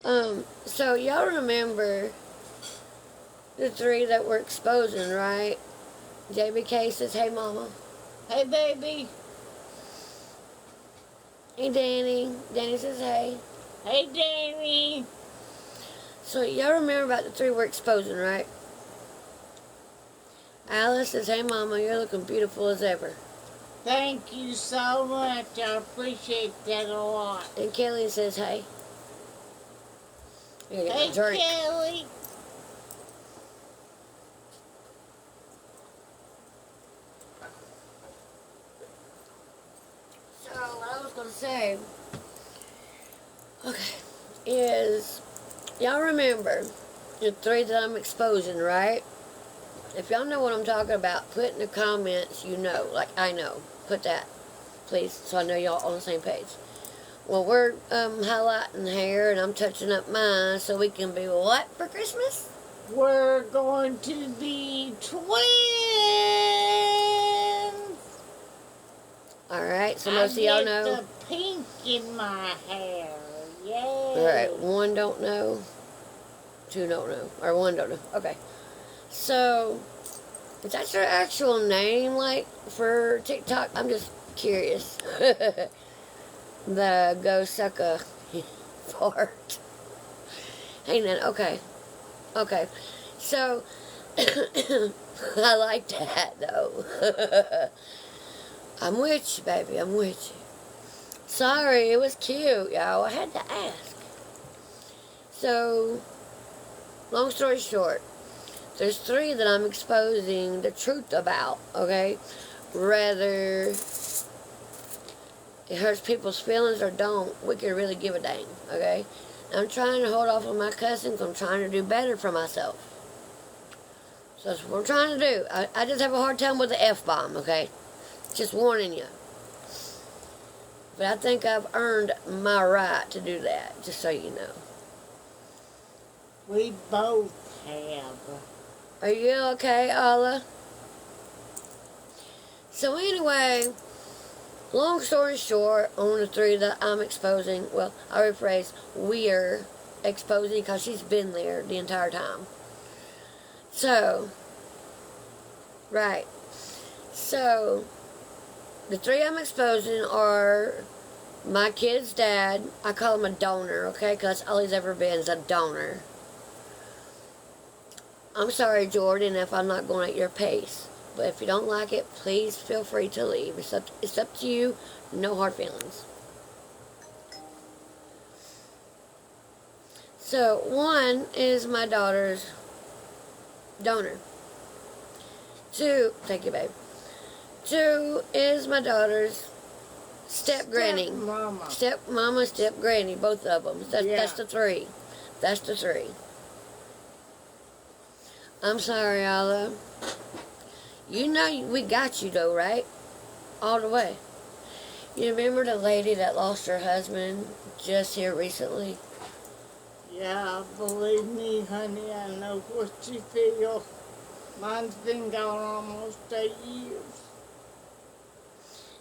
So y'all remember the three that were exposing, right? JBK says, hey mama. Hey, baby. Hey Danny. Danny says, hey. Hey, Danny. So y'all remember about the three we're exposing, right? Alice says, hey mama, you're looking beautiful as ever. Thank you so much. I appreciate that a lot. And Kelly says, hey. I gotta get my Hey, drink. Kelly. So what I was gonna say, okay, is y'all remember the three that I'm exposing, right? If y'all know what I'm talking about, put in the comments, you know, like I know. Put that, please, so I know y'all on the same page. Well, we're highlighting hair, and I'm touching up mine, so we can be what for Christmas? We're going to be twins. All right, so most of y'all know. I get the pink in my hair. Yay. All right, one don't know, two don't know, or one don't know. Okay, so is that your actual name, like for TikTok? I'm just curious. The go suck a fart. Hey, then, okay. Okay. So, I like that, though. I'm with you, baby. I'm with you. Sorry, it was cute, y'all. I had to ask. So, long story short, there's three that I'm exposing the truth about, okay? Whether it hurts people's feelings or don't, we can really give a dang, okay? I'm trying to hold off on my cussing. I'm trying to do better for myself. So that's what I'm trying to do. I just have a hard time with the F-bomb, okay? Just warning you. But I think I've earned my right to do that, just so you know. We both have. Are you okay, Allah? So anyway, long story short, on the three that I'm exposing, well, I rephrase, we're exposing because she's been there the entire time. So, right. So, the three I'm exposing are my kid's dad. I call him a donor, okay? Because that's all he's ever been is a donor. I'm sorry, Jordan, if I'm not going at your pace. But if you don't like it, please feel free to leave. It's up to you. No hard feelings. So, one is my daughter's donor. Two, thank you, babe. Two is my daughter's step granny. Mama. Step mama, step granny, both of them. That's the three. That's the three. I'm sorry, Allah. You know we got you, though, right? All the way. You remember the lady that lost her husband just here recently? Yeah, believe me, honey, I know what you feel. Mine's been gone almost 8 years.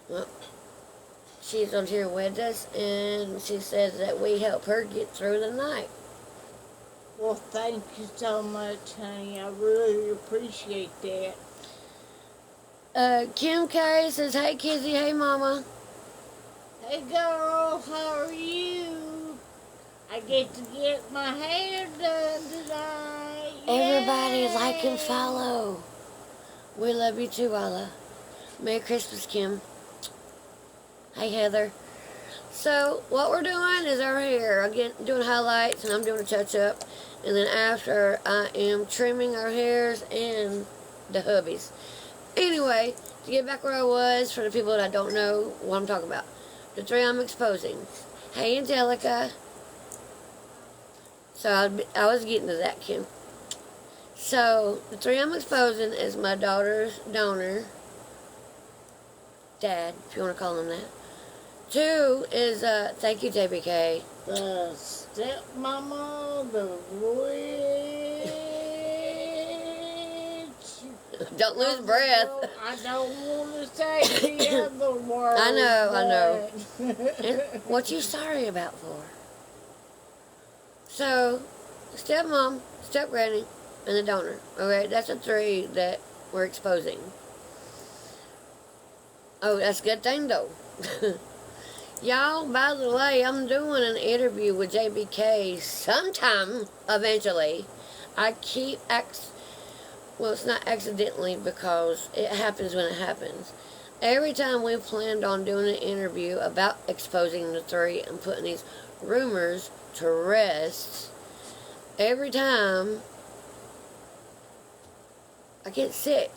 Well, she's on here with us, and she says that we help her get through the night. Well, thank you so much, honey. I really appreciate that. Kim K says, hey, Kizzy, hey, Mama. Hey, girl, how are you? I get to get my hair done tonight. Everybody Yay! like and follow. We love you too, Allah. Merry Christmas, Kim. Hey, Heather. So, what we're doing is our hair. I'm doing highlights, and I'm doing a touch-up. And then after, I am trimming our hairs and the hubbies. Anyway, to get back where I was, for the people that I don't know what I'm talking about. The three I'm exposing. Hey, Angelica. So, I was getting to that, Kim. So, the three I'm exposing is my daughter's donor. Dad, if you want to call him that. Two is, thank you, JBK. The stepmama, the witch. Don't lose breath. I don't want to say the other word. I know. And What you sorry about for? So, stepmom, stepgranny, and the donor. Okay, that's the three that we're exposing. Oh, that's a good thing, though. Y'all, by the way, I'm doing an interview with JBK sometime, eventually. I keep, well, it's not accidentally because it happens when it happens. Every time we've planned on doing an interview about exposing the three and putting these rumors to rest, every time I get sick.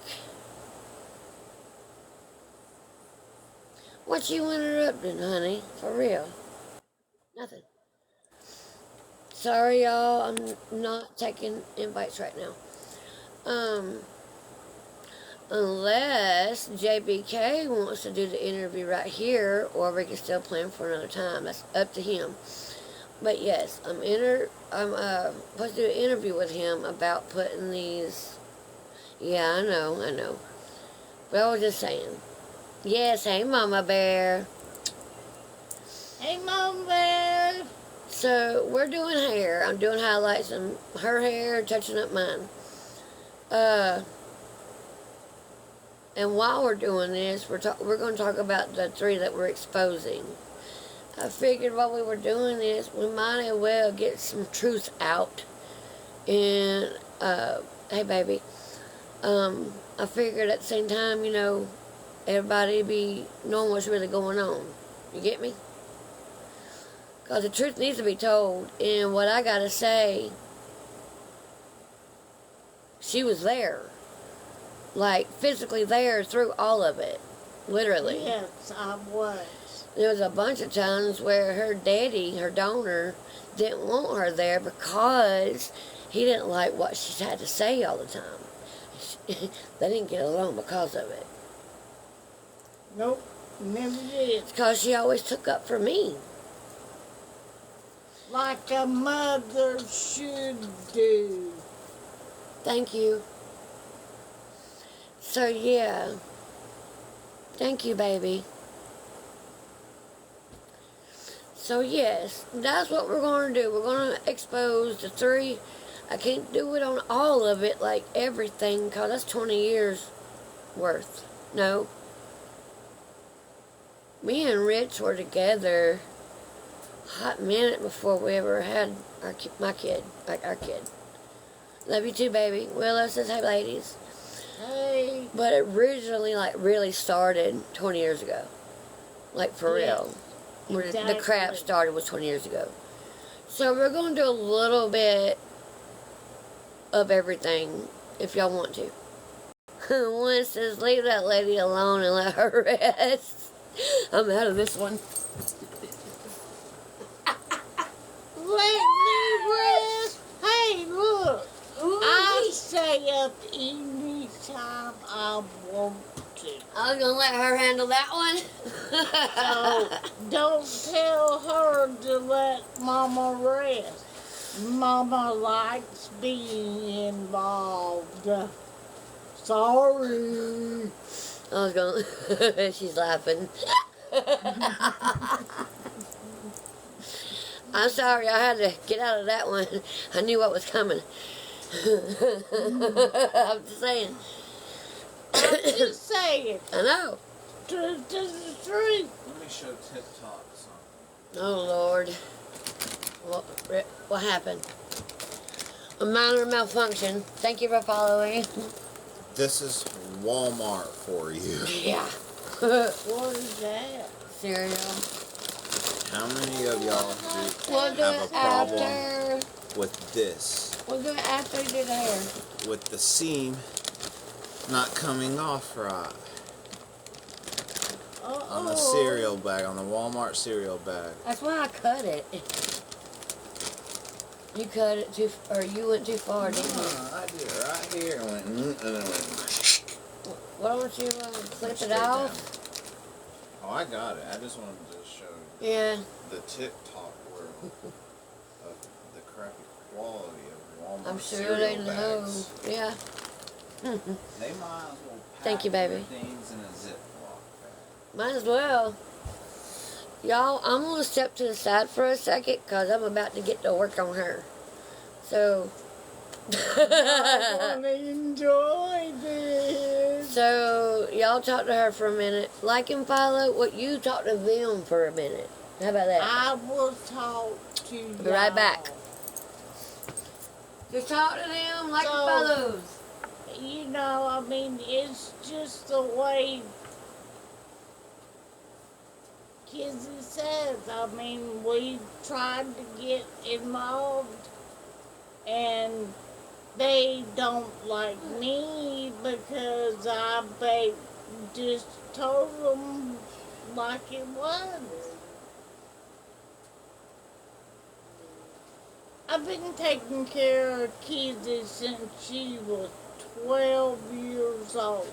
What you interrupting, honey? For real? Nothing. Sorry, y'all. I'm not taking invites right now. Unless JBK wants to do the interview right here, or we can still plan for another time. That's up to him. But yes, I'm supposed to do an interview with him about putting these. Yeah, I know. But I was just saying. Yes, hey, Mama Bear. Hey, Mama Bear. So we're doing hair. I'm doing highlights on her hair, touching up mine. And while we're doing this, we're going to talk about the three that we're exposing. I figured while we were doing this, we might as well get some truth out. And, hey, baby. I figured at the same time, everybody be knowing what's really going on. You get me? Because the truth needs to be told. And what I got to say, she was there. Like, physically there through all of it. Literally. Yes, I was. There was a bunch of times where her daddy, her donor, didn't want her there because he didn't like what she had to say all the time. They didn't get along because of it. Nope, never did. It's because she always took up for me. Like a mother should do. Thank you. So, yeah. Thank you, baby. So, yes, that's what we're going to do. We're going to expose the three. I can't do it on all of it, like everything, because that's 20 years worth. No. Me and Rich were together a hot minute before we ever had our kid. Love you too, baby. Willow says, hey, ladies. Hey. But it originally, really started 20 years ago. Like, for real. Exactly. The crap started was 20 years ago. So we're going to do a little bit of everything, if y'all want to. One says, leave that lady alone and let her rest. I'm out of this one. Let me rest. Hey, look. I stay up any time I want to. I was going to let her handle that one. So, don't tell her to let Mama rest. Mama likes being involved. Sorry. I was going to... She's laughing. I'm sorry, I had to get out of that one. I knew what was coming. I'm just saying. I'm just saying. I know. Truth is the truth. Let me show TikTok something. Oh, Lord. What happened? A minor malfunction. Thank you for following. This is Walmart for you. Yeah. What is that? Cereal. How many of y'all We'll do have it a problem after. with this? We'll do it after you do the hair. With the seam not coming off right on the cereal bag, on the Walmart cereal bag. That's why I cut it. You cut it too, or you went too far, didn't you? I did it right here and went, and then it went. Why don't you clip it Straight off? down. Oh, I got it. I just wanted to show Yeah. the TikTok world of the crappy quality of Walmart I'm sure cereal they know. bags. Yeah. They might as well pack Thank you, baby. their things in a Ziploc bag. Might as well. Y'all, I'm going to step to the side for a second because I'm about to get to work on her. So, I'm gonna enjoy this. so y'all talk to her for a minute. Like and follow what you talk to them for a minute. How about that? I will talk to you. Be right back. Just talk to them like So- and follows. You know, I mean, it's just the way Kizzy says. I mean, we tried to get involved, and they don't like me because just told them like it was. I've been taking care of Kizzy since she was 12 years old.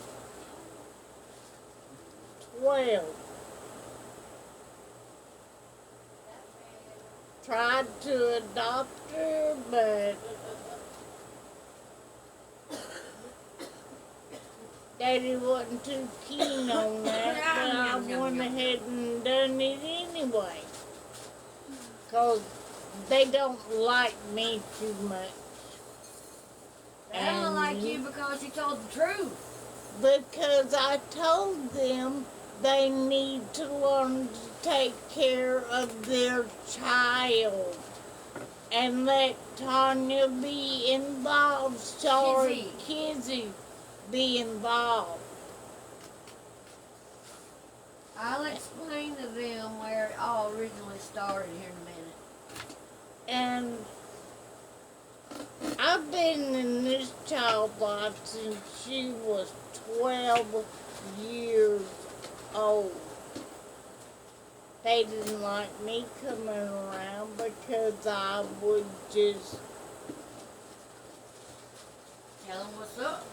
12. Tried to adopt her, but Daddy wasn't too keen on that, but I went ahead and done it anyway. 'Cause they don't like me too much. They don't like you because you told the truth. Because I told them they need to learn to take care of their child and let Tanya be involved. Sorry, Kizzy be involved. I'll explain to them where it all originally started here in a minute. And I've been in this child's life since she was 12 years old. They didn't like me coming around because I would just Tell them what's up.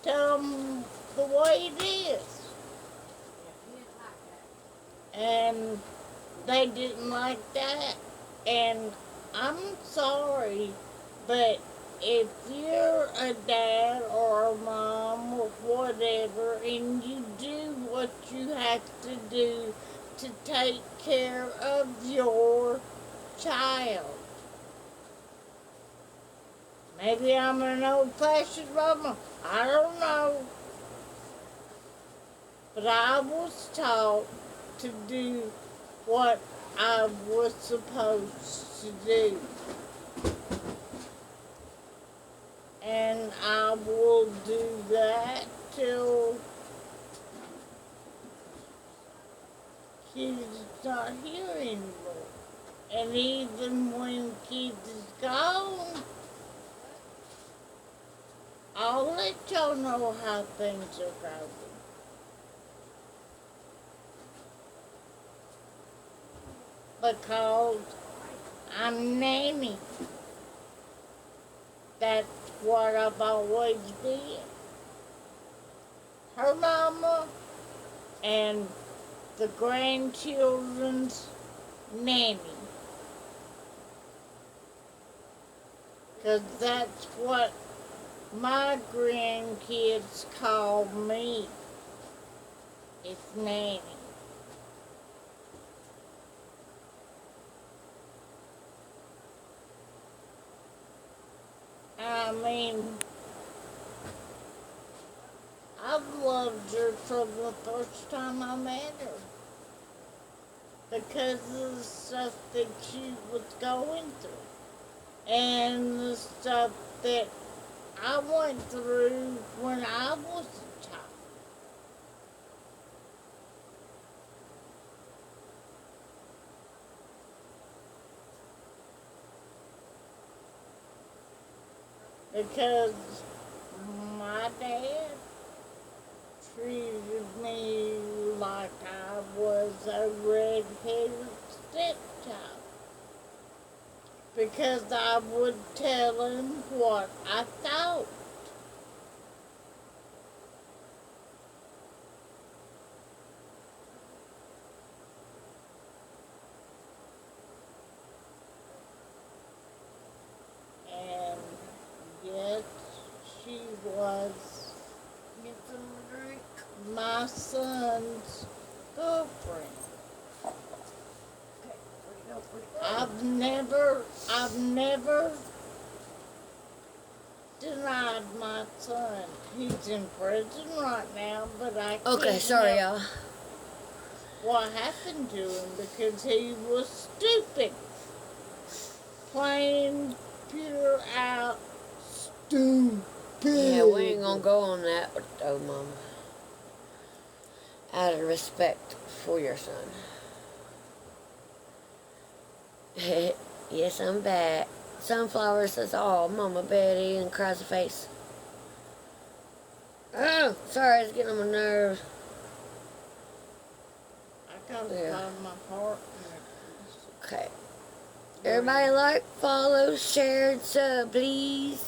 tell them the way it is. And they didn't like that. And I'm sorry, but if you're a dad or a mom or whatever and you do what you have to do to take care of your child. Maybe I'm an old-fashioned mama. I don't know. But I was taught to do what I was supposed to do. And I will do that till she's not here anymore. And even when Keith is gone, I'll let y'all know how things are going. Because I'm nanny. That's what I've always been. Her mama and the grandchildren's nanny. Because that's what my grandkids call me. It's nanny. I mean, I've loved her from the first time I met her. Because of the stuff that she was going through. And the stuff that I went through when I was a child. Because my dad treated me like I was a red-headed stepchild. Because I would tell him what I thought. And yes, she was Get some drink. my son's girlfriend. Okay, where'd it go? I've never denied my son. He's in prison right now, but I can't Okay, sorry, help y'all. what happened to him because he was stupid. Plain, pure out stupid. Yeah, we ain't gonna go on that, though, Mama. Out of respect for your son. Yes, I'm back. Sunflower says, "Oh, Mama Betty," and cries a face. Oh, sorry, it's getting on my nerves. I gotta Yeah. find my partner. Okay. Everybody like, follow, share, and sub, please.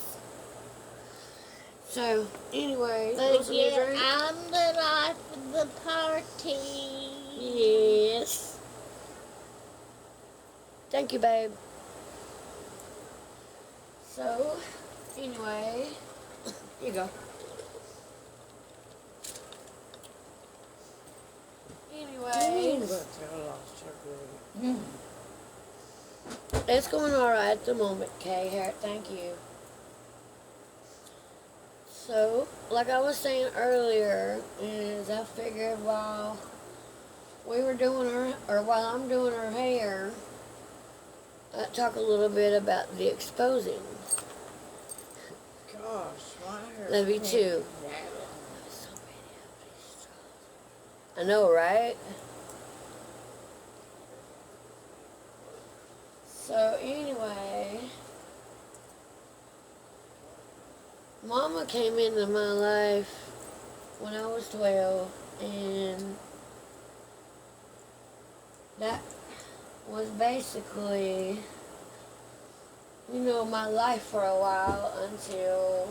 So, anyway, But want some to yeah, drink? I'm the life of the party. Yes. Thank you, babe. So, anyway, here you go. Anyway, it's going alright at the moment, Kay. Here, thank you. So, like I was saying earlier, is I figured while we were doing while I'm doing her hair, I'd talk a little bit about the exposing. Gosh, why are That'd be two. I know, right? So anyway, Mama came into my life when I was 12, and that was basically, my life for a while until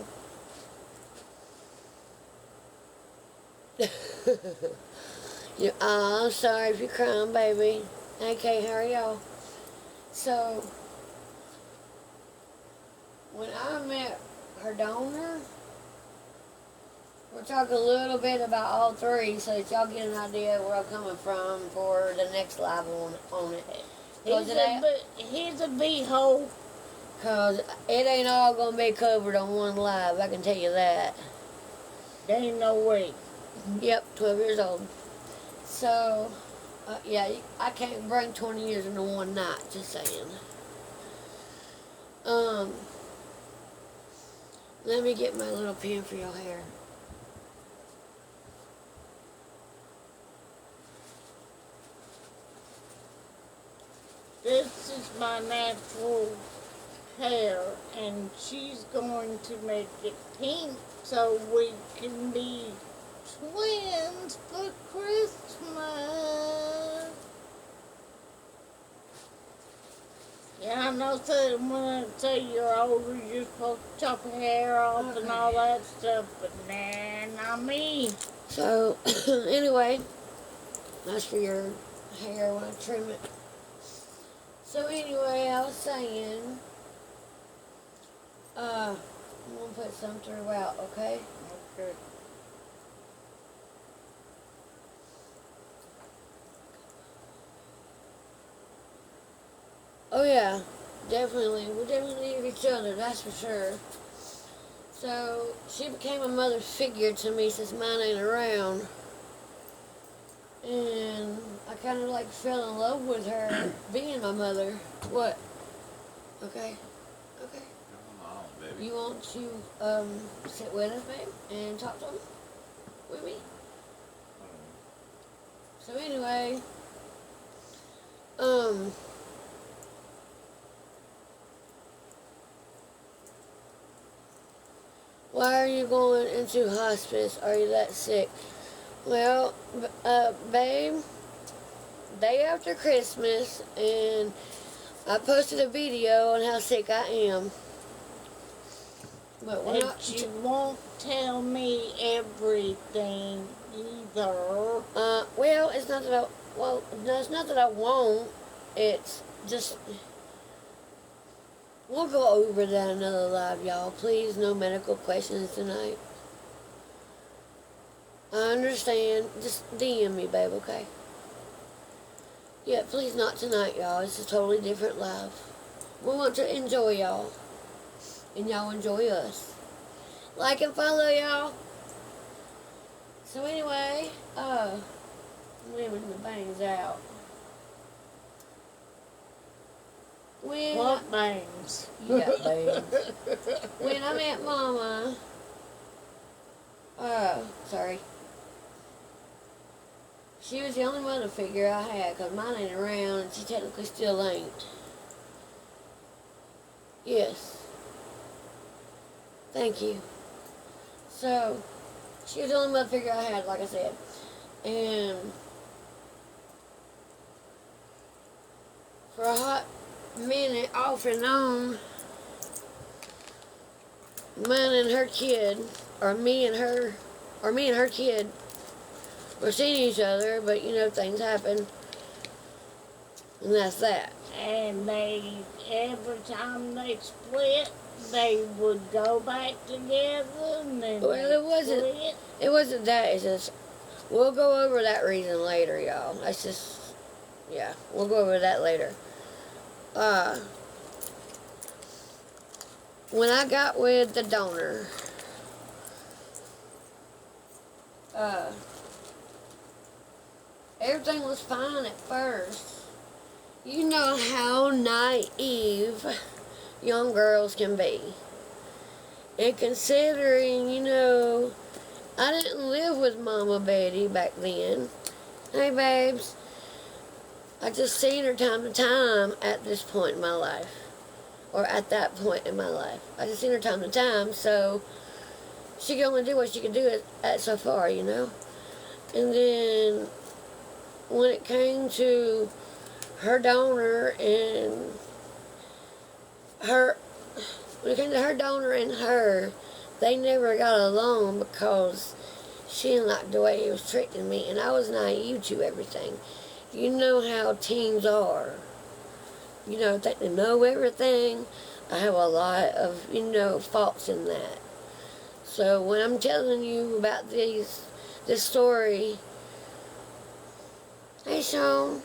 I'm sorry if you're crying, baby. Okay, how are y'all? So, when I met her donor, we'll talk a little bit about all three so that y'all get an idea where I'm coming from for the next live on it. He's a beehole. Because it ain't all going to be covered on one live, I can tell you that. There ain't no way. Yep, 12 years old. So, yeah, I can't bring 20 years into one night, just saying. Let me get my little pin for your hair. This is my natural hair, and she's going to make it pink so we can be twins for Christmas. Yeah, I know that when I say you're older, you're supposed to chop your hair off and all that stuff, but nah, not me. So, anyway, that's for your hair when I trim it. So, anyway, I was saying, I'm going to put some throughout, okay? Okay. Oh, yeah, definitely. We definitely need each other, that's for sure. So, she became a mother figure to me since mine ain't around. And I kind of like fell in love with her being my mother. What? Okay. Okay. Come on, baby. You want to sit with us, babe, and talk to him with me? So anyway, why are you going into hospice? Are you that sick? Well, babe, day after Christmas, and I posted a video on how sick I am. But we're not. You won't tell me everything either. Well, it's not that I. Well, no, it's not that I won't. It's just. We'll go over that another live, y'all. Please, no medical questions tonight. I understand. Just DM me, babe, okay? Yeah, please not tonight, y'all. It's a totally different live. We want to enjoy y'all. And y'all enjoy us. Like and follow, y'all. So anyway, I'm leaving the bangs out. When What bangs? you got bangs. When I met Mama, sorry. She was the only mother figure I had, because mine ain't around, and she technically still ain't. Yes. Thank you. So, she was the only mother figure I had, like I said. And for a hot minute, off and on, mine and her kid, or me and her kid, were seeing each other, but you know, things happen. And that's that. And every time they split, they would go back together and then Well, they split. it wasn't that, it's just, we'll go over that reason later, y'all. That's just, yeah, we'll go over that later. When I got with the donor, everything was fine at first. You know how naive young girls can be. And considering, you know, I didn't live with Mama Betty back then. Hey, babes. I just seen her time to time at this point in my life. Or at that point in my life. I just seen her time to time, so she could only do what she could do at so far, you know. And then when it came to her donor and her, they never got along because she didn't like the way he was treating me, and I was naive to everything. You know how teens are. You know, think they know everything. I have a lot of, you know, faults in that. So when I'm telling you about this story, hey Sean,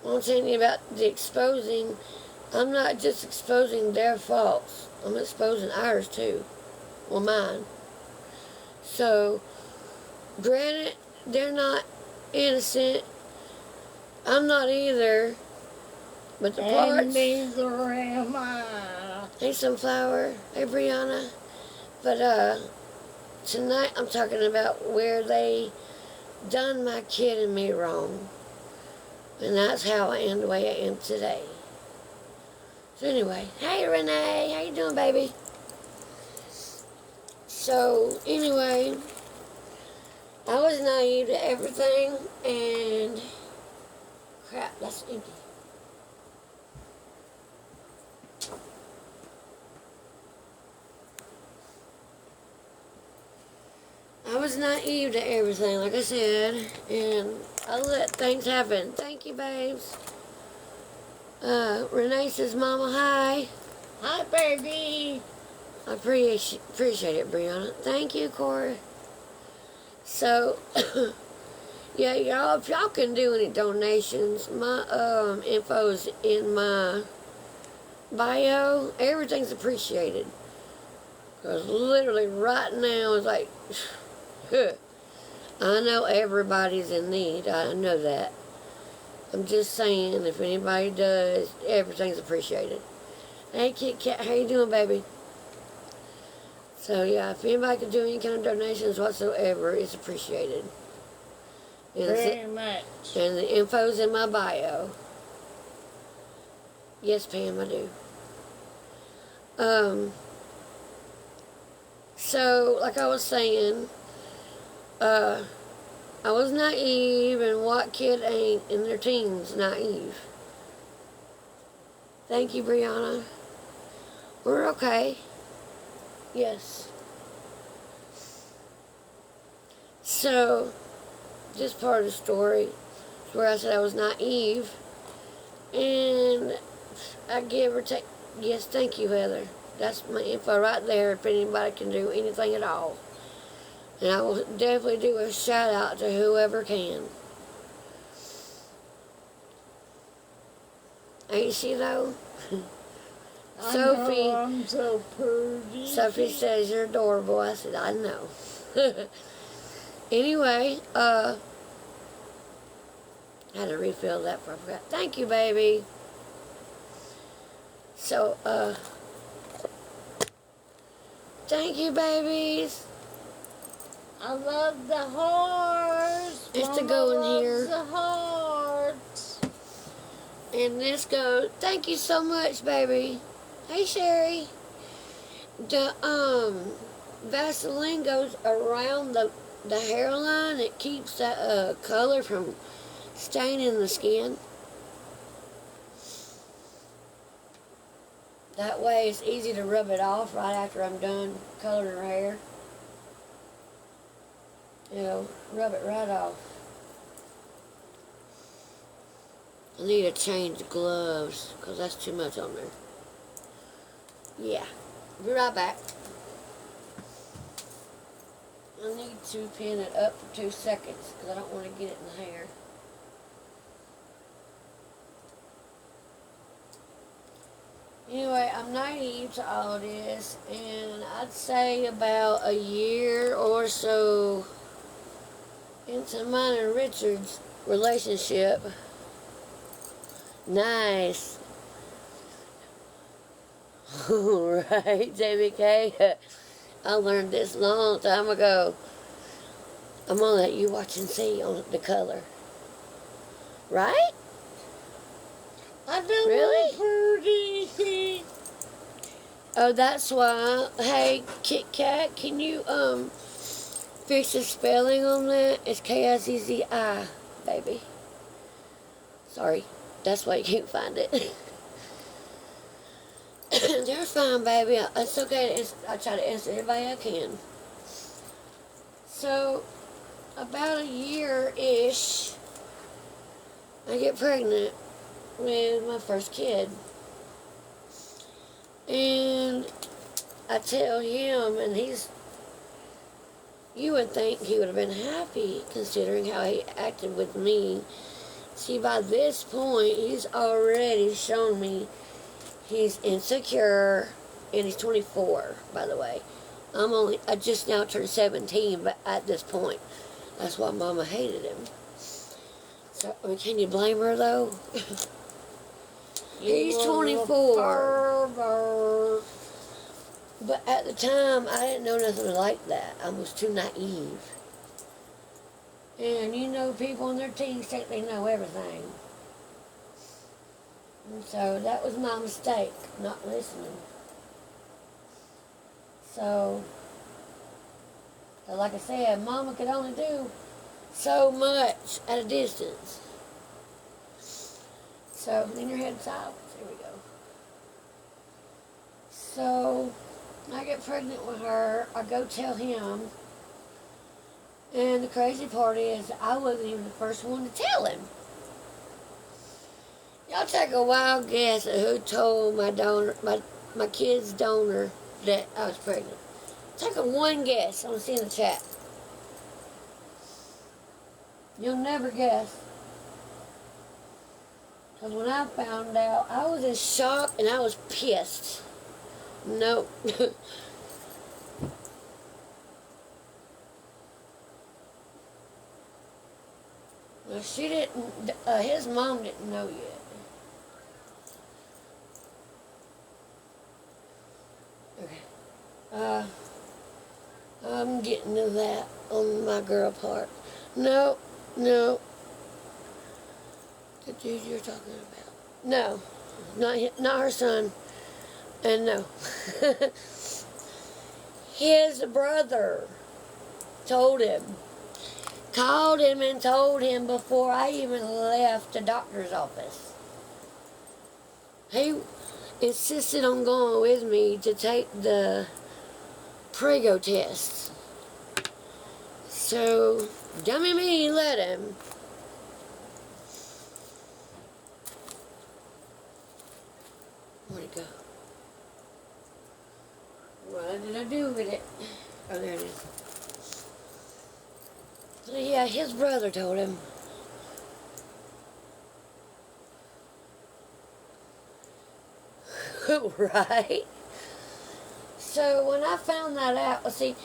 when I'm telling you about the exposing, I'm not just exposing their faults. I'm exposing ours too. Well, mine. So, granted, they're not innocent. I'm not either. But the parts. And neither am I. Hey, Sunflower. Hey, Brianna. But, tonight I'm talking about where they done my kid and me wrong. And that's how I am the way I am today. So anyway, hey Renee, how you doing, baby? So anyway, I was naive to everything, and crap, that's empty. I was naive to everything, like I said, and I let things happen. Thank you, babes. Renee says, Mama, hi. Hi, baby. I appreciate it, Brianna. Thank you, Corey. So, yeah, y'all, if y'all can do any donations, my info's in my bio. Everything's appreciated. Because literally right now it's like, I know everybody's in need. I know that. I'm just saying, if anybody does, everything's appreciated. Hey, Kit Kat, how you doing, baby? So, yeah, if anybody can do any kind of donations whatsoever, it's appreciated. And Very much. And the info's in my bio. Yes, Pam, I do. So, like I was saying, I was naive, and what kid ain't in their teens naive? Thank you, Brianna. We're okay. Yes. So, this part of the story is where I said I was naive, and I give or take. Yes, thank you, Heather. That's my info right there if anybody can do anything at all. And I will definitely do a shout out to whoever can. Ain't she though? Sophie. I know I'm so pretty. Sophie says you're adorable. I said, I know. Anyway, I had to refill that before I forgot. Thank you, baby. So, thank you, babies. I love the hearts. It's to Mama go in loves here. the hearts. And this goes, thank you so much, baby. Hey, Sherry. The, Vaseline goes around the hairline. It keeps that, color from staining the skin. That way it's easy to rub it off right after I'm done coloring her hair. You know, rub it right off. I need to change the gloves because that's too much on there. Yeah. Be right back. I need to pin it up for 2 seconds because I don't want to get it in the hair. Anyway, I'm naive to all this, and I'd say about a year or so into mine and Richard's relationship. Nice. Right, JBK? I learned this a long time ago. I'm gonna let you watch and see on the color. Right? I do Really? pretty. Oh, that's why. Hey, Kit Kat, can you fix the spelling on that? It's Kizzi, baby. Sorry, that's why you can't find it. They're fine, baby. It's okay. I try to answer everybody I can. So, about a year-ish, I get pregnant with my first kid. And I tell him, and you would think he would have been happy considering how he acted with me. See, by this point, he's already shown me he's insecure, and he's 24, by the way. I just now turned 17, but at this point, that's why Mama hated him. So, I mean, can you blame her, though? He's 24. Pervert. But at the time, I didn't know nothing like that. I was too naive. And you know, people in their teens think they know everything. And so that was my mistake, not listening. So, like I said, Mama could only do so much at a distance. So, lean your head sideways. There we go. So, I get pregnant with her. I go tell him. And the crazy part is, I wasn't even the first one to tell him. Y'all take a wild guess at who told my donor, my kid's donor, that I was pregnant. Take a one guess. I want to see in the chat. You'll never guess. Because when I found out, I was in shock and I was pissed. Nope. Well, she didn't, his mom didn't know yet. Okay. I'm getting to that on my girl part. No. The dude you're talking about. No. Not her son. And no. His brother told him. Called him and told him before I even left the doctor's office. He insisted on going with me to take the Prego test. So, dummy me, let him. Where'd it go? What did I do with it? Oh, there it is. So, yeah, his brother told him. Right? So when I found that out, see,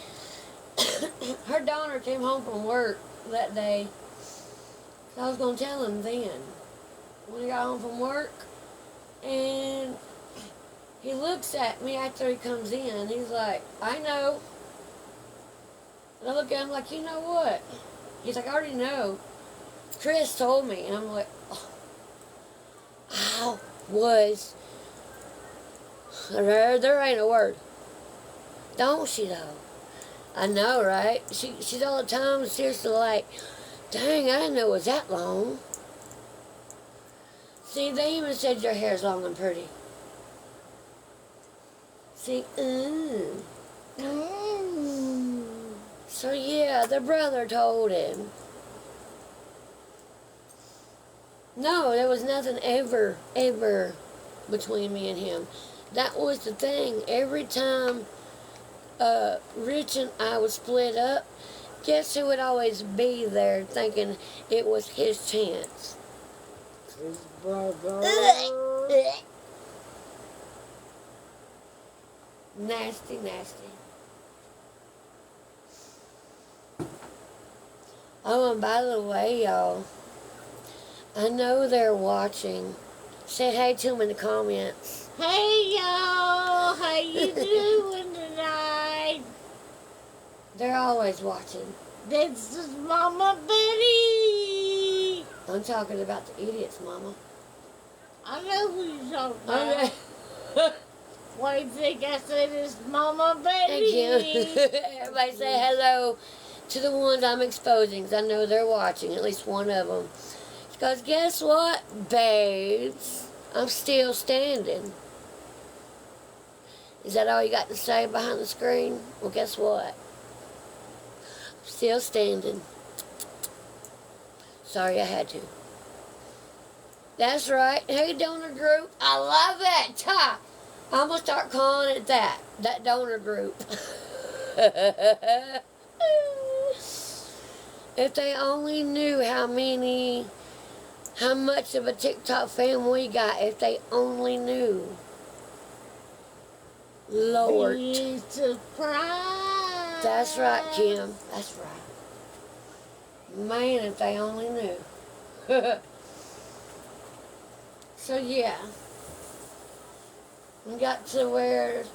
her daughter came home from work that day. So I was going to tell him then. When he got home from work, and he looks at me after he comes in. He's like, I know. And I look at him like, you know what? He's like, I already know. Chris told me. And I'm like, oh, I was. There ain't a word. Don't she, though? I know, right? She's all the time seriously like, dang, I didn't know it was that long. See, they even said your hair's long and pretty. See, So yeah, the brother told him. No, there was nothing ever between me and him. That was the thing. Every time Rich and I would split up, guess who would always be there thinking it was his chance? His brother. Nasty, nasty. Oh, and by the way, y'all, I know they're watching. Say hey to them in the comments. Hey, y'all. How you doing tonight? They're always watching. This is Mama Betty. I'm talking about the idiots, Mama. I know who you're talking about. Okay. Why do you think I said it's Mama Thank Betty? you. Everybody say hello to the ones I'm exposing, 'cause I know they're watching, at least one of them. Because guess what, babes? I'm still standing. Is that all you got to say behind the screen? Well, guess what? I'm still standing. Sorry I had to. That's right. Hey, donor group. I love it. Ha! I'm going to start calling it that. That donor group. If they only knew how much of a TikTok fan we got, if they only knew. Lord. Be surprised. That's right, Kim. That's right. Man, if they only knew. So, yeah. We got to where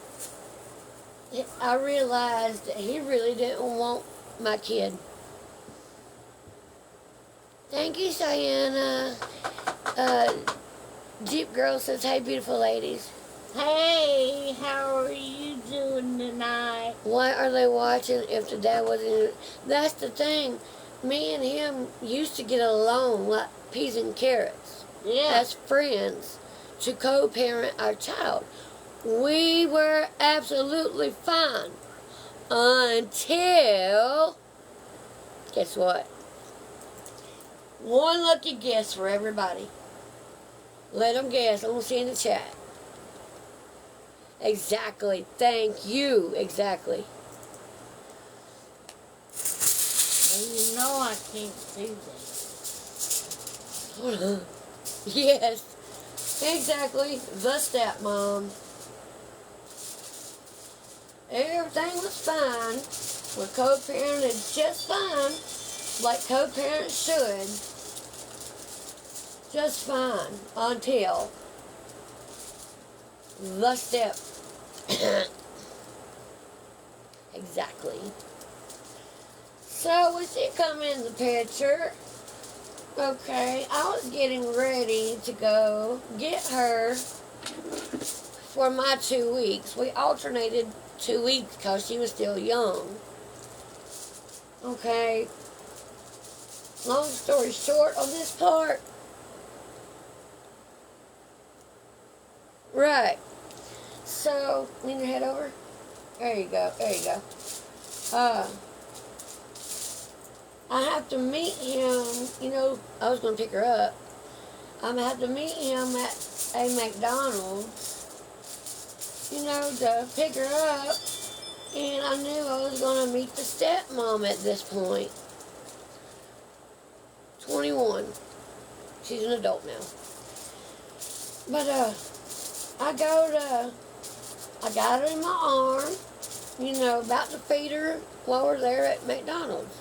I realized that he really didn't want my kid. Thank you, Sienna. Jeep Girl says, hey, beautiful ladies. Hey, how are you doing tonight? Why are they watching if the dad wasn't in it? That's the thing. Me and him used to get along like peas and carrots. Yeah. As friends to co-parent our child. We were absolutely fine until, guess what? One lucky guess for everybody. Let them guess. I'm going to see in the chat. Exactly. Thank you. Exactly. Well, you know I can't see that. Yes. Exactly. The stepmom. Everything was fine. We co-parented just fine. Like co-parents should. Just fine. Until the step. Exactly. So we see it come in the picture. Okay, I was getting ready to go get her for my 2 weeks. We alternated 2 weeks because she was still young. Okay. Long story short on this part. Right. So, lean your head over. There you go. There you go. I have to meet him, you know, I was going to pick her up. I'm going to have to meet him at a McDonald's, you know, to pick her up. And I knew I was going to meet the stepmom at this point. 21. She's an adult now. But, I got her in my arm, you know, about to feed her while we're there at McDonald's.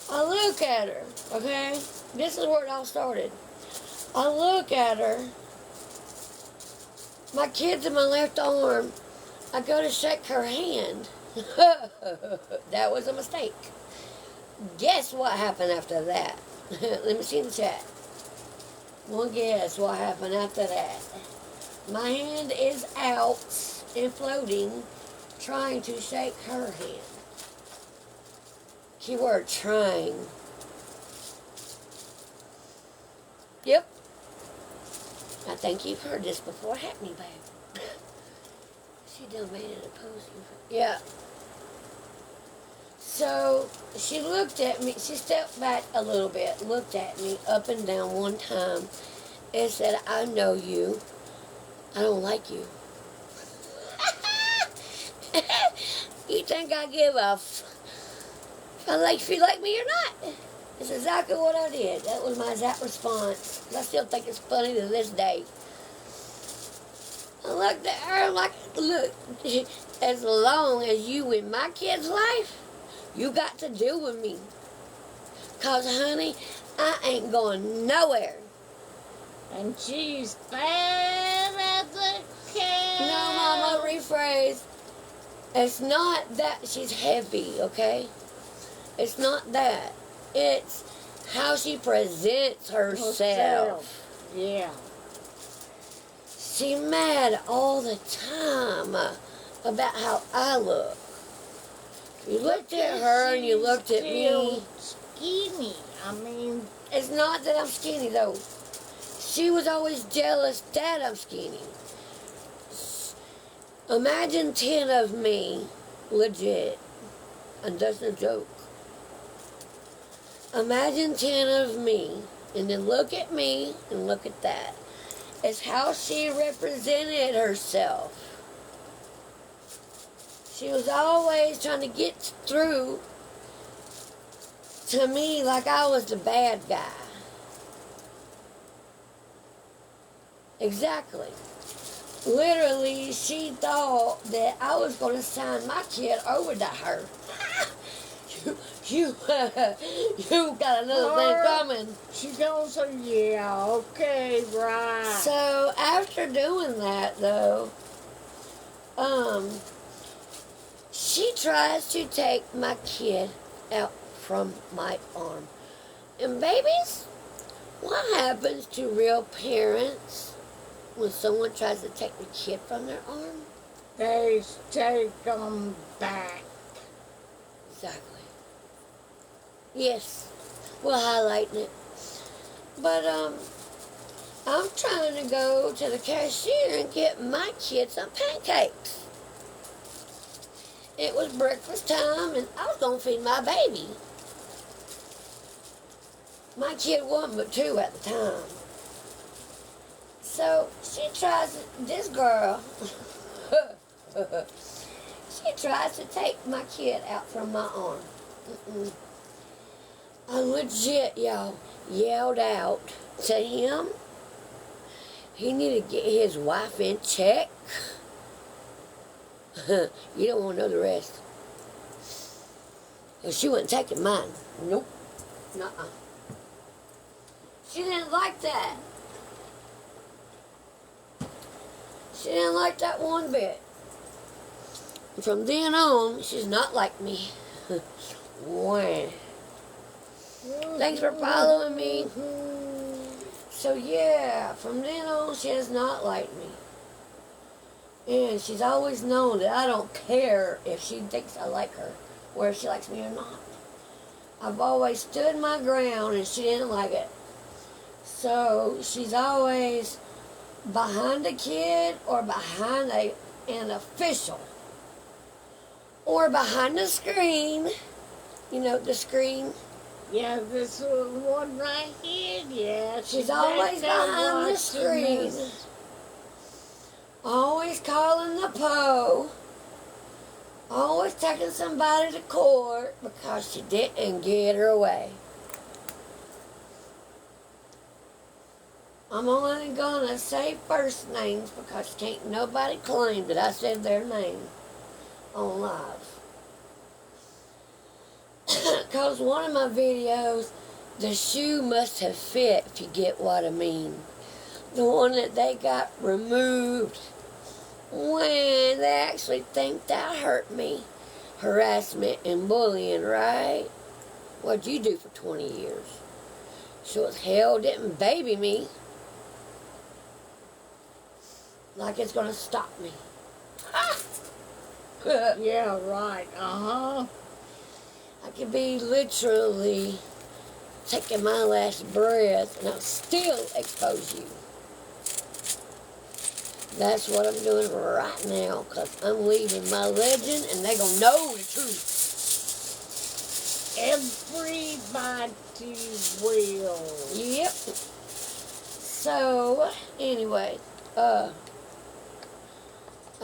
I look at her, okay? This is where it all started. I look at her. My kid's in my left arm. I go to shake her hand. That was a mistake. Guess what happened after that? Let me see in the chat. One guess what happened after that. My hand is out and floating, trying to shake her hand. Keyword trying. Yep. I think you've heard this before, haven't you, babe? She done made it a posing. Yeah. So, she looked at me. She stepped back a little bit, looked at me up and down one time, and said, I know you. I don't like you. You think I give a if you like me or not? It's exactly what I did. That was my exact response. I still think it's funny to this day. I looked at her like, look, as long as you in my kid's life, you got to deal with me. Because, honey, I ain't going nowhere. And she's fat as a cat. No, Mama, rephrase. It's not that she's heavy, okay? It's not that. It's how she presents herself. Yeah. She's mad all the time about how I look. You looked at her and you looked at me. Skinny. I mean, It's not that I'm skinny, though. She was always jealous that I'm skinny. Imagine 10 of me, legit, and that's no joke. Imagine 10 of me, and then look at me and look at that. It's how she represented herself. She was always trying to get through to me like I was the bad guy. Exactly. Literally, she thought that I was going to sign my kid over to her. You got another thing coming. She gonna say, yeah, okay, right. So, after doing that, though, she tries to take my kid out from my arm. And babies, what happens to real parents when someone tries to take the kid from their arm? They take them back. Exactly. Yes, we're highlighting it. But, I'm trying to go to the cashier and get my kid some pancakes. It was breakfast time, and I was going to feed my baby. My kid wasn't but 2 at the time. So, this girl, she tries to take my kid out from my arm. I legit, y'all, yelled out to him. He needed to get his wife in check. You don't want to know the rest. She wasn't taking mine. Nope. Nuh-uh. She didn't like that. She didn't like that one bit. From then on, she's not like me. Wah. Thanks for following me. So yeah, from then on, she has not liked me. And she's always known that I don't care if she thinks I like her, or if she likes me or not. I've always stood my ground, and she didn't like it. So she's always behind a kid, or behind an official, or behind the screen. You know, the screen. Yeah, this one right here, yeah. She's always behind the screen. Always calling the po. Always taking somebody to court because she didn't get her way. I'm only gonna say first names because can't nobody claim that I said their name on live. Because one of my videos, the shoe must have fit, if you get what I mean. The one that they got removed when they actually think that hurt me. Harassment and bullying, right? What'd you do for 20 years? Sure as hell didn't baby me. Like it's gonna stop me. Yeah, right. Uh-huh. I could be literally taking my last breath and I'll still expose you. That's what I'm doing right now, because I'm leaving my legend and they're going to know the truth. Everybody will. Yep. So, anyway, like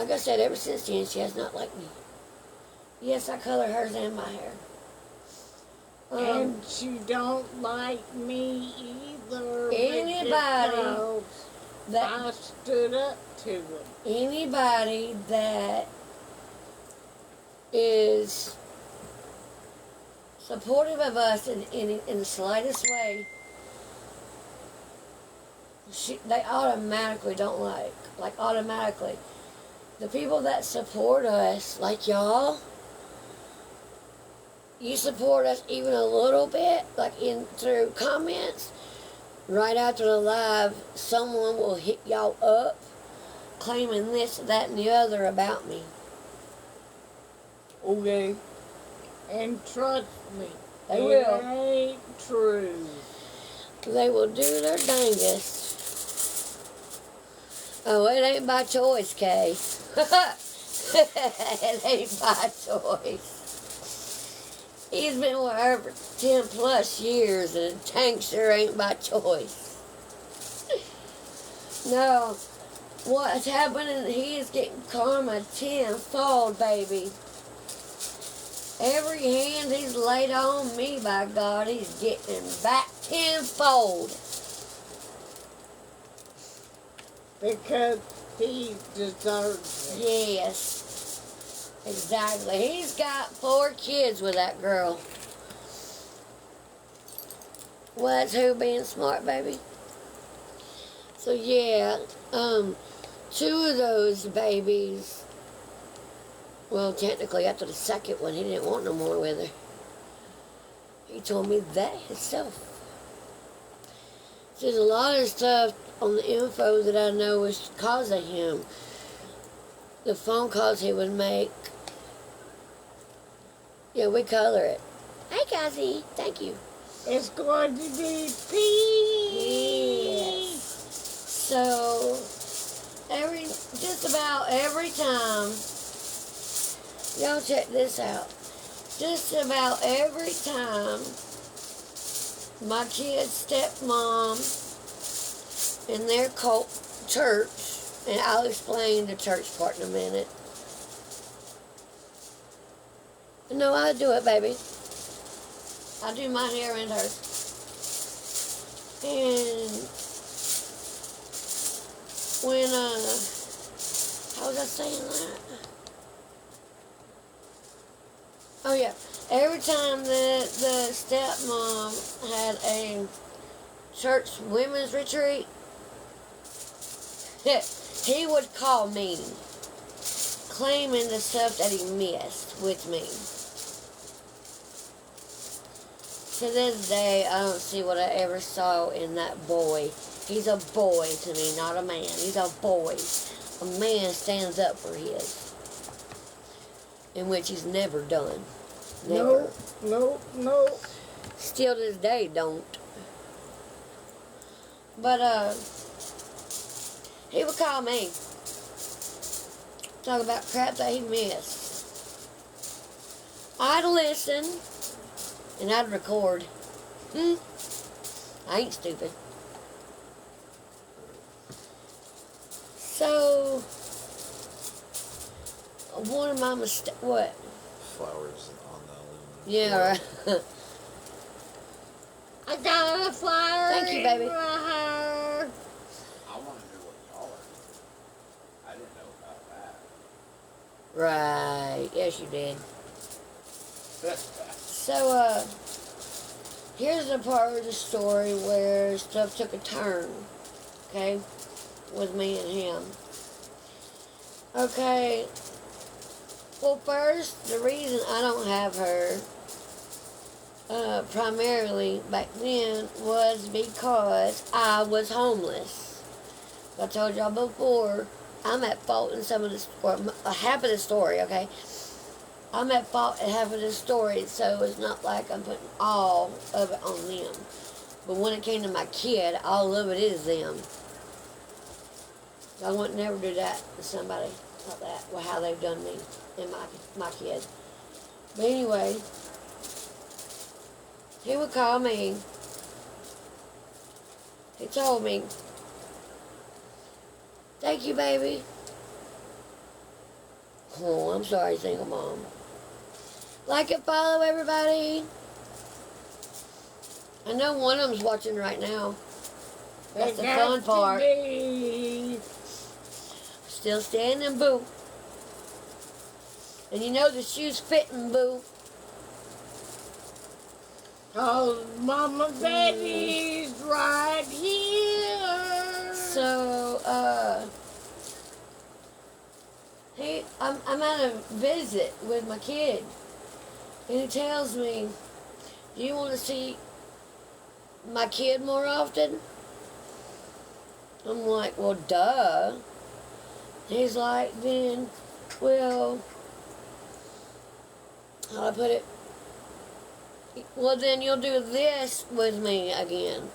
I said, ever since then, she has not liked me. Yes, I color hers and my hair. And you don't like me either. Anybody that I stood up to him. Anybody that is supportive of us in the slightest way, they automatically don't like automatically. The people that support us, like y'all, you support us even a little bit, like through comments. Right after the live, someone will hit y'all up, claiming this, that, and the other about me. Okay. And trust me, They it will. ain't true. They will do their dangest. Oh, it ain't by choice, Kay. It ain't by choice. He's been with her for 10 plus years, and Tank sure ain't by choice. No, what's happening, he is getting karma tenfold, baby. Every hand he's laid on me, by God, he's getting back tenfold. Because he deserves it. Yes. Exactly. He's got 4 kids with that girl. What's who being smart, baby? So yeah, 2 of those babies, well, technically after the second one, he didn't want no more with her. He told me that himself. There's a lot of stuff on the info that I know was because of him. The phone calls he would make. Yeah, we color it. Hi, Kizzi. Thank you. It's going to be peace. Yes. So, just about every time, y'all check this out. Just about every time my kid's stepmom in their cult church, and I'll explain the church part in a minute. No, I do it, baby. I do my hair and hers. And when, how was I saying that? Oh, yeah. Every time the stepmom had a church women's retreat, he would call me, claiming the stuff that he missed with me. To this day, I don't see what I ever saw in that boy. He's a boy to me, not a man. He's a boy. A man stands up for his, in which he's never done. Never. No. Still to this day, don't. But, he would call me. Talk about crap that he missed. I'd listen, and I'd record. I ain't stupid. So, one of my mistakes, what? Flowers on the aluminum. Yeah, right. I got a flower Thank you, baby. in my hair. Right. Yes, you did. So, here's the part of the story where stuff took a turn, okay, with me and him. Okay, well, first, the reason I don't have her, primarily back then, was because I was homeless. I told y'all before, I'm at fault in some of this, or half of the story, okay? I'm at fault in half of the story, so it's not like I'm putting all of it on them. But when it came to my kid, all of it is them. I would never do that to somebody like that, with how they've done me and my kid. But anyway, he would call me. He told me, "Thank you, baby." Oh, I'm sorry, single mom. Like and follow, everybody. I know one of them's watching right now. That's the fun part. Still standing, boo. And you know the shoe's fitting, boo. Oh, Mama Betty's right here. So, I'm at a visit with my kid. And he tells me, "Do you want to see my kid more often?" I'm like, "Well, duh." He's like, "Then, well, how do I put it? Well, then you'll do this with me again."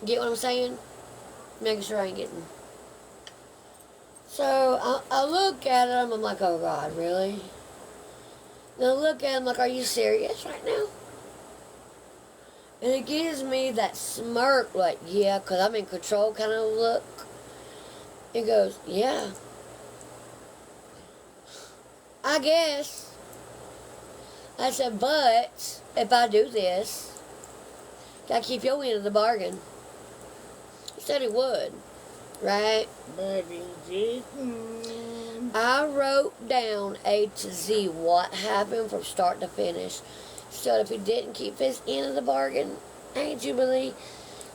Get what I'm saying? Making sure I ain't getting. So I look at him, I'm like, "Oh God, really?" And I look at him like, "Are you serious right now?" And it gives me that smirk, like, "Yeah, 'cause I'm in control" kind of look. He goes, "Yeah, I guess." I said, "But if I do this, gotta keep your end of the bargain." He said he would, right? But he didn't. I wrote down A to Z what happened from start to finish. So if he didn't keep his end of the bargain, ain't you believe?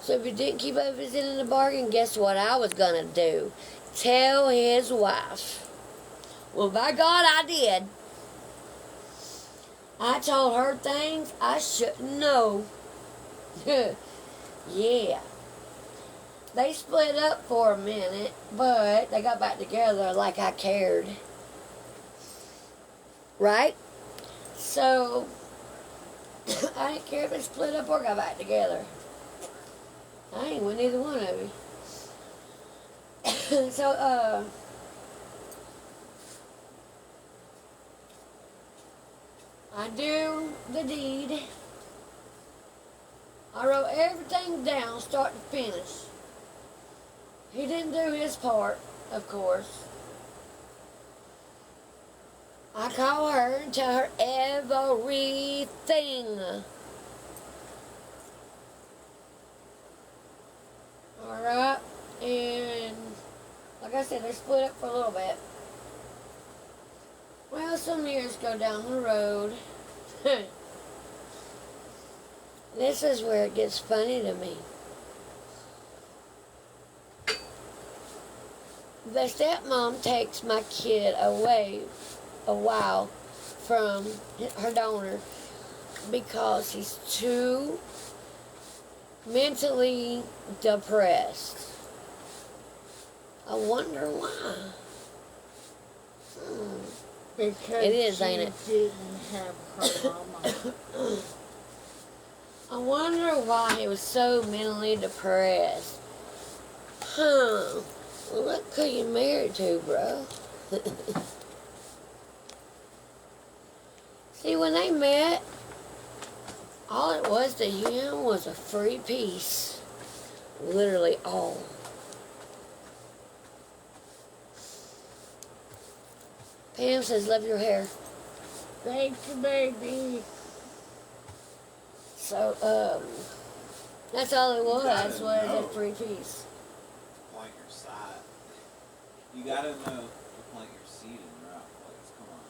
So if he didn't keep up his end of the bargain, guess what I was gonna do? Tell his wife. Well, by God, I did. I told her things I shouldn't know. Yeah. They split up for a minute, but they got back together like I cared. Right? So, I didn't care if they split up or got back together. I ain't with neither one of you. So, I do the deed. I wrote everything down, start to finish. He didn't do his part, of course. I call her and tell her everything. Alright, and like I said, they split up for a little bit. Well, some years go down the road. This is where it gets funny to me. The stepmom takes my kid away a while from her donor because he's too mentally depressed. I wonder why. Because It is, she ain't it? didn't have her mama. I wonder why he was so mentally depressed. Huh. Well, look who you married to, bro. See, when they met, all it was to him was a free piece. Literally all. Pam says, "Love your hair." Thank you, baby. So, that's all it was a free piece. Plant your side. You gotta know to plant your seed in the right place. Come on.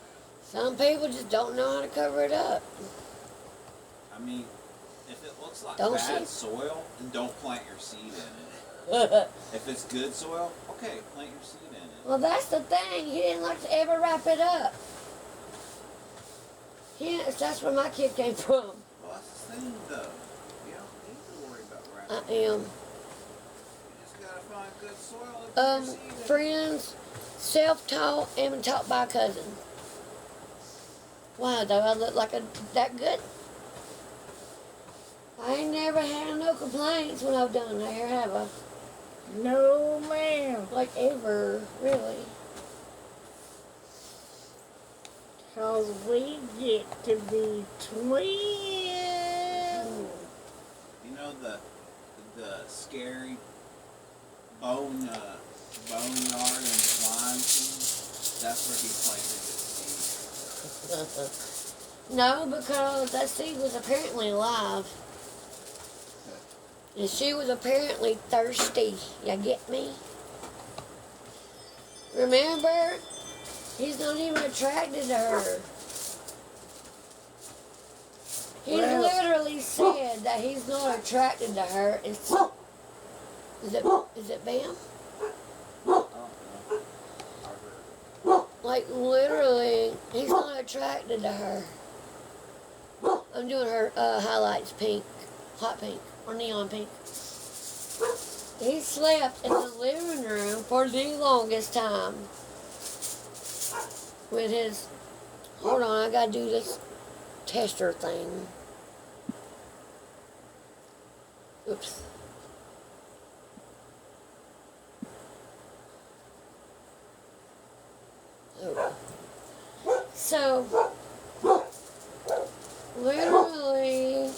Some people just don't know how to cover it up. I mean, if it looks like Don't bad she? soil, then don't plant your seed in it. If it's good soil, okay, plant your seed in it. Well, that's the thing. He didn't like to ever wrap it up. That's where my kid came from. Well, that's the thing, though. You don't need to worry about I wrapping. am. You just gotta find good soil and put your seed in it. Friends, self-taught and taught by a cousin. Wow, do I look like that good? I ain't never had no complaints when I've done hair, have I? No, ma'am. Like ever, really. 'Cause we get to be twins. You know the scary boneyard and slime scene? That's where he planted his seed. No, because that seed was apparently alive. And she was apparently thirsty. You get me? Remember? He's not even attracted to her. He literally said that he's not attracted to her. Is it Bam? Like literally, he's not attracted to her. I'm doing her highlights pink, hot pink, or neon pink. He slept in the living room for the longest time with his, hold on, I gotta do this tester thing. Oops. Oh. So, literally,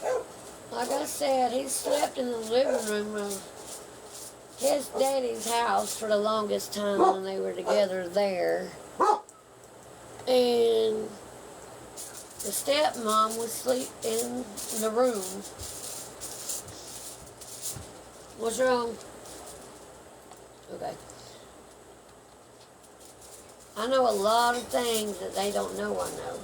like I said, he slept in the living room of his daddy's house for the longest time when they were together there. And the stepmom would sleep in the room. What's wrong? Okay. I know a lot of things that they don't know I know.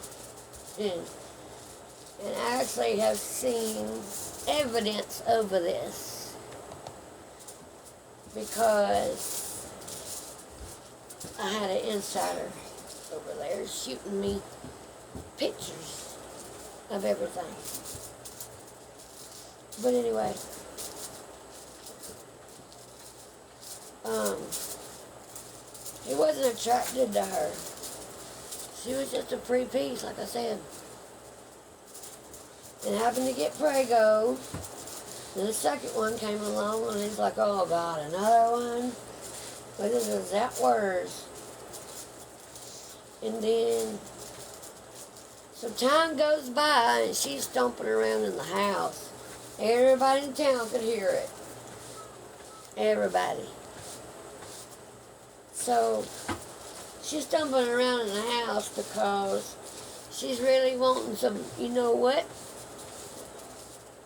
And I actually have seen evidence of this. Because I had an insider over there shooting me pictures of everything. But anyway, he wasn't attracted to her. She was just a free piece, like I said. And happened to get prego. Then the second one came along and he's like, oh God, another one? But this is that worse. And then some time goes by and she's stomping around in the house. Everybody in town could hear it. Everybody. So she's stomping around in the house because she's really wanting some, you know what?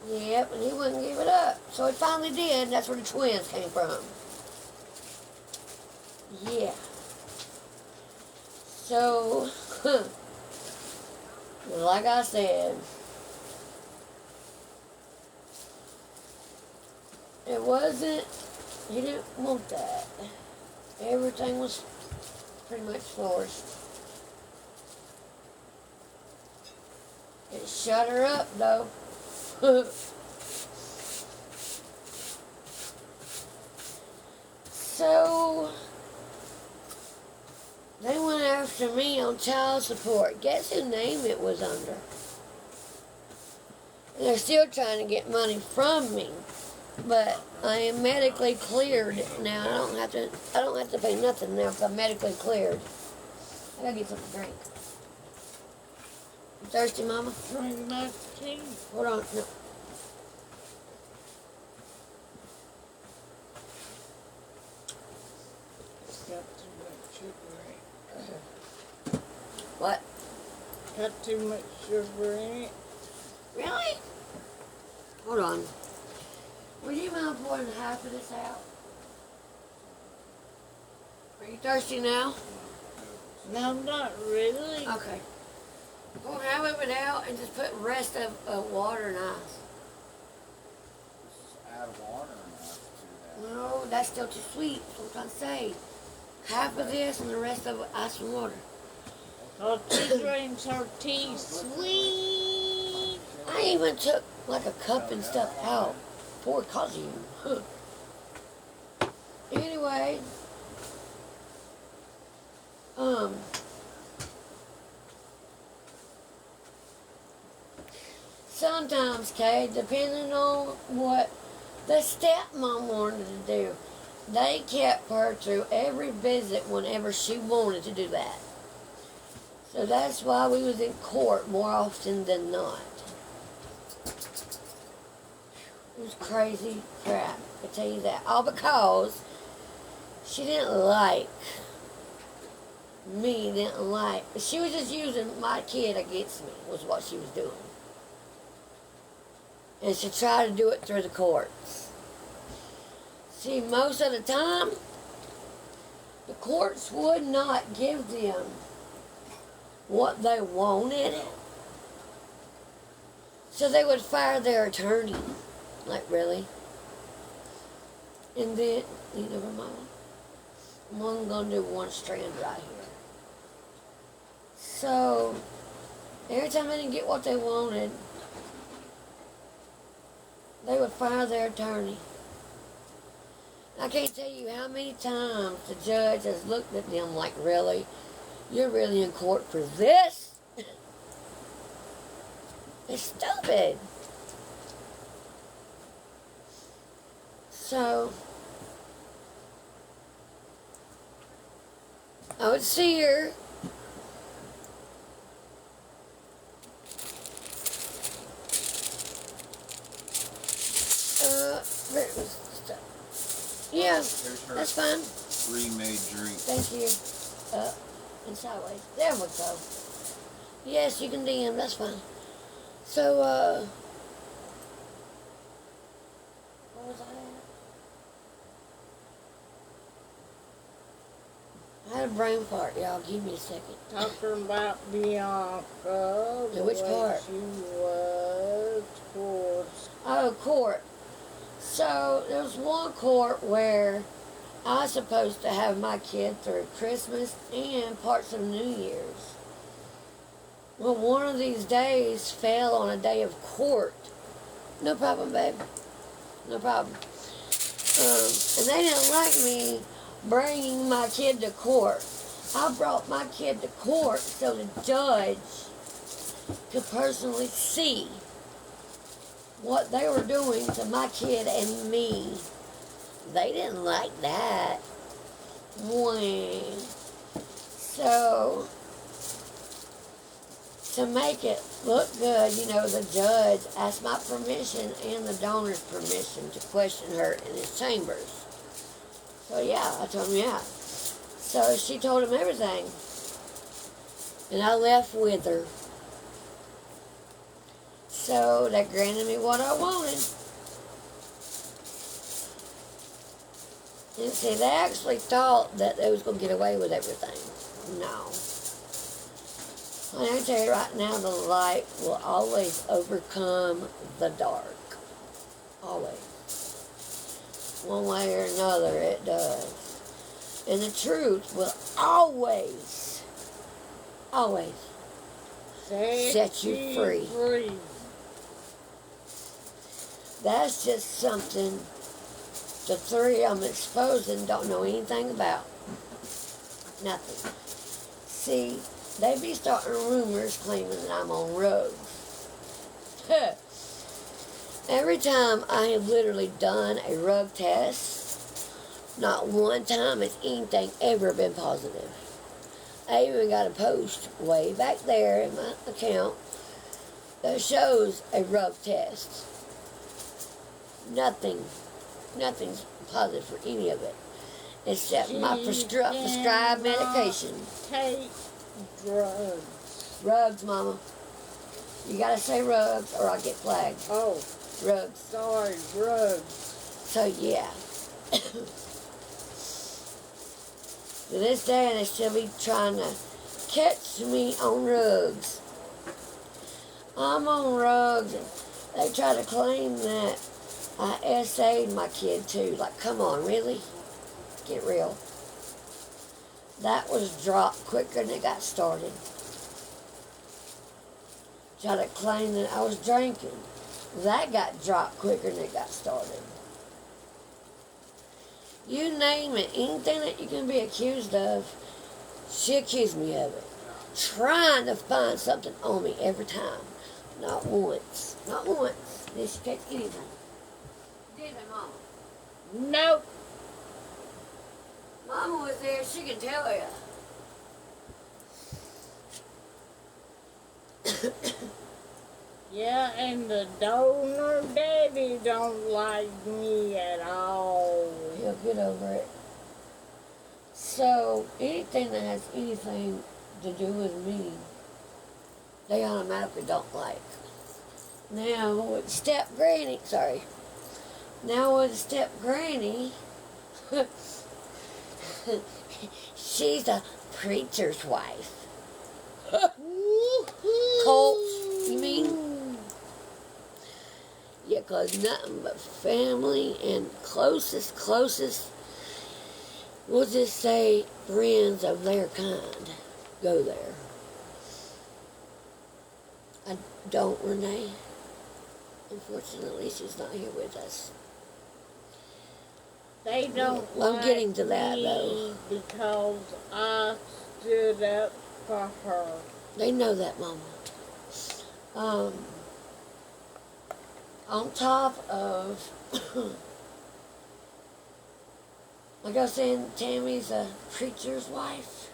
Yep, and he wouldn't give it up. So he finally did, and that's where the twins came from. Yeah. So, like I said, it wasn't, he didn't want that. Everything was pretty much forced. It shut her up, though. So, they went after me on child support. Guess whose name it was under? And they're still trying to get money from me. But I am medically cleared now. I don't have to pay nothing now because I'm medically cleared. I gotta get something to drink. You thirsty, Mama? Drink my tea. Hold on. No. Got too much sugar in it. What? Got too much sugar in it. Really? Hold on. Would you mind pouring half of this out? Are you thirsty now? No, not really. Okay. Pour half of it out and just put rest of water and ice. Just add water and ice to that. No, that's still too sweet. That's what I'm trying to say. Half of this and the rest of it, ice and water. Oh, she drinks her tea sweet. I even took like a cup and stuff out for cause of you. Anyway, sometimes, Kay, depending on what the stepmom wanted to do, they kept her through every visit whenever she wanted to do that. So that's why we was in court more often than not. It was crazy crap, I tell you that. All because she didn't like me, she was just using my kid against me, was what she was doing. And she tried to do it through the courts. See, most of the time, the courts would not give them what they wanted. So they would fire their attorney. Like, really? And then, never mind. I'm only going to do one strand right here. So, every time they didn't get what they wanted, they would fire their attorney. I can't tell you how many times the judge has looked at them like, really? You're really in court for this? It's stupid. So, I would see her. Yeah, Here's her that's fine. remade drink. Thank you. And sideways. There we go. Yes, you can DM, that's fine. So, what was I at? I had a brain fart, y'all. Give me a second. Talking about Bianca. Yeah, which part? She was, of course. Oh, court. So, there was one court where I was supposed to have my kid through Christmas and parts of New Year's. Well, one of these days fell on a day of court. No problem, babe. No problem. And they didn't like me bringing my kid to court. I brought my kid to court so the judge could personally see what they were doing to my kid and me. They didn't like that. So, to make it look good, the judge asked my permission and the donor's permission to question her in his chambers. So, yeah, I told him, yeah. So, she told him everything. And I left with her. So, they granted me what I wanted. And see, they actually thought that they was going to get away with everything. No. I tell you right now, the light will always overcome the dark. Always. One way or another, it does. And the truth will always set you free. That's just something the three of them exposing don't know anything about. Nothing. See, they be starting rumors claiming that I'm on drugs. Every time I have literally done a rug test, not one time has anything ever been positive. I even got a post way back there in my account that shows a rug test. Nothing's positive for any of it, except my prescribed medication. Take drugs. Rugs, Mama. You gotta say rugs or I'll get flagged. Oh, Rugs. sorry, drugs. So, yeah. To this day, they still be trying to catch me on rugs. I'm on drugs, and they try to claim that I SA'd my kid too. Like, come on, really? Get real. That was dropped quicker than it got started. Try to claim that I was drinking. That got dropped quicker than it got started. You name it, anything that you can be accused of, she accused me of it. Trying to find something on me every time. Not once. Not once did she catch anything. Did they, Mama? Nope. Mama was there, she can tell you. Yeah, and the donor daddy don't like me at all. He'll get over it. So, anything that has anything to do with me, they automatically don't like. Now, with step granny, now with step granny, she's a preacher's wife. Cult, you mean? Yeah, 'cause nothing but family and closest, we'll just say friends of their kind go there. I don't, Renee. Unfortunately, she's not here with us. They don't I'm like getting to that, me though. because I stood up for her. They know that, Mama. On top of, like I was saying, Tammy's a preacher's wife.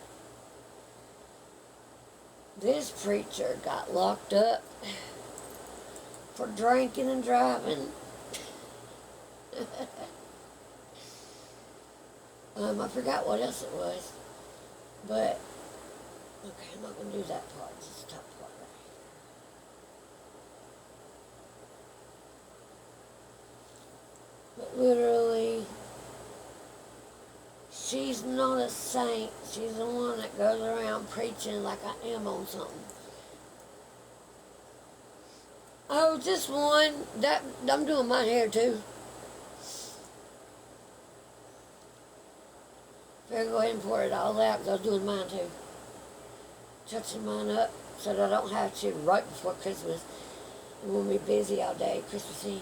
This preacher got locked up for drinking and driving. I forgot what else it was, but okay, I'm not gonna do that part. Just the top part right here. But literally, she's not a saint. She's the one that goes around preaching like I am on something. Oh, just one. That I'm doing my hair too. Better go ahead and pour it all out because I was doing mine too. Touching mine up so that I don't have to right before Christmas. And we'll be busy all day Christmas Eve.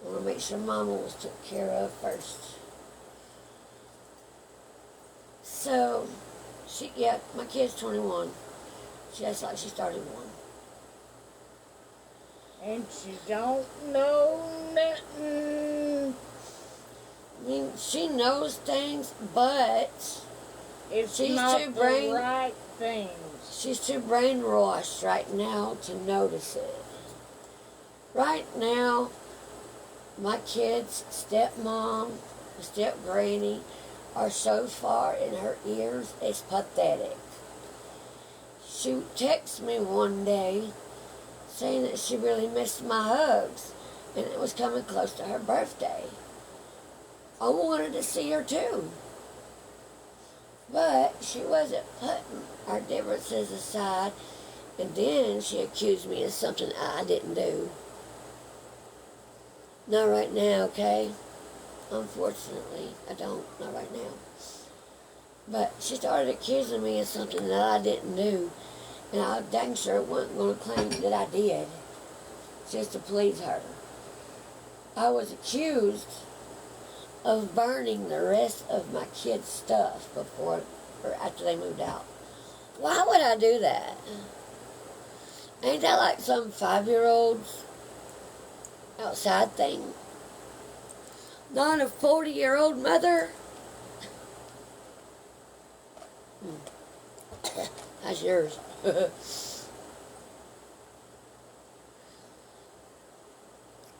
I want to make sure Mama was took care of first. So, my kid's 21. She acts like she's 31. And she don't know nothing. I mean, she knows things, but It's she's not too the right things. she's too brainwashed right now to notice it. Right now, my kid's stepmom, step-granny, are so far in her ears, it's pathetic. She texted me one day saying that she really missed my hugs, and it was coming close to her birthday. I wanted to see her too. But she wasn't putting our differences aside, and then she accused me of something I didn't do. Not right now, okay? Unfortunately, I don't. Not right now. But she started accusing me of something that I didn't do, and I was dang sure wasn't going to claim that I did, just to please her. I was accused of burning the rest of my kids' stuff before or after they moved out. Why would I do that? Ain't that like some 5-year-old's outside thing? Not a 40-year-old mother? That's yours.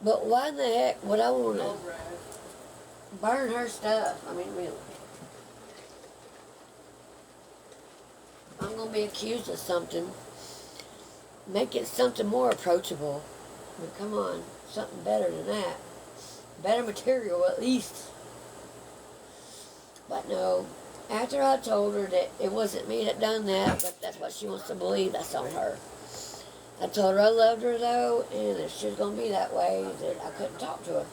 But why in the heck would I want to burn her stuff? I mean, really. I'm going to be accused of something. Make it something more approachable. I mean, come on. Something better than that. Better material, at least. But no. After I told her that it wasn't me that done that, but that's what she wants to believe, that's on her. I told her I loved her though, and if she was gonna be that way, that I couldn't talk to her.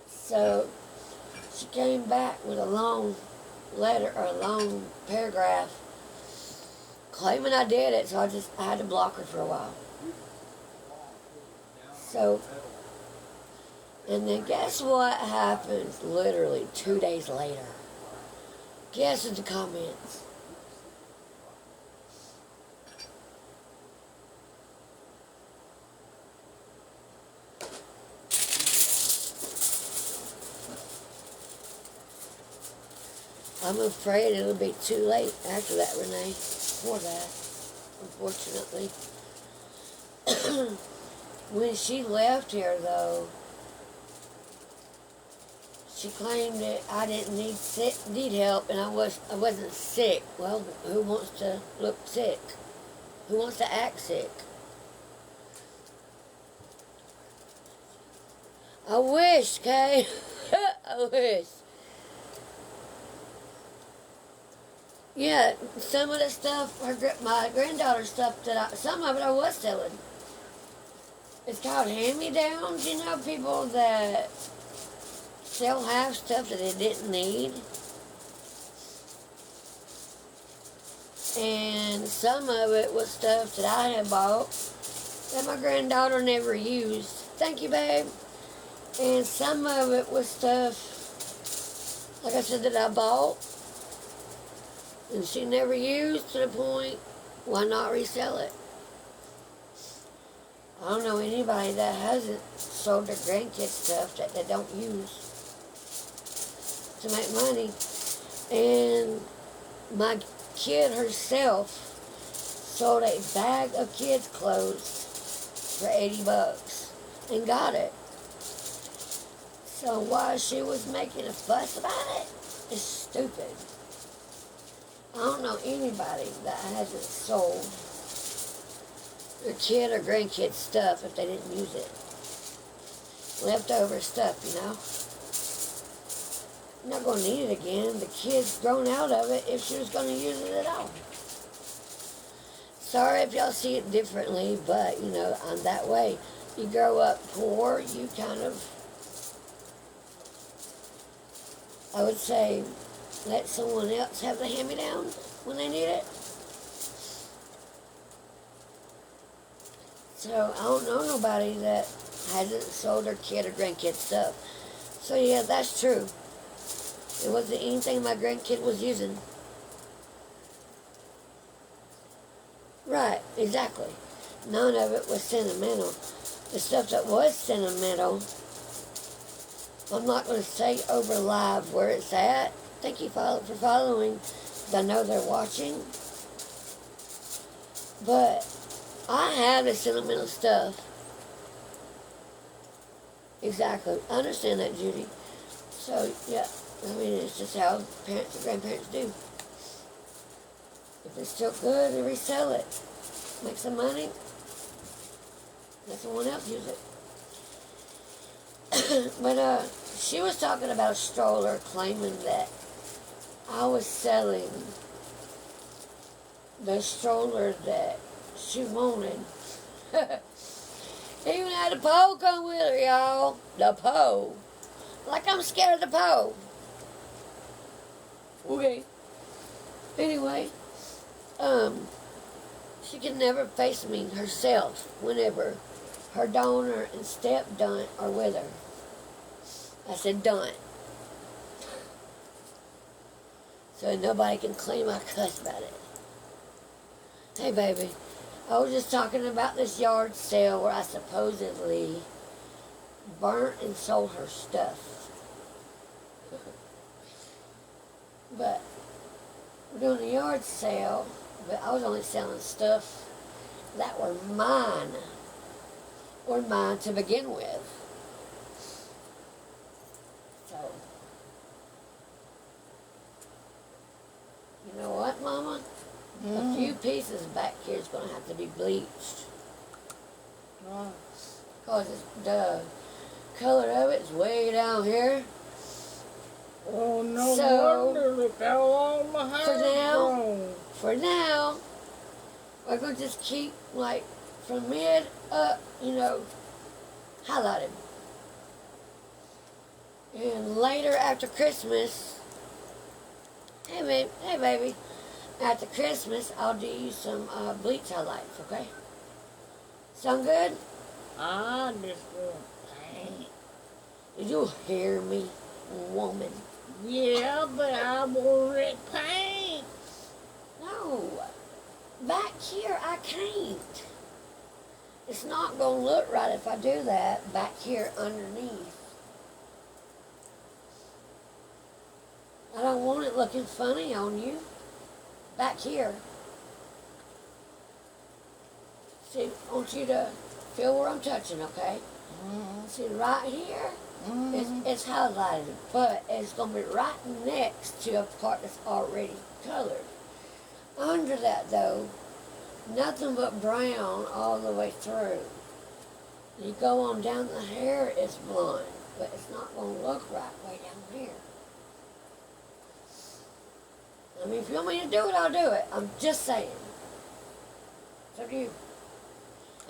So she came back with a long letter or a long paragraph claiming I did it, so I had to block her for a while. So, and then guess what happens literally 2 days later? Guess in the comments. I'm afraid it'll be too late after that, Renee, for that, unfortunately. When she left here, though, she claimed that I didn't need help, and I wasn't sick. Well, who wants to look sick? Who wants to act sick? I wish, Kay. I wish. Yeah, some of the stuff, my granddaughter's stuff, some of it I was selling. It's called hand-me-downs, you know, people that sell half stuff that they didn't need. And some of it was stuff that I had bought that my granddaughter never used. Thank you, babe. And some of it was stuff, like I said, that I bought and she never used, to the point, why not resell it? I don't know anybody that hasn't sold their grandkids stuff that they don't use to make money. And my kid herself sold a bag of kids' clothes for $80 and got it. So why she was making a fuss about it is stupid. I don't know anybody that hasn't sold their kid or grandkid stuff if they didn't use it. Leftover stuff, you know. You're not going to need it again. The kid's grown out of it if she was going to use it at all. Sorry if y'all see it differently, but, you know, I'm that way. You grow up poor, you kind of, I would say, let someone else have the hand-me-down when they need it. So I don't know nobody that hasn't sold their kid or grandkid stuff. So yeah, that's true. It wasn't anything my grandkid was using. Right, exactly. None of it was sentimental. The stuff that was sentimental, I'm not going to say over live where it's at. Thank you for following. I know they're watching. But I have the sentimental stuff. Exactly. I understand that, Judy. So, yeah. I mean, it's just how parents and grandparents do. If it's still good, they resell it. Make some money. Let someone else use it. But, she was talking about a stroller, claiming that I was selling the stroller that she wanted. Even had a pole come with her, y'all. The pole. Like I'm scared of the pole. Okay. Anyway, she can never face me herself whenever her donor and step-done are with her. I said, done. So nobody can claim I cuss about it. Hey, baby. I was just talking about this yard sale where I supposedly burnt and sold her stuff. But we're doing a yard sale, but I was only selling stuff that were mine. Or mine to begin with. So, you know what, Mama? A few pieces back here is going to have to be bleached. Right. Because the color of it is way down here. Oh, no So, wonder, look how long my hair's grown. For now, we're going to just keep, like, from mid up, you know, highlighted. And later after Christmas, hey baby, after Christmas, I'll do you some bleach highlights, okay? Sound good? I just want paint. Did you hear me, woman? Yeah, but I want it paint. No, back here I can't. It's not gonna look right if I do that back here underneath. I don't want it looking funny on you. Back here. See, I want you to feel where I'm touching, okay? Mm-hmm. See, right here, Mm-hmm. it's highlighted, but it's going to be right next to a part that's already colored. Under that, though, nothing but brown all the way through. You go on down the hair, it's blonde, but it's not going to look right way down here. I mean, if you want me to do it, I'll do it. I'm just saying. It's up to you.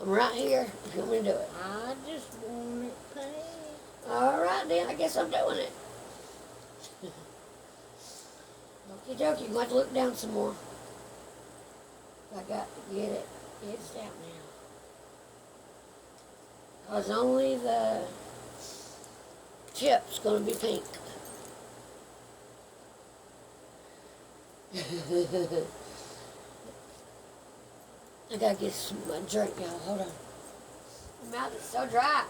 I'm right here if you want me to do it. I just want it paint. All right, then. I guess I'm doing it. Okie dokie. You're going to have to look down some more. I got to get it. It's down now. Because only the tip's going to be pink. I got to get some drink, y'all. Hold on. My mouth is so dry.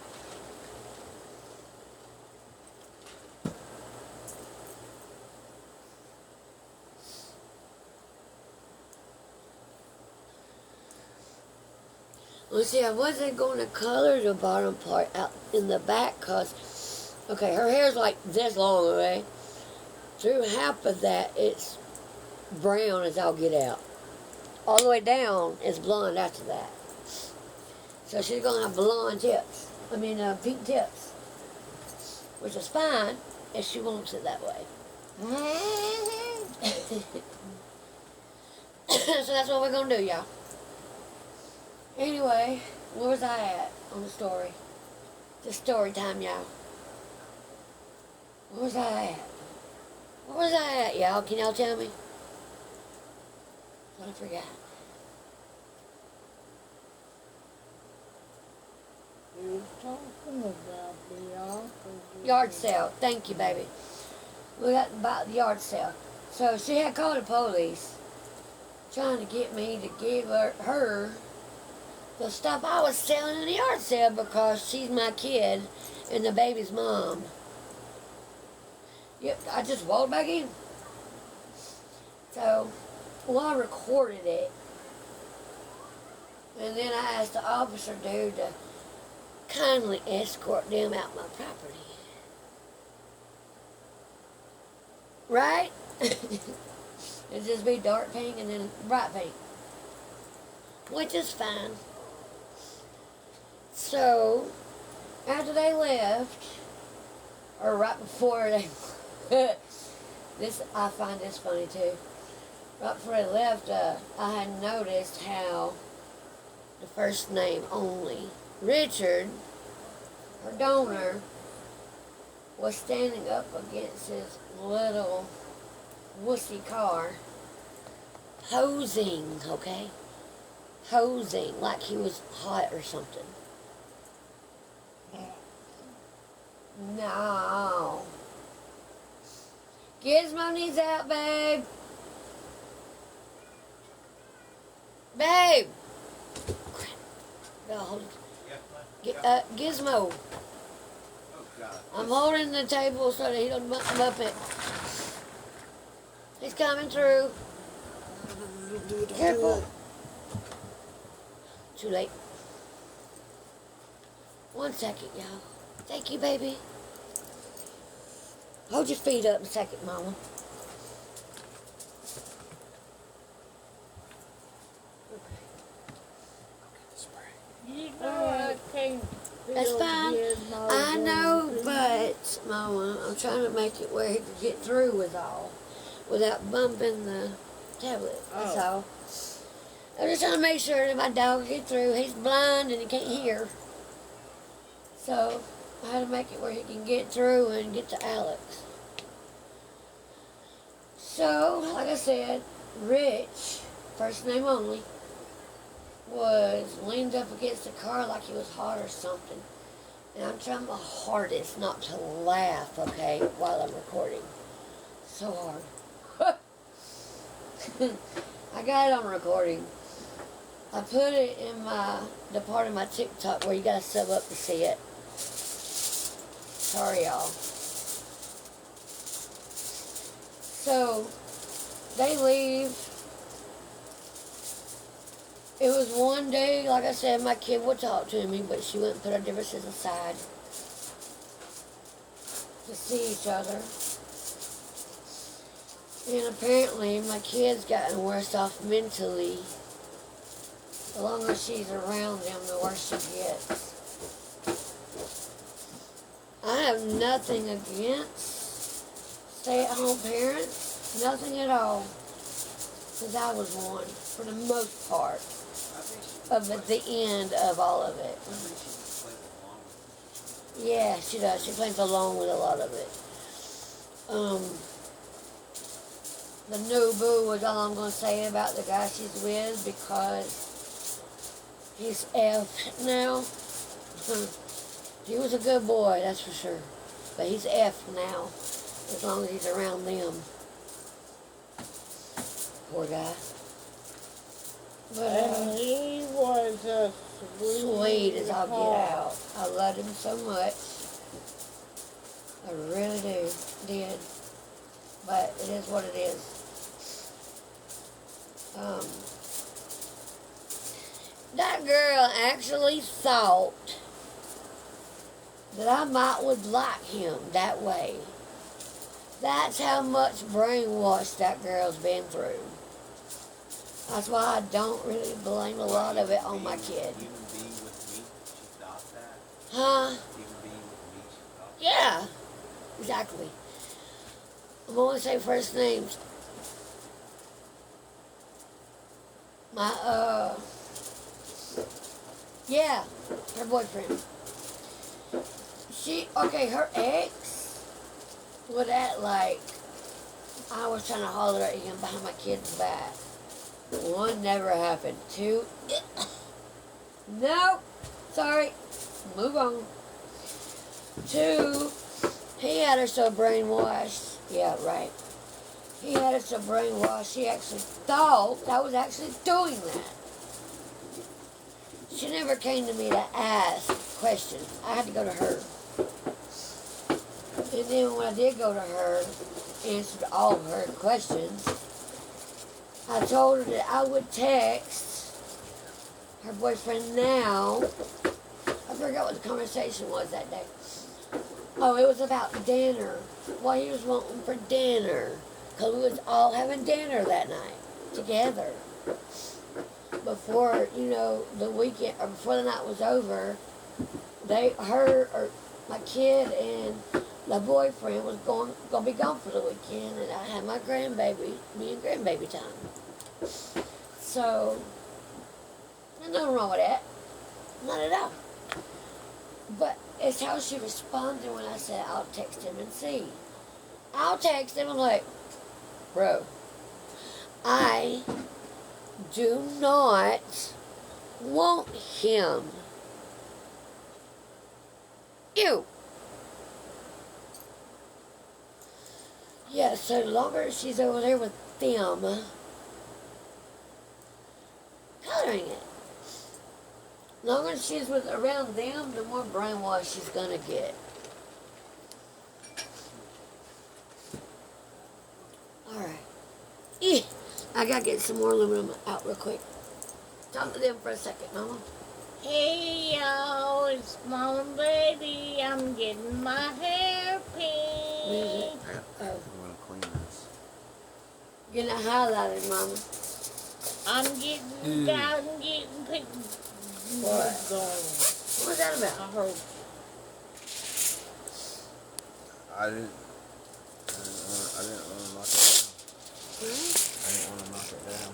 Well, see, I wasn't going to color the bottom part out in the back because, okay, her hair's like this long, okay? Through half of that, it's brown as I'll get out. All the way down is blonde after that. So she's going to have blonde tips. I mean, pink tips. Which is fine if she wants it that way. So that's what we're going to do, y'all. Anyway, where was I at on the story? It's story time, y'all. Where was I at? Where was I at, y'all? Can y'all tell me? I forgot. We were talking about the office. Yard sale. Thank you, baby. We got about the yard sale. So she had called the police trying to get me to give her the stuff I was selling in the yard sale because she's my kid and the baby's mom. Yep, I just walked back in. So, well, I recorded it. And then I asked the officer dude to kindly escort them out my property. Right? It'd just be dark pink and then bright pink. Which is fine. So, after they left, or right before they I find this funny too. Right before they left, I had noticed how the first name only, Richard, her donor, was standing up against his little wussy car, posing, okay? Posing like he was hot or something. No. Gizmo needs out, babe. Babe. Crap. No, hold it. Gizmo. Oh, God. I'm holding the table so that he don't bump it. He's coming through. Careful. Too late. 1 second, y'all. Thank you, baby. Hold your feet up a second, Mama. You know I can't feel That's fine. Gizmo I know, going but, Mama, I'm trying to make it where he can get through with all without bumping the tablet. That's Oh. all. I'm just trying to make sure that my dog can get through. He's blind and he can't hear. So I had to make it where he can get through and get to Alex. So, like I said, Rich, first name only, was leaned up against the car like he was hot or something. And I'm trying my hardest not to laugh, okay, while I'm recording. So hard. I got it on recording. I put it in the part of my TikTok where you gotta sub up to see it. Sorry, y'all. So, they leave. It was one day, like I said, my kid would talk to me, but she wouldn't put her differences aside to see each other. And apparently, my kid's gotten worse off mentally. The longer she's around them, the worse she gets. I have nothing against stay-at-home parents. Nothing at all. Because I was one, for the most part, of the end of all of it. Yeah, she does. She plays along with a lot of it. The new boo was all I'm going to say about the guy she's with, because he's F now. He was a good boy, that's for sure. But he's F now, as long as he's around them. Poor guy. But, And he was a sweet as all get out. I loved him so much. I really did. But it is what it is. That girl actually thought that I would like him that way. That's how much brainwash that girl's been through. That's why I don't really blame a lot of it on my kid. Even being with me, she thought that. Huh? Even being with me, she thought that. Yeah. Exactly. I'm going to say first names. Yeah, her boyfriend. Her ex would act like I was trying to holler at him behind my kid's back. One, never happened. Two, nope, sorry, move on. Two, he had her so brainwashed. Yeah, right. He had her so brainwashed, she actually thought I was actually doing that. She never came to me to ask questions. I had to go to her. And then when I did go to her, answered all of her questions, I told her that I would text her boyfriend now. I forgot what the conversation was that day. Oh, it was about dinner. What he was wanting for dinner. Because we was all having dinner that night together. Before, the weekend, or before the night was over, my kid and my boyfriend was going to be gone for the weekend, and I had me and grandbaby time. So, there's nothing wrong with that. Not at all. But it's how she responded when I said, I'll text him and see. I'll text him, I'm like, bro, I do not want him. Ew. Yeah, so the longer she's over there with them, coloring it. The longer she's around them, the more brainwashed she's gonna get. Alright. I gotta get some more aluminum out real quick. Talk to them for a second, Mama. Hey y'all, it's Mama Baby. I'm getting my hair What is it? pink. Oh, I'm gonna clean this. getting it highlighted, Mama. I'm getting pink. What? Going. What was that I about? heard. I didn't want to knock it down. Huh? I didn't want to knock it down.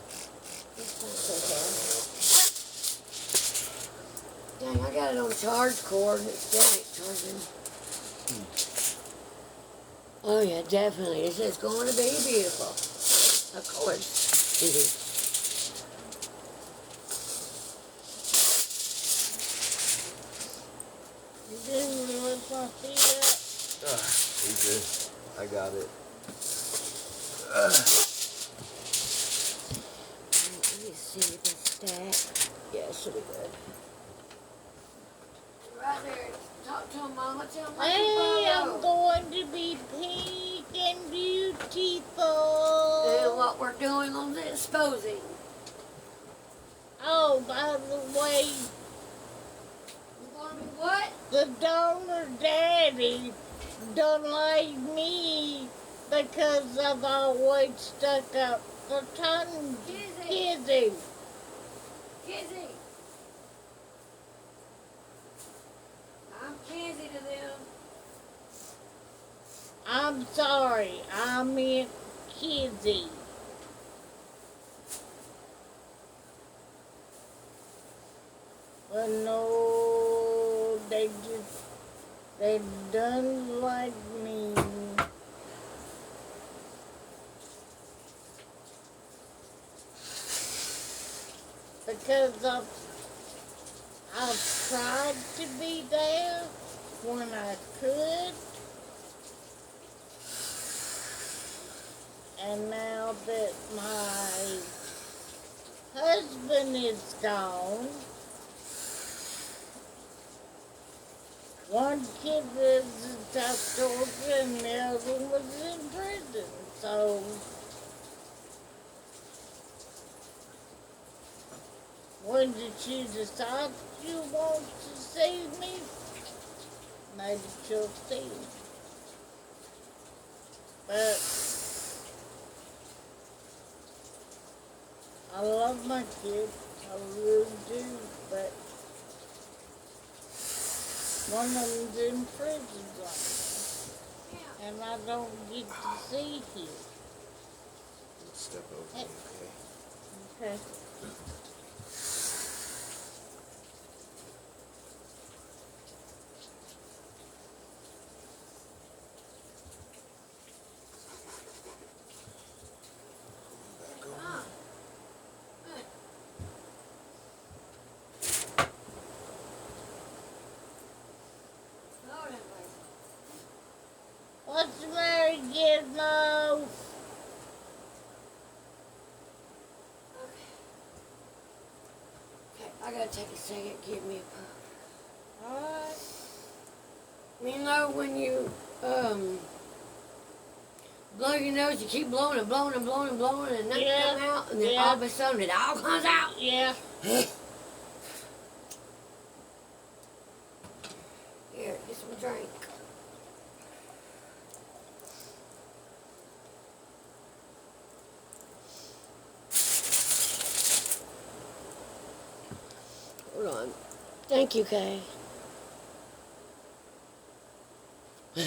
That's okay. got it on charge cord and it's still ain't charging. Oh yeah, definitely. It's just going to be beautiful. Of course. You didn't lift my feet up. You good? I got it. Let me see if it's stacked. Yeah, it should be good. Right there. Talk to him, Mama. Tell him Hey, I'm going to be pink and beautiful. And what we're doing on the exposing. Oh, by the way, We're going to be what? the donor daddy don't like me because I've always stuck up for Kizzi. Kizzy. I'm Kizzy to them. I'm sorry, I meant Kizzi. But no, they don't like me. Because I've tried to be there when I could. And now that my husband is gone, one kid lives in South Georgia and the other one was in prison. So when did you decide you want to see me? Maybe she'll see me. But I love my kids, I really do, but one of them's in prison right now, and I don't get to see him. Step over me, okay? Okay. Back over. What's the matter, Gizmo? Okay, I gotta take a second. Give me a puff. Alright. You know when you blow your nose, you keep blowing and blowing and blowing and blowing, and nothing Yeah. comes out, and then Yeah. all of a sudden it all comes out. Yeah. Here, get some drink. Hold on. Thank you, Kay. To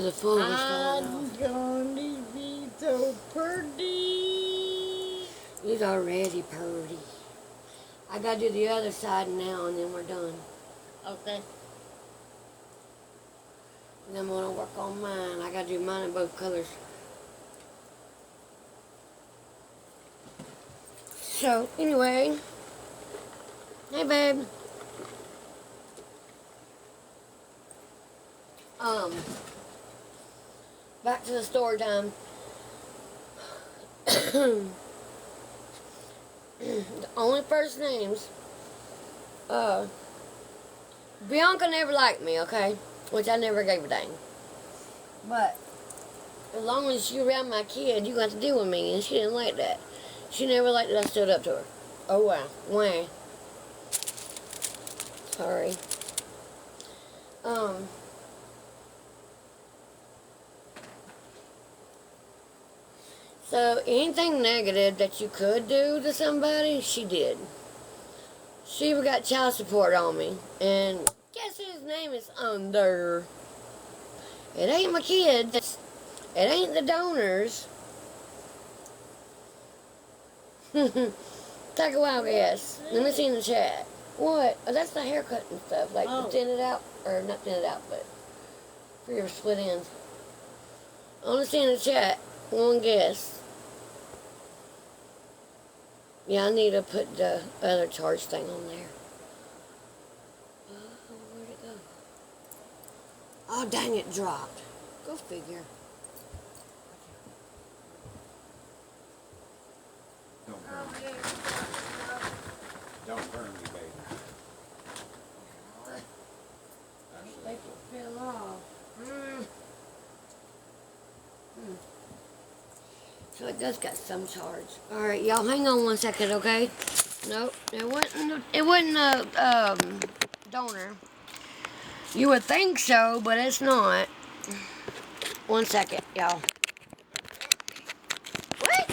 the phone was falling I'm off. gonna be so pretty. He's already purty. I gotta do the other side now, and then we're done. Okay. And then I'm gonna work on mine. I gotta do mine in both colors. So, anyway. Hey, babe. Back to the story time. The only first names, Bianca never liked me, okay? Which I never gave a dang. But, as long as you around my kid, you got to deal with me, and she didn't like that. She never liked that I stood up to her. Oh, wow. Wah. Sorry. So, anything negative that you could do to somebody, she did. She even got child support on me. And guess whose name is on there? It ain't my kids. It ain't the donors. Take a wild guess. Let me see in the chat. What? Oh, that's the haircut and stuff. Like Oh. to thin it out. Or not thin it out, but for your split ends. I want to see in the chat. One guess. Yeah, I need to put the other charge thing on there. Where'd it go? Oh, dang, it dropped. Go figure. Don't burn me. Don't burn me, baby. Make it fell off. So it does got some charge. Alright, y'all hang on 1 second, okay? Nope, it wasn't a donor. You would think so, but it's not. 1 second, y'all. What?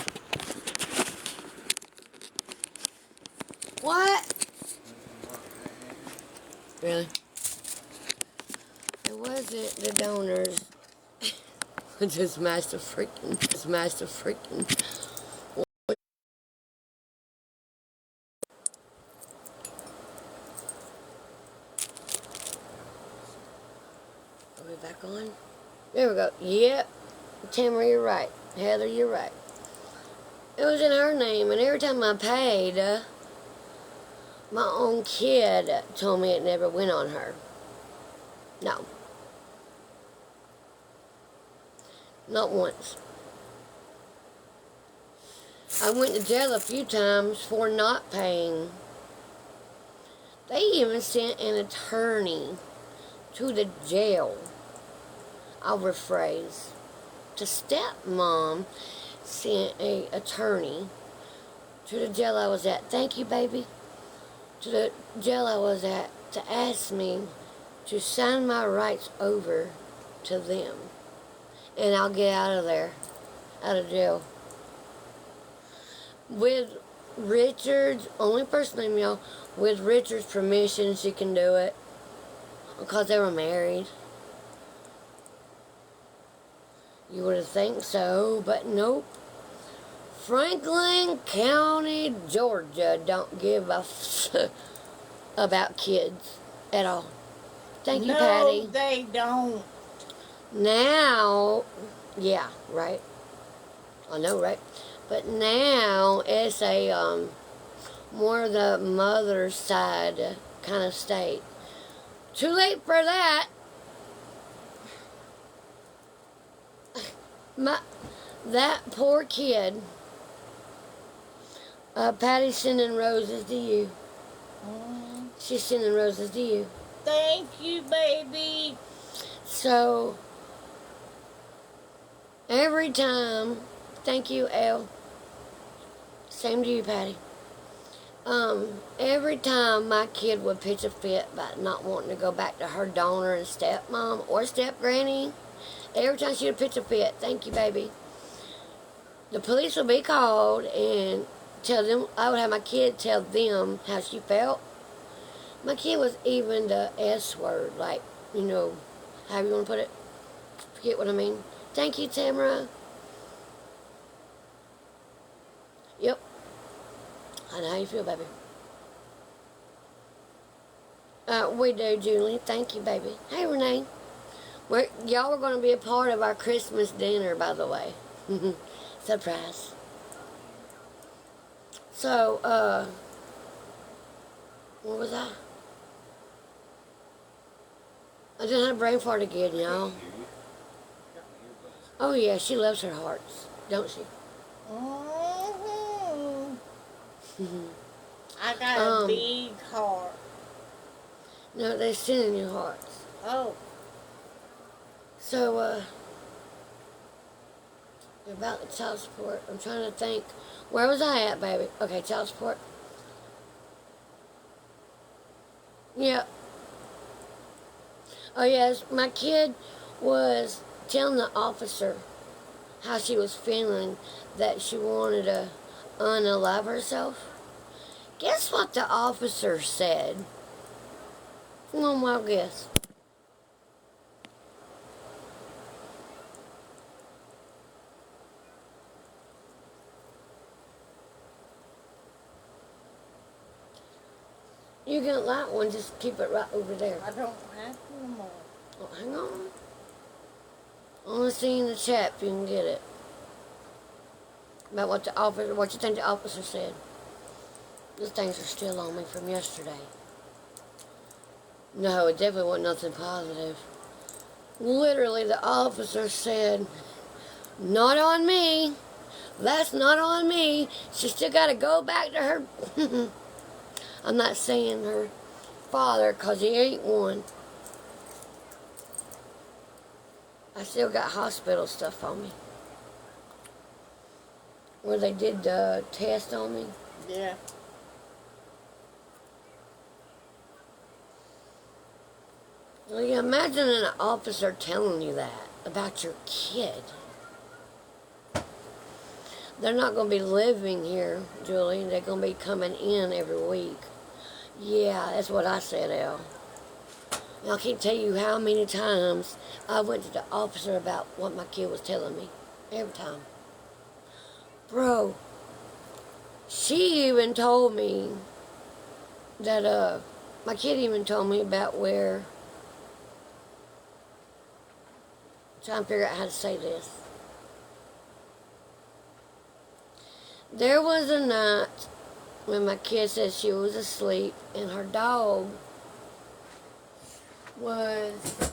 What? Really? It wasn't the donors. Just smashed the freaking. Are we back on? There we go. Yep. Tamara, you're right. Heather, you're right. It was in her name, and every time I paid, my own kid told me it never went on her. No. Not once. I went to jail a few times for not paying. They even sent an attorney to the jail. I'll rephrase. The stepmom sent an attorney to the jail I was at. Thank you, baby. To the jail I was at to ask me to sign my rights over to them. And I'll get out of there. Out of jail. With Richard's, only person I know, with Richard's permission, she can do it. Because they were married. You would have think so, but nope. Franklin County, Georgia don't give a about kids at all. Thank you, Patty. No, they don't. Now, yeah, right. I know, right? But now it's a more the mother's side kind of state. Too late for that. That poor kid. Patty's sending roses to you. She's sending roses to you. Thank you, baby. So, every time, thank you, Elle. Same to you, Patty. Every time my kid would pitch a fit about not wanting to go back to her donor and stepmom or step-granny, every time she would pitch a fit, thank you, baby, the police would be called and tell them, I would have my kid tell them how she felt. My kid was even the S word, like, you know, however you want to put it. Forget what I mean. Thank you, Tamara. Yep. I know how you feel, baby. We do, Julie. Thank you, baby. Hey, Renee. Y'all are going to be a part of our Christmas dinner, by the way. Surprise. So, what was I? I just had a brain fart again, y'all. Oh, yeah, she loves her hearts, don't she? I got a big heart. No, they're sending you hearts. Oh. So, about the child support, I'm trying to think. Where was I at, baby? Okay, child support. Yep. Oh, yes, my kid was telling the officer how she was feeling, that she wanted to unalive herself. Guess what the officer said? One wild guess. You get that one, just keep it right over there. I don't have no more. Oh, hang on. I want to see in the chat if you can get it. About what you think the officer said. These things are still on me from yesterday. No, it definitely wasn't nothing positive. Literally, the officer said, "Not on me. That's not on me. She still got to go back to her." I'm not saying her father, because he ain't one. I still got hospital stuff on me. Where they did the test on me. Yeah. Well, you imagine an officer telling you that about your kid. They're not going to be living here, Julie. They're going to be coming in every week. Yeah, that's what I said, Elle. And I can't tell you how many times I went to the officer about what my kid was telling me. Every time. Bro, she even told me that, my kid even told me about where, trying to figure out how to say this. There was a night when my kid said she was asleep and her dog was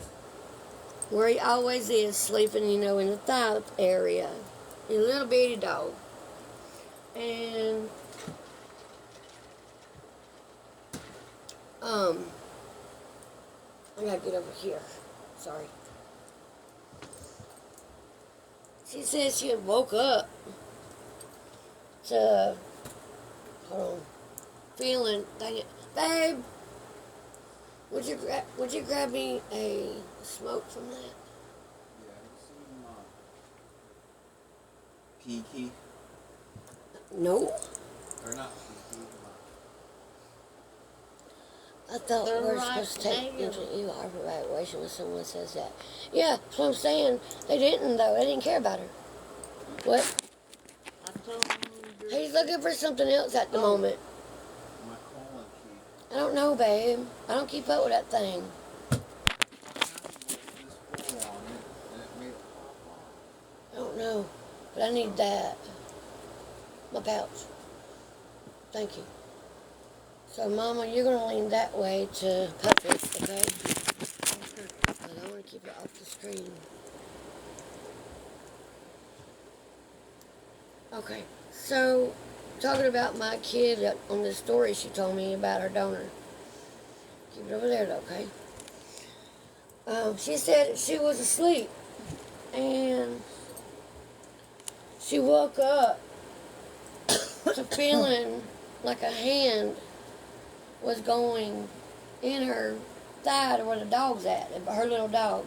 where he always is, sleeping, in the thigh area. A little bitty dog. And, I gotta get over here. Sorry. She said she had woke up to, hold on, feeling, dang it, babe, would you grab me a smoke from that? Yeah, have you seen Kiki? No. Or not Kiki, I thought They're we were right supposed to take there. into evaluation when someone says that. Yeah, that's what I'm saying. They didn't, though. They didn't care about her. What? I told him He's looking for something else at the moment. my colon key. I don't know, babe. I don't keep up with that thing. This hole on it, and it made it pop off. I don't know. But I need that. My pouch. Thank you. So, Mama, you're going to lean that way to puff it, okay? I don't want to keep it off the screen. Okay. So, talking about my kid on the story she told me about her donor. Keep it over there, though, okay? She said she was asleep. And she woke up to feeling like a hand was going in her thigh to where the dog's at, her little dog.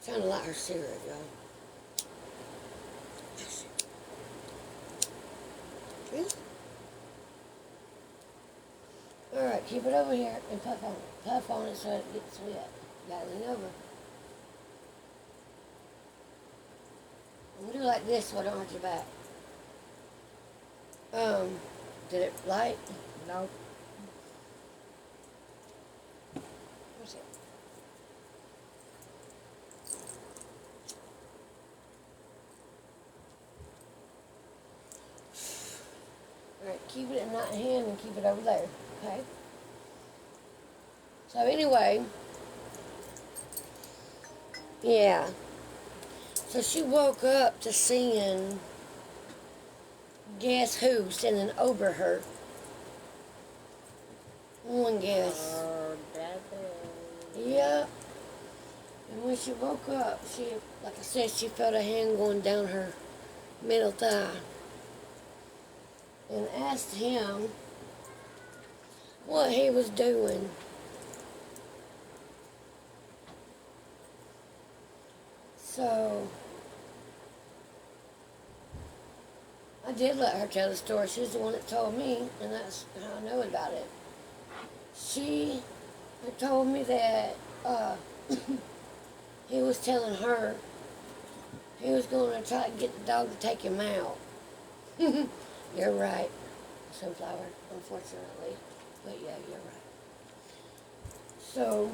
Sounded like her cigarette, y'all. Really? Alright, keep it over here and puff on it. Puff on it so it gets wet. Gotta lean over. I'm gonna do like this so I don't hurt your back. Did it light? no. What's it? Alright, keep it in that hand and keep it over there, okay? So anyway, yeah. So she woke up to seeing, guess who standing over her? One guess. Oh, Daddy. Yep. And when she woke up, like I said, she felt a hand going down her middle thigh. And asked him what he was doing. So, I did let her tell the story. She's the one that told me, and that's how I know about it. She had told me that he was telling her he was going to try to get the dog to take him out. You're right. sunflower, unfortunately. But yeah, you're right. So,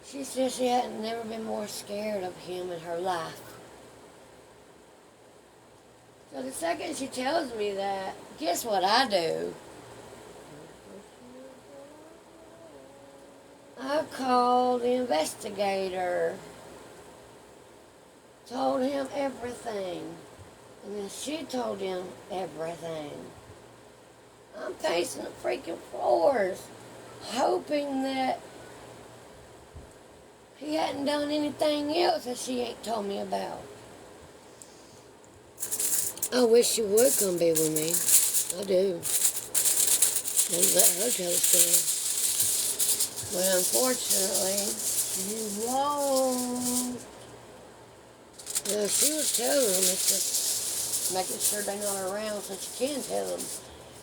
she said she had never been more scared of him in her life. So the second she tells me that, guess what I do? I called the investigator. Told him everything. And then she told him everything. I'm pacing the freaking floors, hoping that he hadn't done anything else that she ain't told me about. I wish you would come be with me. I do. And let her tell the story. But unfortunately, You won't. yeah, she was telling them, it's just making sure they're not around so she can tell them.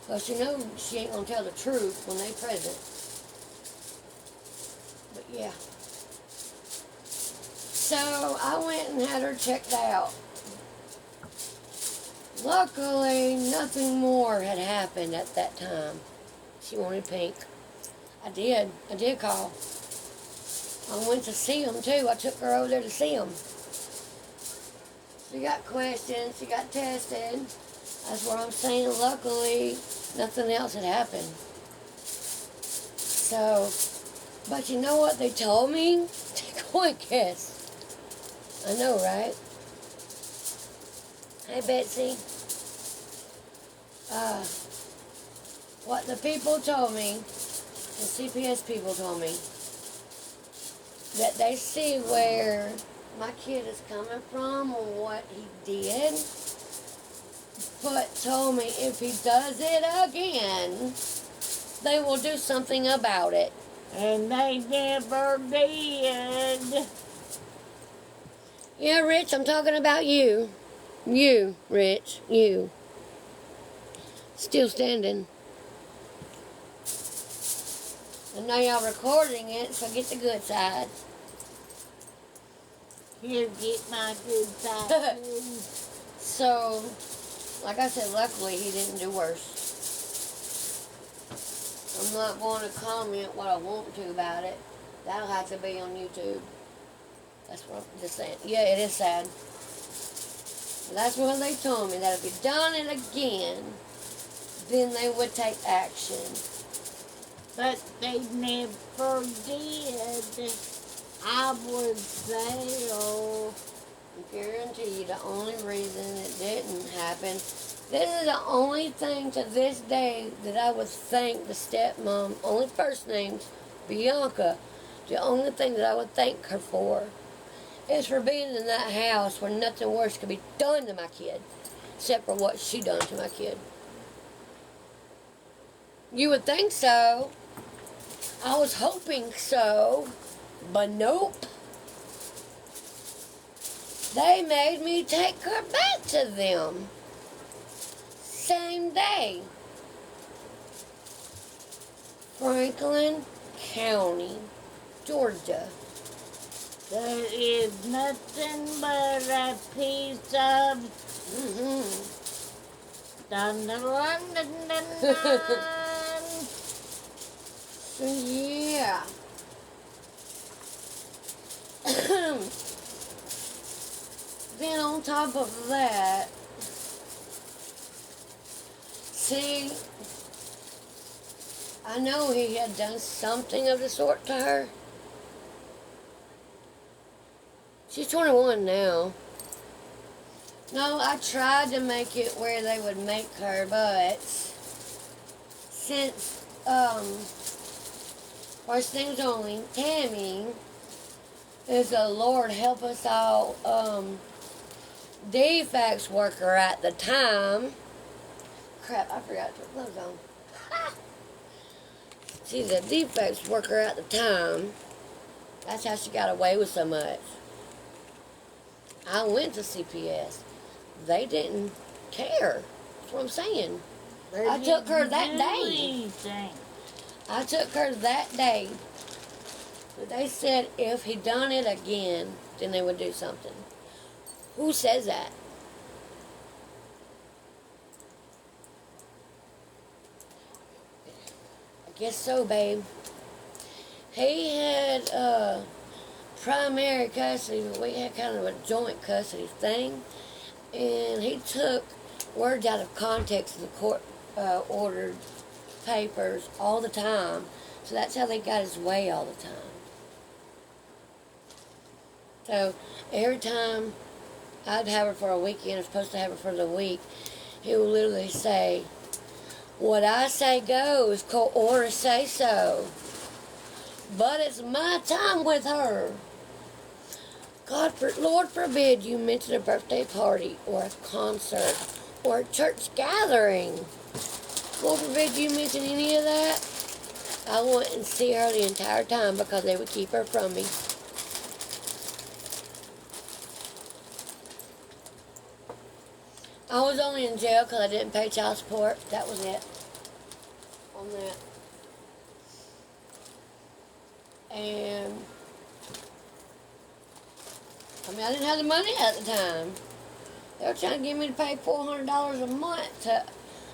Because you know she ain't going to tell the truth when they present. But yeah. So I went and had her checked out. Luckily, nothing more had happened at that time. She wanted pink. I did call. I went to see him too. I took her over there to see him. She got questioned. She got tested. That's what I'm saying. Luckily, nothing else had happened. So, but you know what they told me? Go and guess. I know, right? Hey, Betsy. What the people told me, the CPS people told me, that they see where my kid is coming from and what he did, but told me if he does it again, they will do something about it. And they never did. Yeah, Rich, I'm talking about you. You, Rich, you. Still standing. I know y'all recording it, so get the good side. Here, get my good side. So, like I said, luckily he didn't do worse. I'm not going to comment what I want to about it. That'll have to be on YouTube. That's what I'm just saying. Yeah, it is sad. But that's what they told me, that if he done it again, then they would take action. But they never did. I was there. I guarantee you the only reason it didn't happen, this is the only thing to this day that I would thank the stepmom, only first names, Bianca, the only thing that I would thank her for is for being in that house where nothing worse could be done to my kid, except for what she done to my kid. You would think so. I was hoping so, but nope. They made me take her back to them. Same day. Franklin County, Georgia. There is nothing but a piece of dun dun dun dun dun dun. So yeah. Then on top of that, see, I know he had done something of the sort to her. She's 21 now. No, I tried to make it where they would make her, but since, first things only, Tammy is a Lord help us all, defects worker at the time. Crap, I forgot to put gloves on. She's a defects worker at the time. That's how she got away with so much. I went to CPS. They didn't care. That's what I'm saying. I took her that day. I took her that day. But they said if he done it again, then they would do something. Who says that? Guess so, babe. He had primary custody, but we had kind of a joint custody thing. And he took words out of context of the court ordered papers all the time. So that's how they got his way all the time. So every time I'd have her for a weekend, I was supposed to have her for the week, he would literally say, "What I say goes, court orders say so. But it's my time with her. Lord forbid you mention a birthday party or a concert or a church gathering. Lord forbid you mention any of that. I wouldn't see her the entire time because they would keep her from me." I was only in jail because I didn't pay child support. That was it. On that. And I mean, I didn't have the money at the time. They were trying to get me to pay $400 a month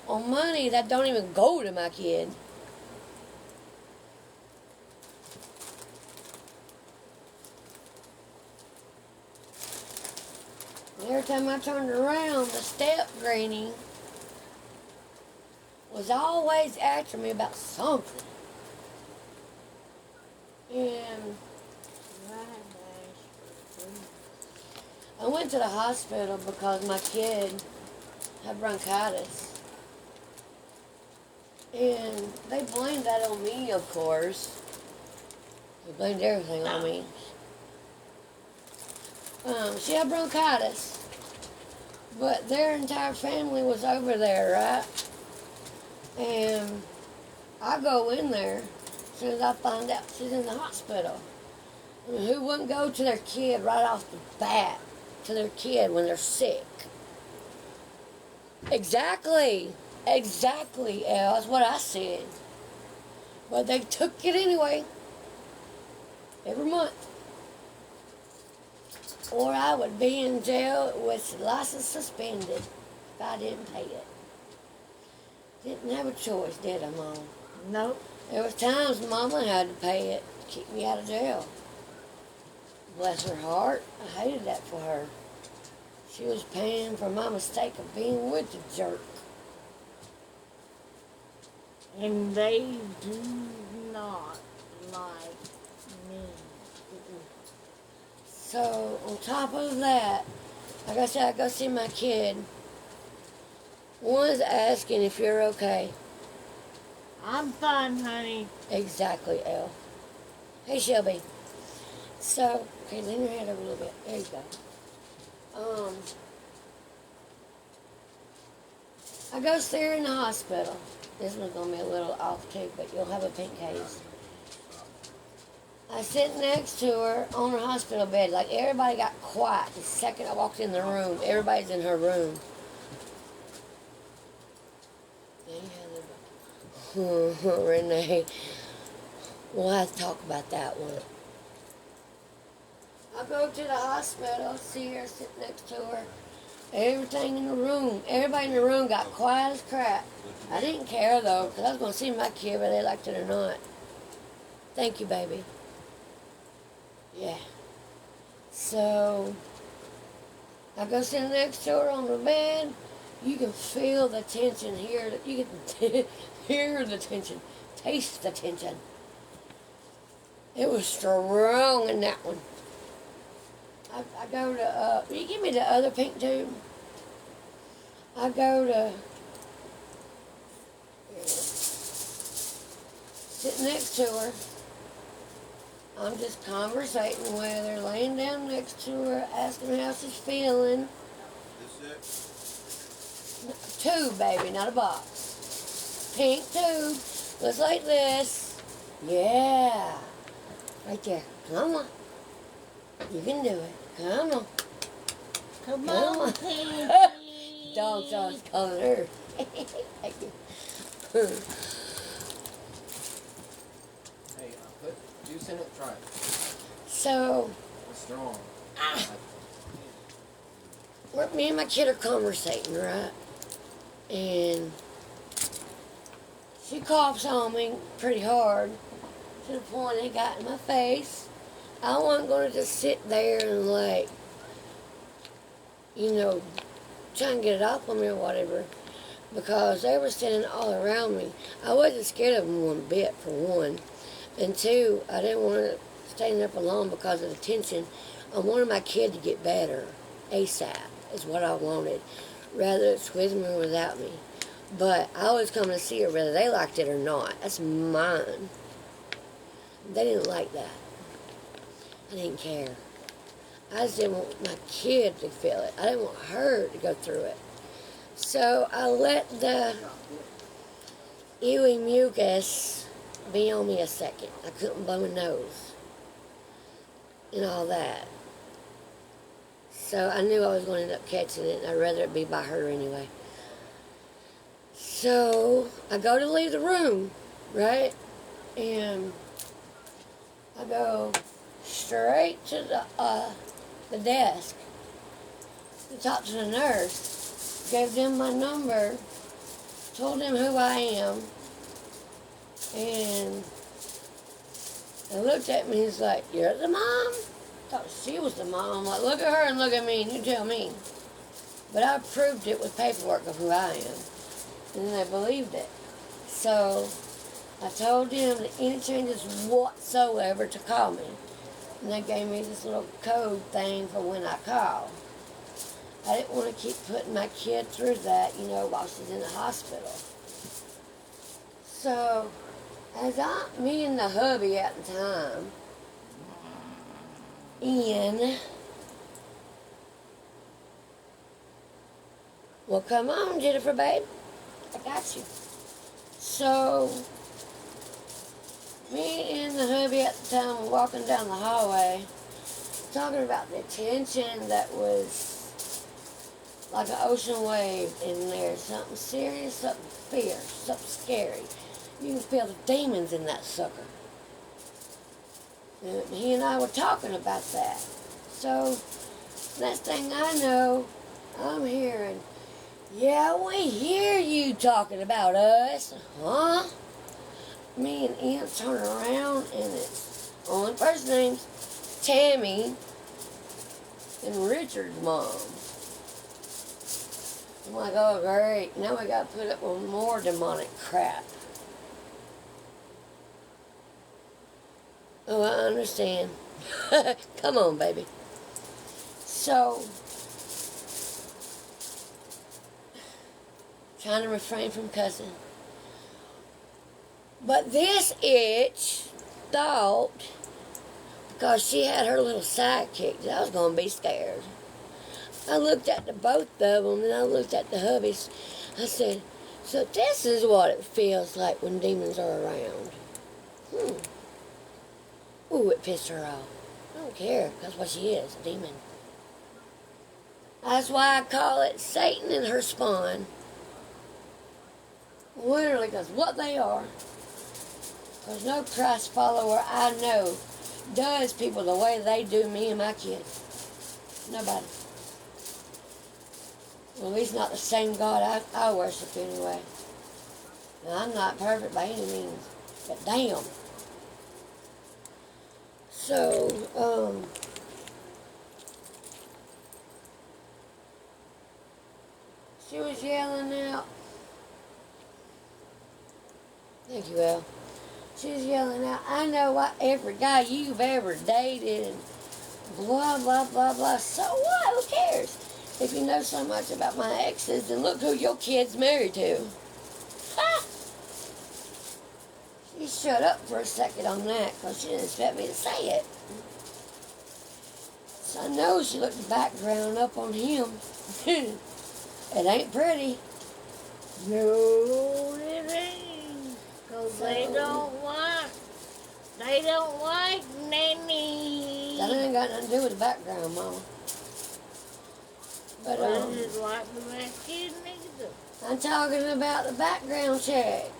on money that don't even go to my kid. And every time I turned around, the step granny was always after me about something. And I went to the hospital because my kid had bronchitis. And they blamed that on me, of course. They blamed everything on me. She had bronchitis. But their entire family was over there, right? And I go in there as soon as I find out she's in the hospital. I mean, who wouldn't go to their kid right off the bat? To their kid when they're sick. Exactly, Elle. That's what I said. But they took it anyway. Every month. Or I would be in jail with license suspended if I didn't pay it. Didn't have a choice, did I, Mom? Nope. There was times Mama had to pay it to keep me out of jail. Bless her heart. I hated that for her. She was paying for my mistake of being with the jerk. And they do not like me. So, on top of that, like I said, I go see my kid. One's asking if you're okay. I'm fine, honey. Exactly, Elle. Hey, Shelby. So, okay, lean your head over a little bit. There you go. I go see her in the hospital. This one's going to be a little off too, but you'll have a pink case. I sit next to her on her hospital bed. Like, everybody got quiet the second I walked in the room. Everybody's in her room. Renee. We'll have to talk about that one. I go to the hospital, see her, sit next to her. Everything in the room, everybody in the room got quiet as crap. I didn't care though, because I was going to see my kid whether they liked it or not. Thank you, baby. Yeah. So, I go sit next to her on the bed. You can feel the tension, you can hear the tension, taste the tension. It was strong in that one. I go to, will you give me the other pink tube? I go to, sit next to her. I'm just conversating with her, laying down next to her, asking how she's feeling. This it? Tube, baby, not a box. Pink tube. Looks like this. Yeah. Right there. Come on. You can do it. Come on. Come on. on, Pinky. Dog saw us calling her. Thank you. Hey, put juice in it, try it. So, It's strong. me and my kid are conversating, right? And she coughs on me pretty hard to the point it got in my face. I wasn't going to just sit there and like, try and get it off on me or whatever, because they were standing all around me. I wasn't scared of them one bit, for one. And two, I didn't want to stay there for long because of the tension. I wanted my kid to get better ASAP is what I wanted, rather it's with me or without me. But I was coming to see her whether they liked it or not. That's mine. They didn't like that. I didn't care. I just didn't want my kid to feel it. I didn't want her to go through it. So I let the ewy mucus be on me a second. I couldn't blow my nose and all that. So I knew I was going to end up catching it, and I'd rather it be by her anyway. So I go to leave the room, right? And I go straight to the desk to talk to the nurse. Gave them my number, told them who I am, and they looked at me and was like, "You're the mom?" I thought she was the mom. I'm like, look at her and look at me and you tell me. But I proved it with paperwork of who I am. And they believed it. So I told them that any changes whatsoever to call me. And they gave me this little code thing for when I call. I didn't want to keep putting my kid through that, while she's in the hospital. So, me and the hubby at the time, Ian, well, come on, Jennifer, babe. I got you. So, me and the hubby at the time were walking down the hallway, talking about the tension that was like an ocean wave in there. Something serious, something fierce, something scary. You can feel the demons in that sucker. And he and I were talking about that. So, next thing I know, I'm hearing, "Yeah, we hear you talking about us." Huh? Me and Ian turn around, and it's on first names, Tammy and Richard's mom. I'm like, oh great, now we got to put up with more demonic crap. Oh, I understand. Come on, baby. So, trying to refrain from cussing. But this itch thought, because she had her little sidekick, that I was going to be scared. I looked at the both of them, and I looked at the hubbies. I said, so this is what it feels like when demons are around. Ooh, it pissed her off. I don't care. That's what she is, a demon. That's why I call it Satan and her spawn. Literally, because what they are. There's no Christ follower I know does people the way they do me and my kids. Nobody. Well, at least not the same God I worship anyway. Now, I'm not perfect by any means, but damn. So, she was yelling out. Thank you, Elle. She was yelling out, "I know what every guy you've ever dated," and blah, blah, blah, blah. So what? Who cares? If you know so much about my exes, then look who your kid's married to. Ha! She shut up for a second on that because she didn't expect me to say it. So I know she looked the background up on him. It ain't pretty. No, it ain't. Because they don't like nanny. That ain't got nothing to do with the background, Mama. But, Well, just like the kid neither. I'm talking about the background check.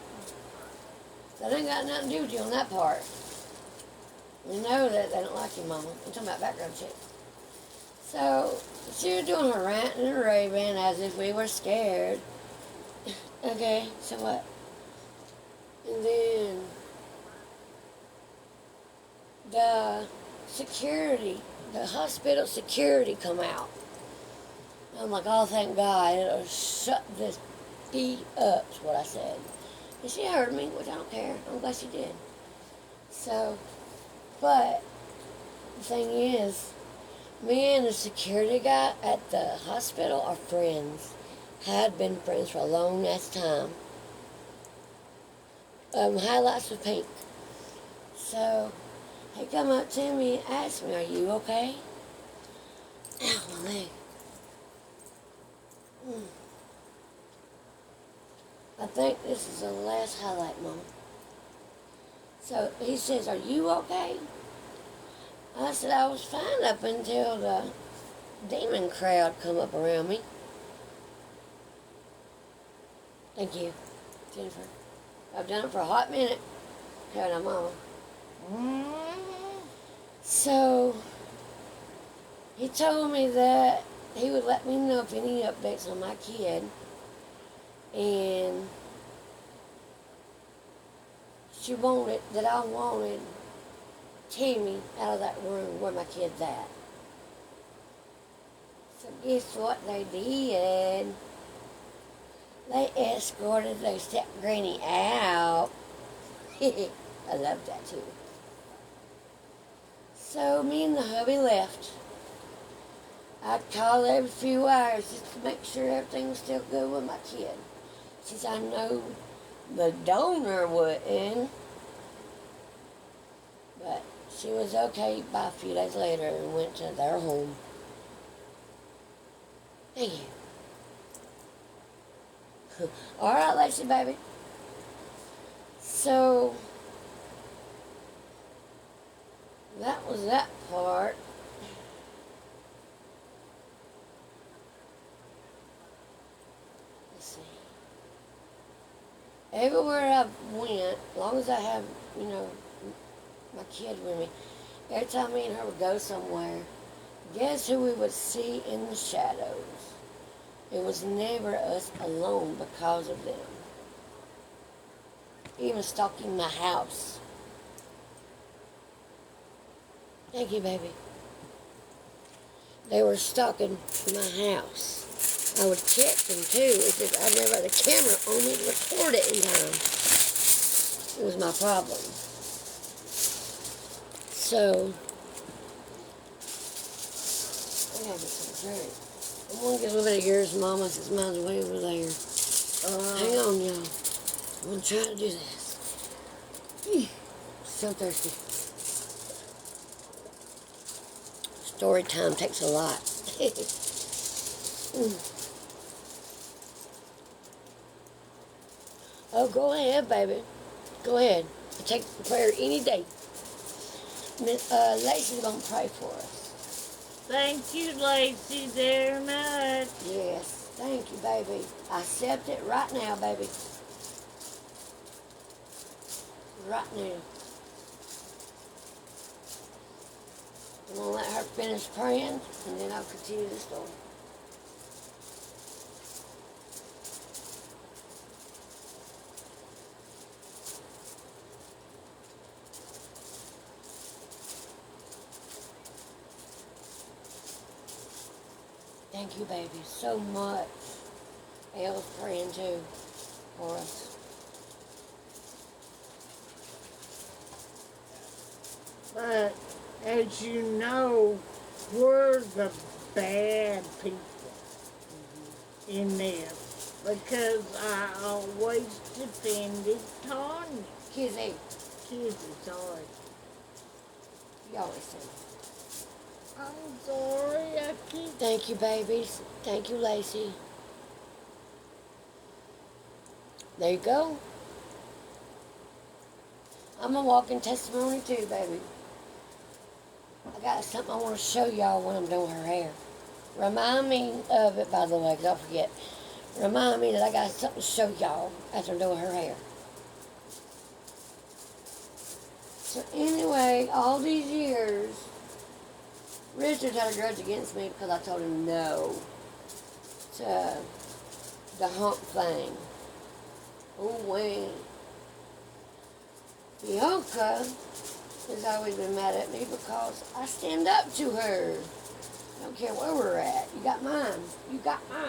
That ain't got nothing to do with you on that part. We know that they don't like you, Mama. I'm talking about background check. So, she was doing her ranting and raving as if we were scared. Okay, so what? And then the security, the hospital security come out. I'm like, oh, thank God, it'll shut this B up, is what I said. And she heard me, which I don't care. I'm glad she did. So, but the thing is, me and the security guy at the hospital are friends. Had been friends for a long ass time. Highlights with pink. So, he come up to me and asked me, are you okay? Ow, my leg. I think this is the last highlight moment. So he says, are you okay? I said I was fine up until the demon crowd come up around me. Thank you, Jennifer. I've done it for a hot minute. Having a mama. So he told me that he would let me know if any updates on my kid. And I wanted Tammy out of that room where my kid's at. So guess what they did? They escorted their step granny out. I love that too. So me and the hubby left. I'd call every few hours just to make sure everything was still good with my kid. Since I know the donor wouldn't. But she was okay by a few days later and went to their home. Thank you. Alright, Lacey, baby. So, that was that part. Let's see. Everywhere I went, as long as I have, my kid with me, every time me and her would go somewhere, guess who we would see in the shadows? It was never us alone because of them. Even stalking my house. Thank you, baby. They were stalking my house. I would check them too. It's just I never had a camera on me to record it in time. It was my problem. So, I gotta get some drink. I'm gonna get a little bit of yours, Mama, since mine's way over there. Hang on, y'all. I'm gonna try to do this. So thirsty. Story time takes a lot. Oh, go ahead, baby. Go ahead. I'll take prayer any day. Lacey's gonna pray for us. Thank you, Lacey, very much. Yes, thank you, baby. I accept it right now, baby. Right now. I'm gonna let her finish praying, and then I'll continue the story. Thank you, baby, so much. Elle's praying too for us. But as you know, we're the bad people in this because I always defended Tanya. Kizzy, Sorry. you always say. I'm sorry, I keep... Thank you, babies. Thank you, Lacey. There you go. I'm a walking testimony too, baby. I got something I want to show y'all when I'm doing her hair. Remind me of it, by the way, because I'll forget. Remind me that I got something to show y'all as I'm doing her hair. So anyway, all these years, Richard had a grudge against me because I told him no to the hump thing. Oh, wait. Bianca has always been mad at me because I stand up to her. I don't care where we're at. You got mine. You got mine.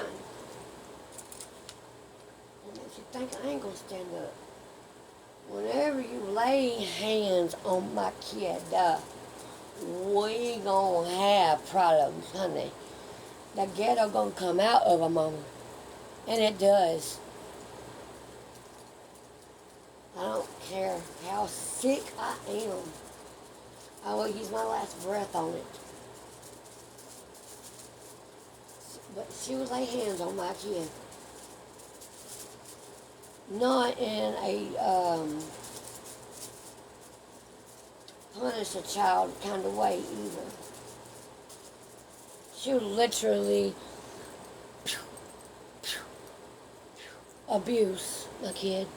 And if you think I ain't gonna stand up, whenever you lay hands on my kid, we gonna have problems, honey. The ghetto gonna come out of a mama. And it does. I don't care how sick I am. I will use my last breath on it. But she would lay hands on my kid. Not in a punish a child kind of way either. She would literally abuse my kid.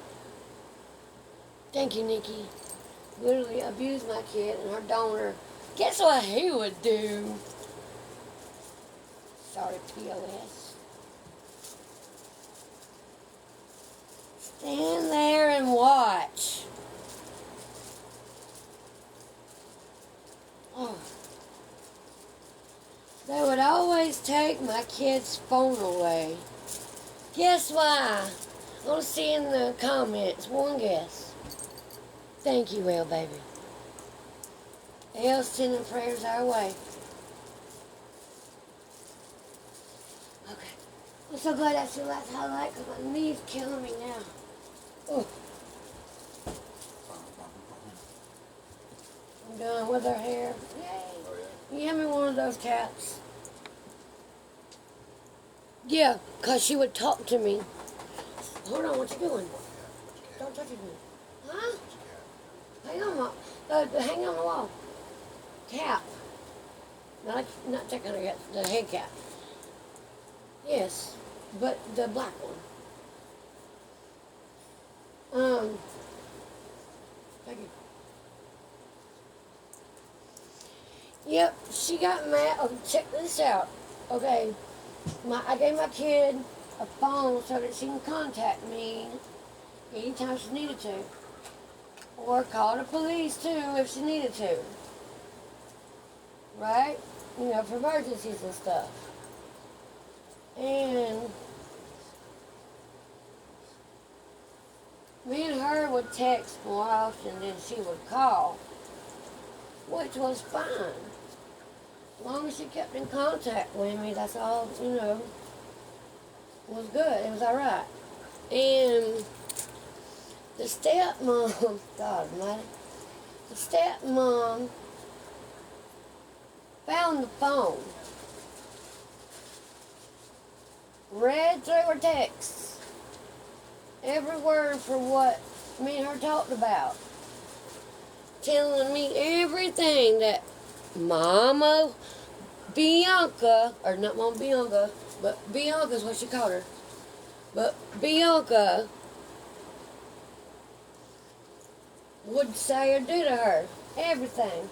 Thank you, Nikki. Literally abuse my kid and her donor. Guess what he would do? Sorry, POS. Stand there and watch. Oh. They would always take my kid's phone away. Guess why? I want to see in the comments. One guess. Thank you, real baby. Elle sending prayers our way. Okay. I'm so glad that's your last highlight because my knee's killing me now. Oh. I'm done with her hair. Yay. Oh, yeah. Can you hand me one of those caps? Yeah, because she would talk to me. Hold on, what you doing? Don't touch it. Huh? Hang on, hang on the wall. Cap. Not that kind of cap, the head cap. Yes, but the black one. Thank you. Yep, she got mad. Oh, check this out. Okay, I gave my kid a phone so that she can contact me anytime she needed to. Or call the police too if she needed to. Right? You know, for emergencies and stuff. And me and her would text more often than she would call, which was fine. As long as she kept in contact with me, that's all, you know, was good. It was all right. And the stepmom, God almighty, the stepmom found the phone, read through her texts, every word for what me and her talked about, telling me everything that Mama Bianca, or not Mama Bianca, but Bianca's what she called her, but Bianca would say or do to her. Everything.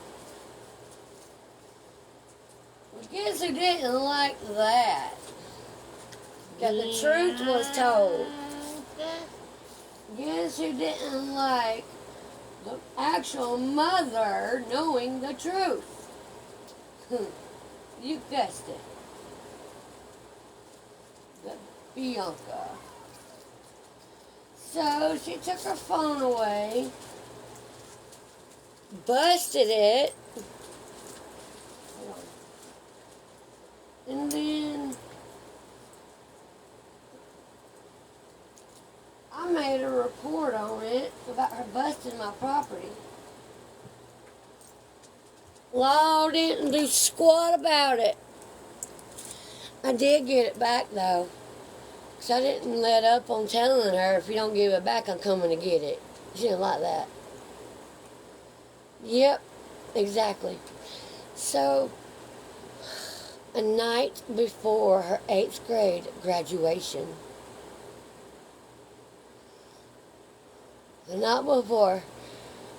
Well, guess who didn't like that? That the truth was told. Guess who didn't like the actual mother knowing the truth? You guessed it. The Bianca. So she took her phone away, busted it, and then I made a report on it about her busting my property. Law didn't do squat about it. I did get it back though, because I didn't let up on telling her, if you don't give it back, I'm coming to get it. She didn't like that. Yep, exactly. So, a night before her 8th grade graduation, the night before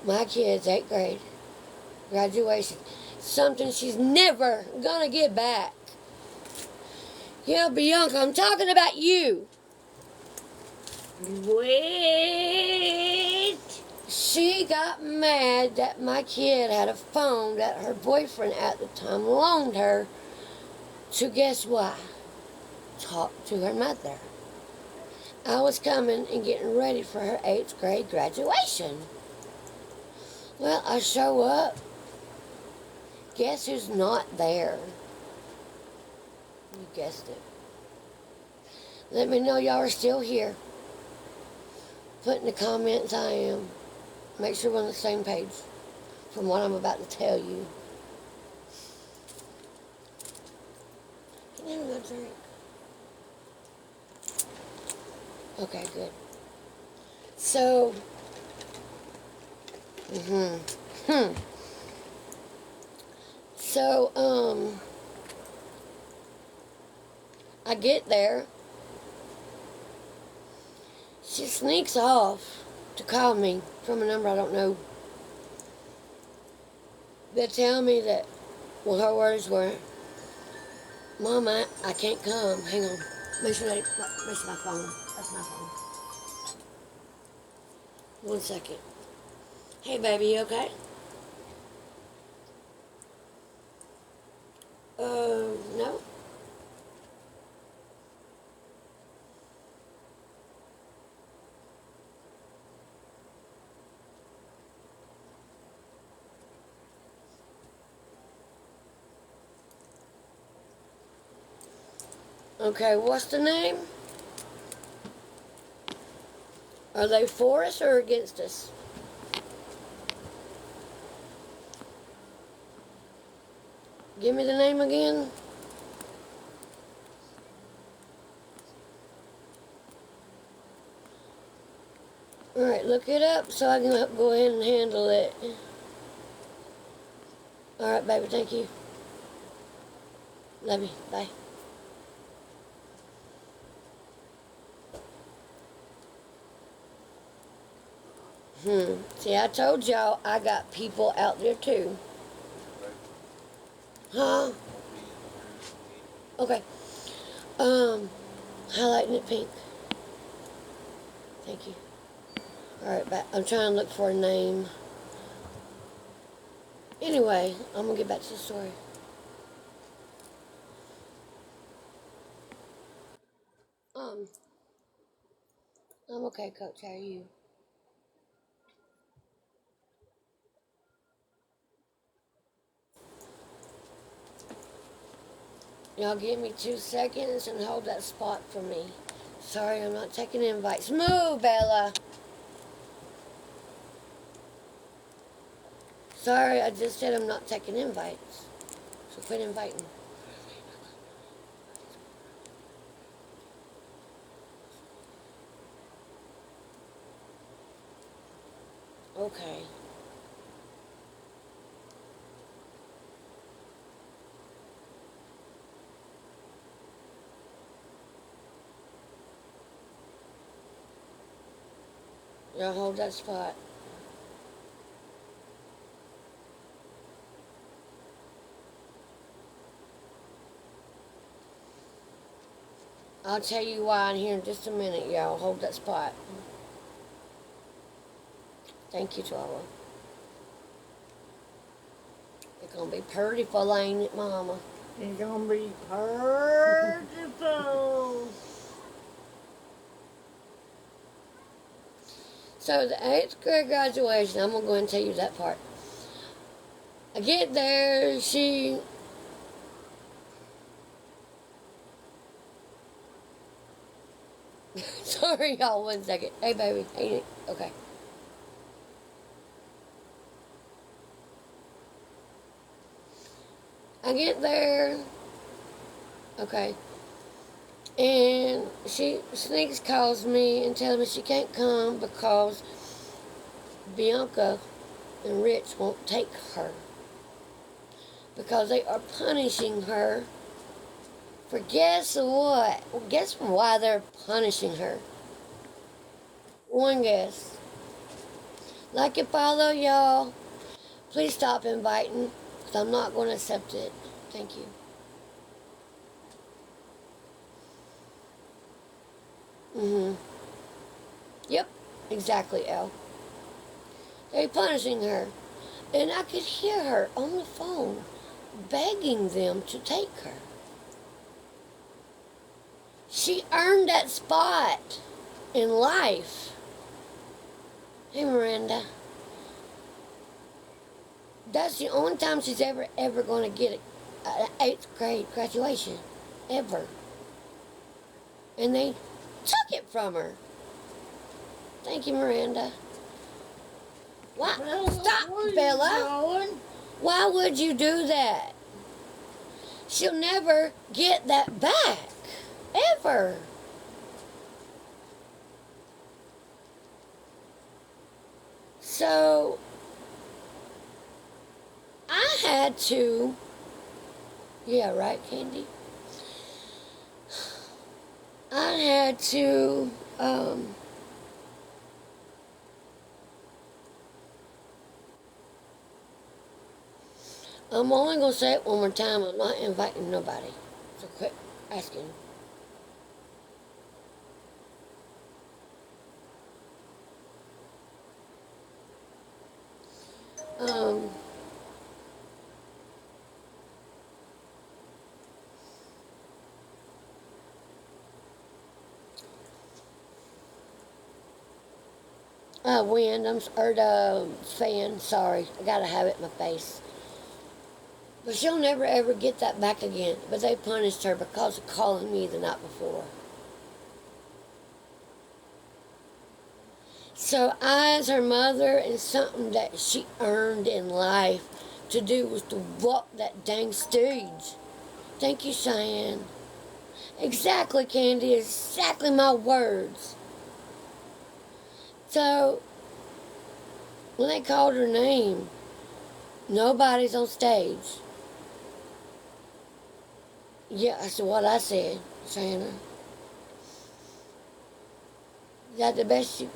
my kid's 8th grade graduation, something she's never gonna get back. Yeah, Bianca, I'm talking about you. Wait. she got mad that my kid had a phone that her boyfriend at the time loaned her to, guess what? Talk to her mother. I was coming and getting ready for her 8th grade graduation. Well, I show up. Guess who's not there? You guessed it. Let me know y'all are still here. Put in the comments I am. Make sure we're on the same page from what I'm about to tell you. Can I have another drink? Okay, good. So, So, I get there. She sneaks off to call me from a number I don't know. They tell me that, well, her words were, Mama, I can't come. Hang on. Make sure that's my phone. That's my phone. 1 second. Hey, baby, you okay? No. Okay, what's the name? Are they for us or against us? Give me the name again. Alright, look it up so I can go ahead and handle it. Alright, baby, thank you. Love you. Bye. See, I told y'all I got people out there too. Huh? Okay. Highlighting it pink. Thank you. Alright, but I'm trying to look for a name. Anyway, I'm gonna get back to the story. I'm okay, Coach. How are you? Y'all give me 2 seconds and hold that spot for me. Sorry, I'm not taking invites. Move, Bella. Sorry, I just said I'm not taking invites. So quit inviting. Okay. Y'all hold that spot. I'll tell you why in here in just a minute, y'all. Hold that spot. Thank you, Twyla. It's gonna be pretty full, ain't it, Mama? It's gonna be purtiful. So the 8th grade graduation, I'm gonna go ahead and tell you that part. I get there, she... Sorry, y'all, 1 second. Hey, baby. Hey, okay. I get there. Okay. And she sneaks calls me and tells me she can't come because Bianca and Rich won't take her. Because they are punishing her for guess what? Well, guess why they're punishing her? One guess. Like and follow, y'all. Please stop inviting because I'm not going to accept it. Thank you. Yep, exactly, Elle. They punishing her. And I could hear her on the phone begging them to take her. She earned that spot in life. Hey, Miranda. That's the only time she's ever going to get an 8th grade graduation. Ever. And they took it from her. Thank you, Miranda. Why? Stop, Bella. Why would you do that? She'll never get that back. Ever. So, I had to, yeah, right, Candy? I had to, I'm only going to say it one more time. I'm not inviting nobody. So quit asking. Wind, or the fan, sorry. I gotta have it in my face. But she'll never ever get that back again. But they punished her because of calling me the night before. So I, as her mother, and something that she earned in life to do was to walk that dang stage. Thank you, Cheyenne. Exactly, Candy. Exactly my words. So, when they called her name, nobody's on stage. Yeah, that's what I said, Shanna. Is that the best you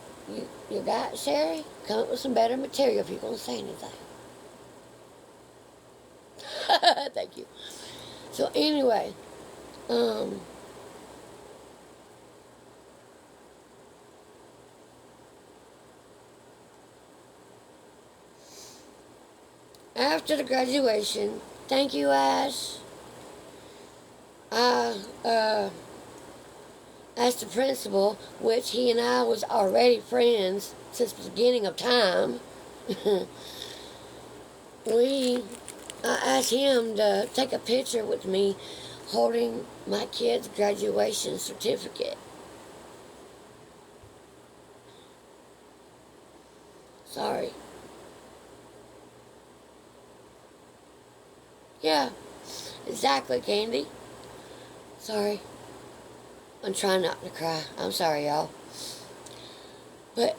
got, Sherry? Come up with some better material if you're going to say anything. Thank you. So anyway, after the graduation, thank you, Ash. I asked the principal, which he and I was already friends since the beginning of time. I asked him to take a picture with me holding my kid's graduation certificate. Sorry. Yeah, exactly, Candy. Sorry. I'm trying not to cry. I'm sorry, y'all. But,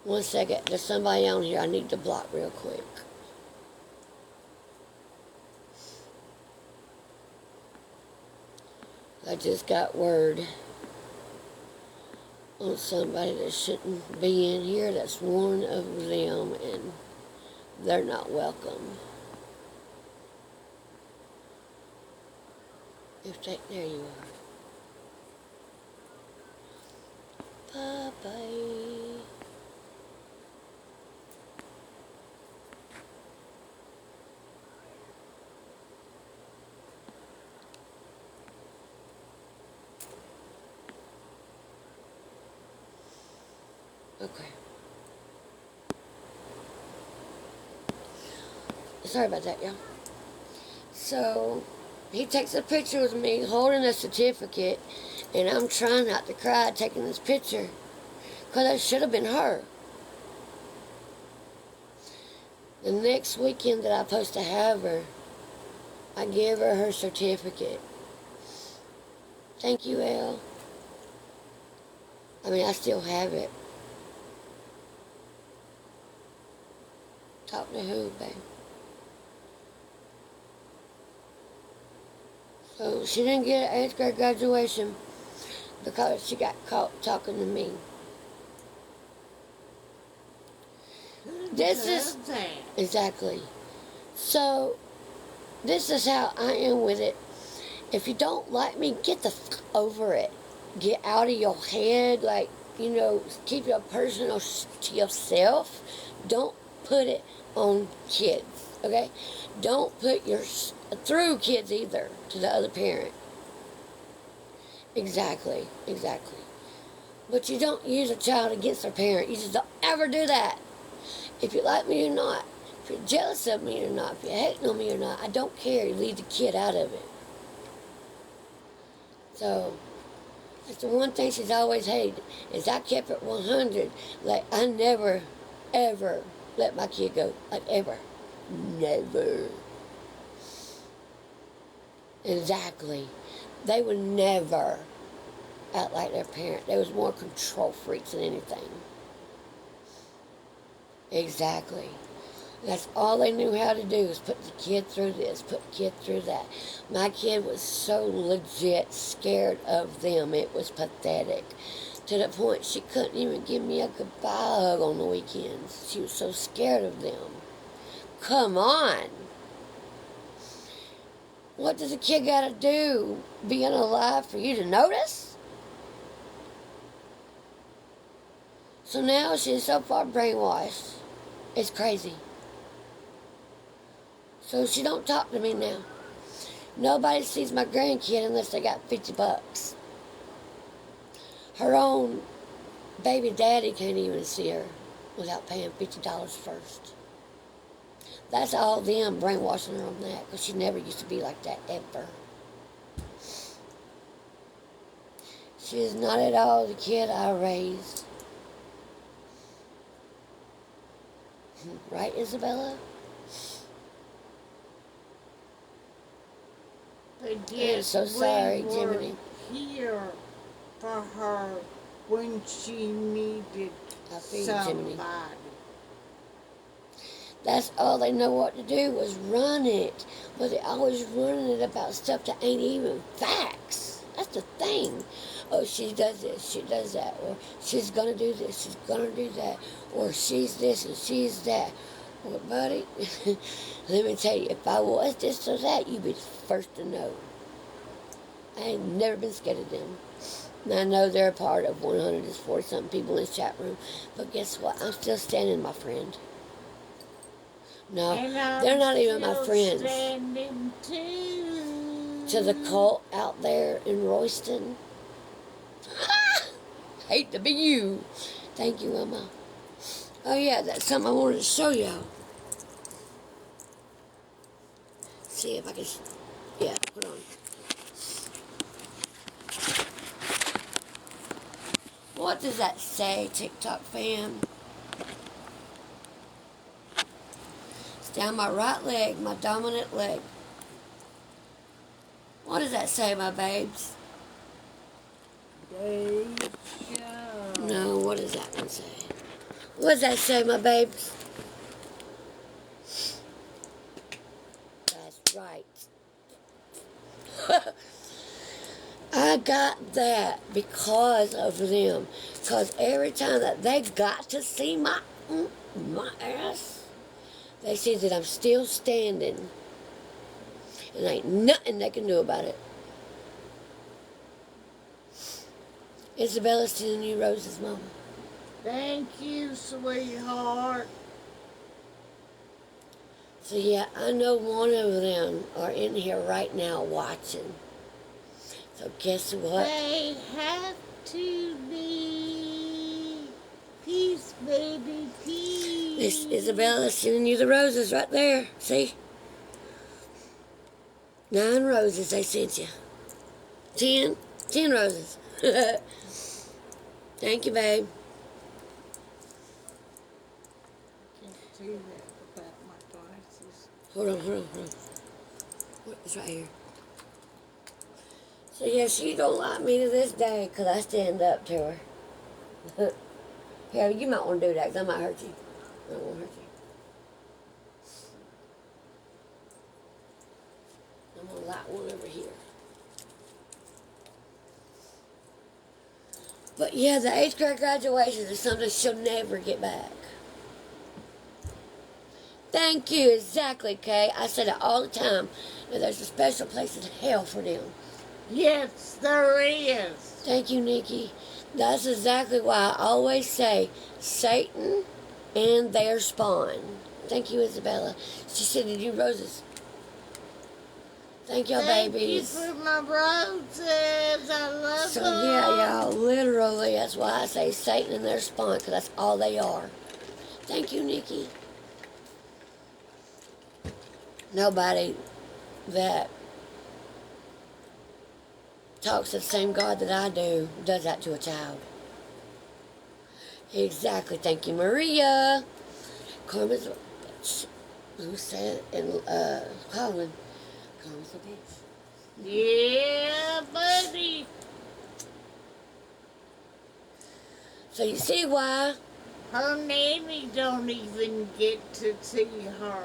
one second. There's somebody on here I need to block real quick. I just got word on somebody that shouldn't be in here. That's one of them, and they're not welcome. There you are. Bye-bye. Okay. Sorry about that, y'all. So, he takes a picture with me holding a certificate, and I'm trying not to cry taking this picture, because that should have been her. The next weekend that I'm supposed to have her, I give her her certificate. Thank you, Elle. I mean, I still have it. Talk to who, babe? So she didn't get an 8th grade graduation because she got caught talking to me. This is exactly. So this is how I am with it. If you don't like me, get the over it. Get out of your head. Like, keep your personal to yourself. Don't put it on kids, okay? Don't put your through kids either to the other parent. Exactly. But you don't use a child against their parent. You just don't ever do that. If you like me or not, if you're jealous of me or not, if you're hating on me or not, I don't care. You leave the kid out of it. So, that's the one thing she's always hated, is I kept it 100. Like, I never, ever let my kid go. Like, ever. Never. Exactly. They would never act like their parent. They was more control freaks than anything. Exactly. That's all they knew how to do, is put the kid through this, put the kid through that. My kid was so legit scared of them. It was pathetic. To the point she couldn't even give me a goodbye hug on the weekends. She was so scared of them. Come on. What does a kid got to do being alive for you to notice? So now she's so far brainwashed. It's crazy. So she don't talk to me now. Nobody sees my grandkid unless they got $50. Her own baby daddy can't even see her without paying $50 first. That's all them brainwashing her on that, because she never used to be like that, ever. She is not at all the kid I raised. Right, Isabella? But I'm so sorry, we Jiminy. were here for her when she needed I feel you, somebody. Jiminy. That's all they know what to do, was run it. But they always running it about stuff that ain't even facts. That's the thing. Oh, she does this, she does that, or she's gonna do this, she's gonna do that, or she's this and she's that. Well, buddy, let me tell you, if I was this or that, you'd be the first to know. I ain't never been scared of them. And I know they're a part of 140-something people in this chat room, but guess what? I'm still standing, my friend. No, they're not even my friends. To the cult out there in Royston. Hate to be you. Thank you, Emma. Oh yeah, that's something I wanted to show y'all. See if I can, yeah, put on. What does that say, TikTok fam? It's down my right leg, my dominant leg. What does that say, my babes? No, what does that one say? What does that say, my babes? That's right. I got that because of them. Because every time that they got to see my ass, they see that I'm still standing. And ain't nothing they can do about it. Isabella's sending you roses, Mama. Thank you, sweetheart. So yeah, I know one of them are in here right now watching. So guess what? They have to be. Peace, baby, peace. Miss Isabella's sending you the roses right there. See? 9 roses they sent you. 10 roses. Thank you, babe. Can't see that without my glasses. Hold on. It's right here. So yeah, she don't like me to this day because I stand up to her. Yeah, you might want to do that because I might hurt you. I don't want to hurt you. I'm going to light one over here. But yeah, the 8th grade graduation is something she'll never get back. Thank you, exactly, Kay. I said it all the time. That there's a special place in hell for them. Yes, there is. Thank you, Nikki. That's exactly why I always say Satan and their spawn. Thank you, Isabella. She said, "Did you roses?" Thank y'all, babies. Thank you for my roses. I love So them. yeah, y'all, literally, that's why I say Satan and their spawn, because that's all they are. Thank you, Nikki. Nobody that talks to the same God that I do does that to a child. Exactly. Thank you, Maria. Karma's a bitch. Who said it in Holland? Karma's a bitch. Yeah, buddy. So you see why? Her nanny don't even get to see her.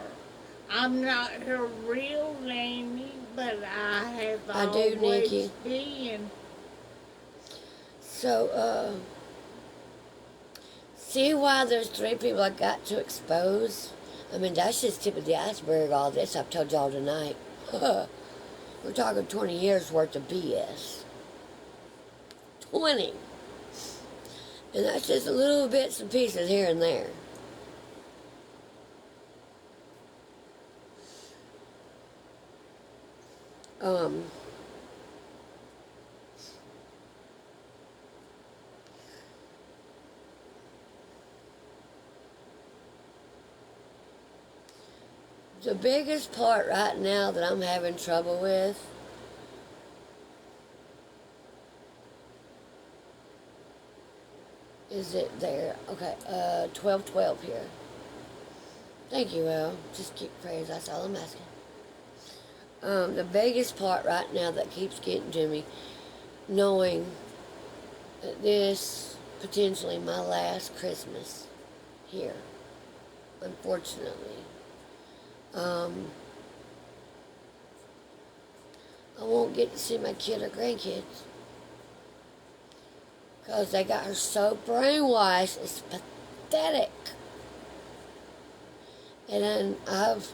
I'm not her real nanny, but I have I do, always Nikki. been. So, see why there's 3 people I got to expose? I mean, that's just tip of the iceberg, all this I've told y'all tonight. We're talking 20 years worth of BS. 20. And that's just a little bits and pieces here and there. The biggest part right now that I'm having trouble with is it there? Okay, 1212 here. Thank you, El. Just keep prayers. That's all I'm asking. The biggest part right now that keeps getting to me, knowing that this potentially my last Christmas here, unfortunately. I won't get to see my kid or grandkids because they got her so brainwashed. It's pathetic. And then I've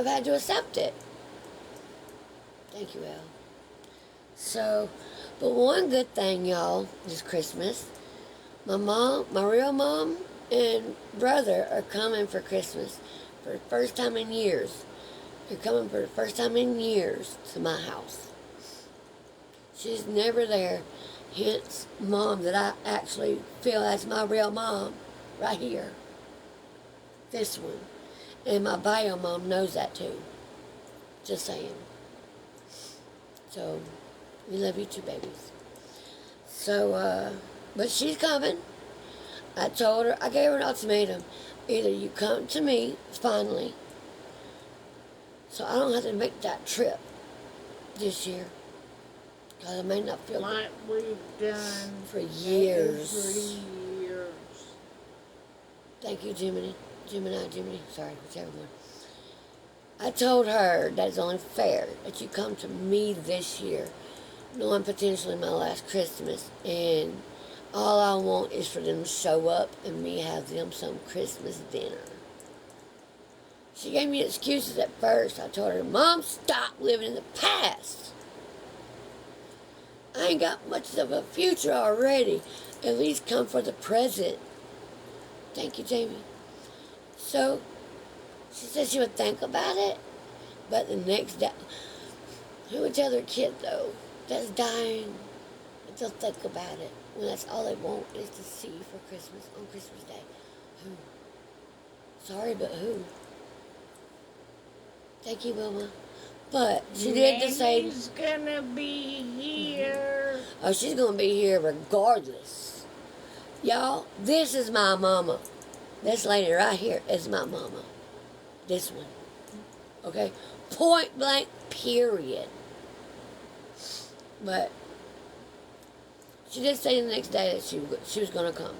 had to accept it. Thank you, El. So, but one good thing, y'all, this Christmas, my mom, my real mom, and brother are coming for Christmas for the first time in years. They're coming for the first time in years to my house. She's never there. Hence, mom that I actually feel as my real mom right here. This one. And my bio mom knows that too. Just saying. So, we love you too, babies. So, but she's coming. I told her, I gave her an ultimatum. Either you come to me, finally, so I don't have to make that trip this year. Because I may not feel Like we've done for years. every years. Thank you, Jiminy. Gemini. Sorry, whichever one. I told her that it's only fair that you come to me this year, knowing potentially my last Christmas, and all I want is for them to show up and me have them some Christmas dinner. She gave me excuses at first. I told her, Mom, stop living in the past. I ain't got much of a future already. At least come for the present. Thank you, Jamie. So, she said she would think about it, but the next day, who would tell their kid, though, that's dying, that they'll think about it, when that's all they want is to see you for Christmas, on Christmas Day? Who? Sorry, but who? Thank you, Wilma. But she did just say... She's gonna be here. Oh, she's gonna be here regardless. Y'all, this is my mama. This lady right here is my mama. This one. Okay? Point blank, period. But she did say the next day that she was going to come.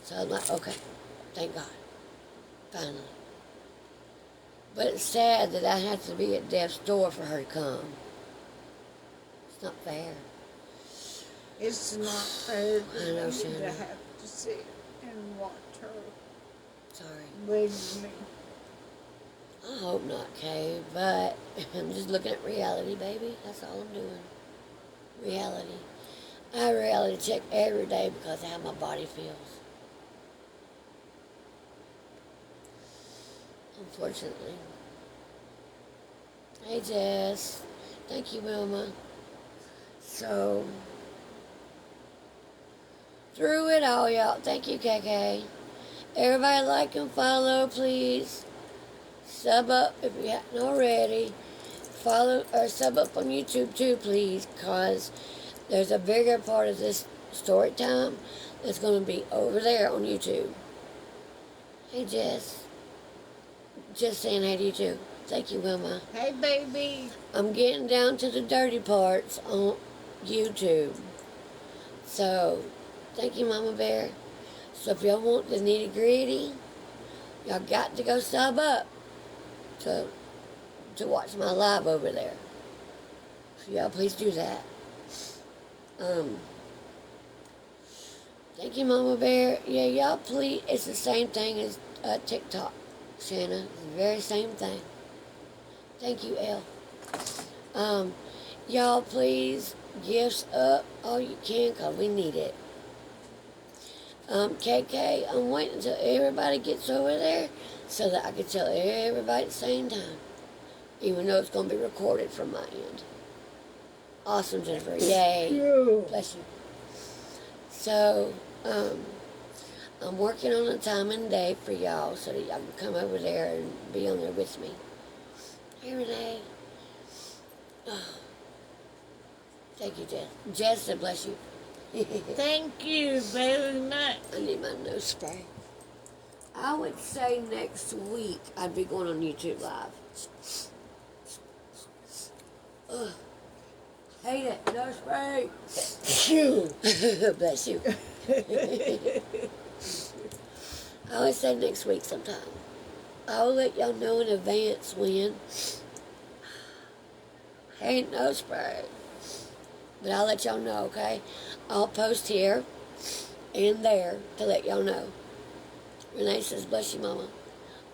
So I'm like, okay, thank God. Finally. But it's sad that I have to be at death's door for her to come. It's not fair. It's not fair I know, for you to Shannon. have to sit and watch her. Sorry. with me. I hope not, Kay, but I'm just looking at reality, baby. That's all I'm doing. Reality. I reality check every day because of how my body feels. Unfortunately. Hey, Jess. Thank you, Wilma. So, through it all, y'all. Thank you, KK. Everybody like and follow, please. Sub up if you haven't already. Follow or sub up on YouTube too, please, because there's a bigger part of this story time that's going to be over there on YouTube. Hey, Jess. Just saying hey to you too. Thank you, Wilma. Hey, baby. I'm getting down to the dirty parts on YouTube. So, thank you, Mama Bear. So if y'all want the nitty gritty, y'all got to go sub up to watch my live over there. So y'all please do that. Thank you, Mama Bear. Yeah, y'all please. It's the same thing as TikTok, Shanna. It's the very same thing. Thank you, Elle. Y'all please gifts up all you can, cause we need it. KK, I'm waiting until everybody gets over there so that I can tell everybody at the same time, even though it's going to be recorded from my end. Awesome, Jennifer. Yay. Bless you. So, I'm working on a time and day for y'all so that y'all can come over there and be on there with me. Hey, Renee. Oh. Thank you, Jess. Jess said bless you. Thank you very much. I need my nose spray. I would say next week I'd be going on YouTube Live. Ugh. Hate it. Nose spray. Bless you. I would say next week sometime. I'll let y'all know in advance when. Hate nose spray. But I'll let y'all know, okay? I'll post here and there to let y'all know. Renee says, bless you, Mama.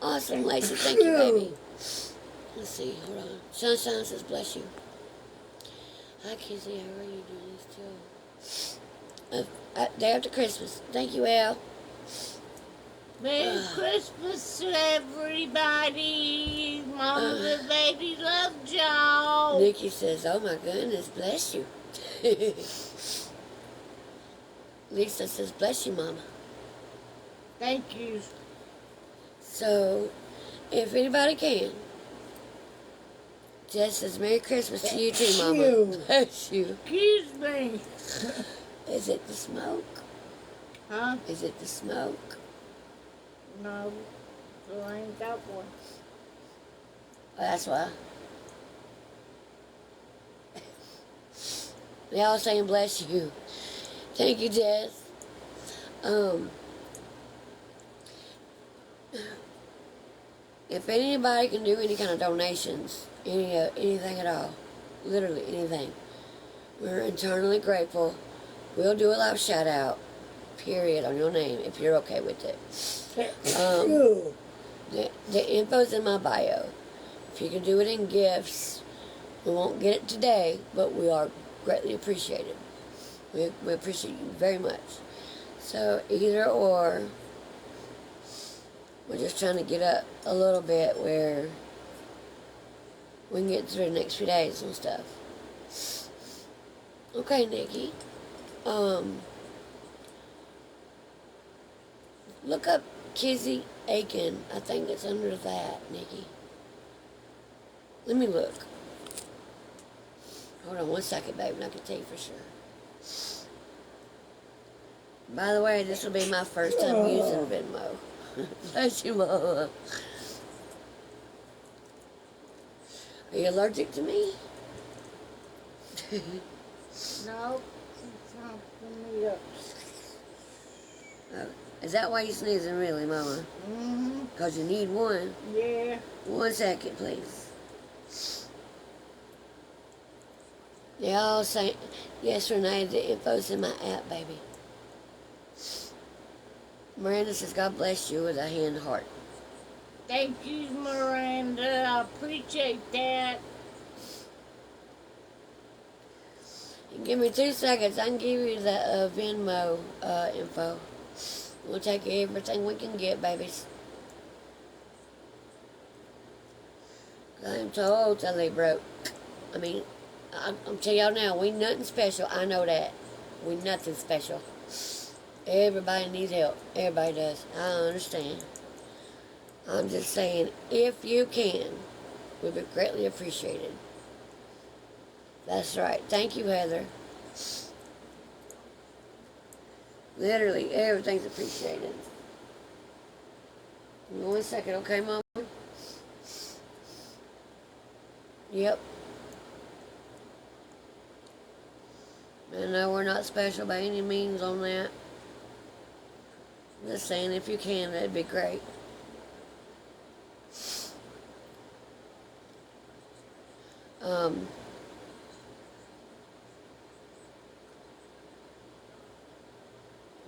Awesome, Lacey. Thank you, baby. Let's see. Hold on. Sunshine says, bless you. Hi, Kizzy. How are you doing still? Day after Christmas. Thank you, Al. Merry Christmas to everybody. Mama and baby loves y'all. Nikki says, oh my goodness, bless you. Lisa says, bless you, Mama. Thank you. So, if anybody can, Jess says, Merry Christmas to you too, Mama. Bless you. Excuse me. Is it the smoke? Huh? Is it the smoke? No, I ain't got one. Oh, that's why. They all saying bless you. Thank you, Jess. If anybody can do any kind of donations, anything at all, literally anything, we're eternally grateful. We'll do a live shout out, period, on your name if you're okay with it. The info's in my bio. If you can do it in gifts, we won't get it today, but we are greatly appreciated. We appreciate you very much. So either or, we're just trying to get up a little bit where we can get through the next few days and stuff. Okay, Nikki. Look up Kizzy Aiken. I think it's under that, Nikki. Let me look. Hold on one second, babe, and I can tell you for sure. By the way, this will be my first time using Venmo. Bless you, Mama. Are you allergic to me? No, it's not for me up. Oh, is that why you're sneezing, really, Mama? Mm-hmm. Because you need one. Yeah. 1 second, please. They all say, yes, Renee, the info's in my app, baby. Miranda says, God bless you with a hand heart. Thank you, Miranda. I appreciate that. Give me 2 seconds. I can give you the Venmo info. We'll take everything we can get, babies. I'm totally broke. I mean, I'm telling y'all now, we nothing special. I know that. We nothing special. Everybody needs help. Everybody does. I understand. I'm just saying, if you can, we'd be greatly appreciated. That's right. Thank you, Heather. Literally, everything's appreciated. 1 second, okay, Mom? Yep. And no, we're not special by any means on that. Just saying, if you can, that'd be great. I'm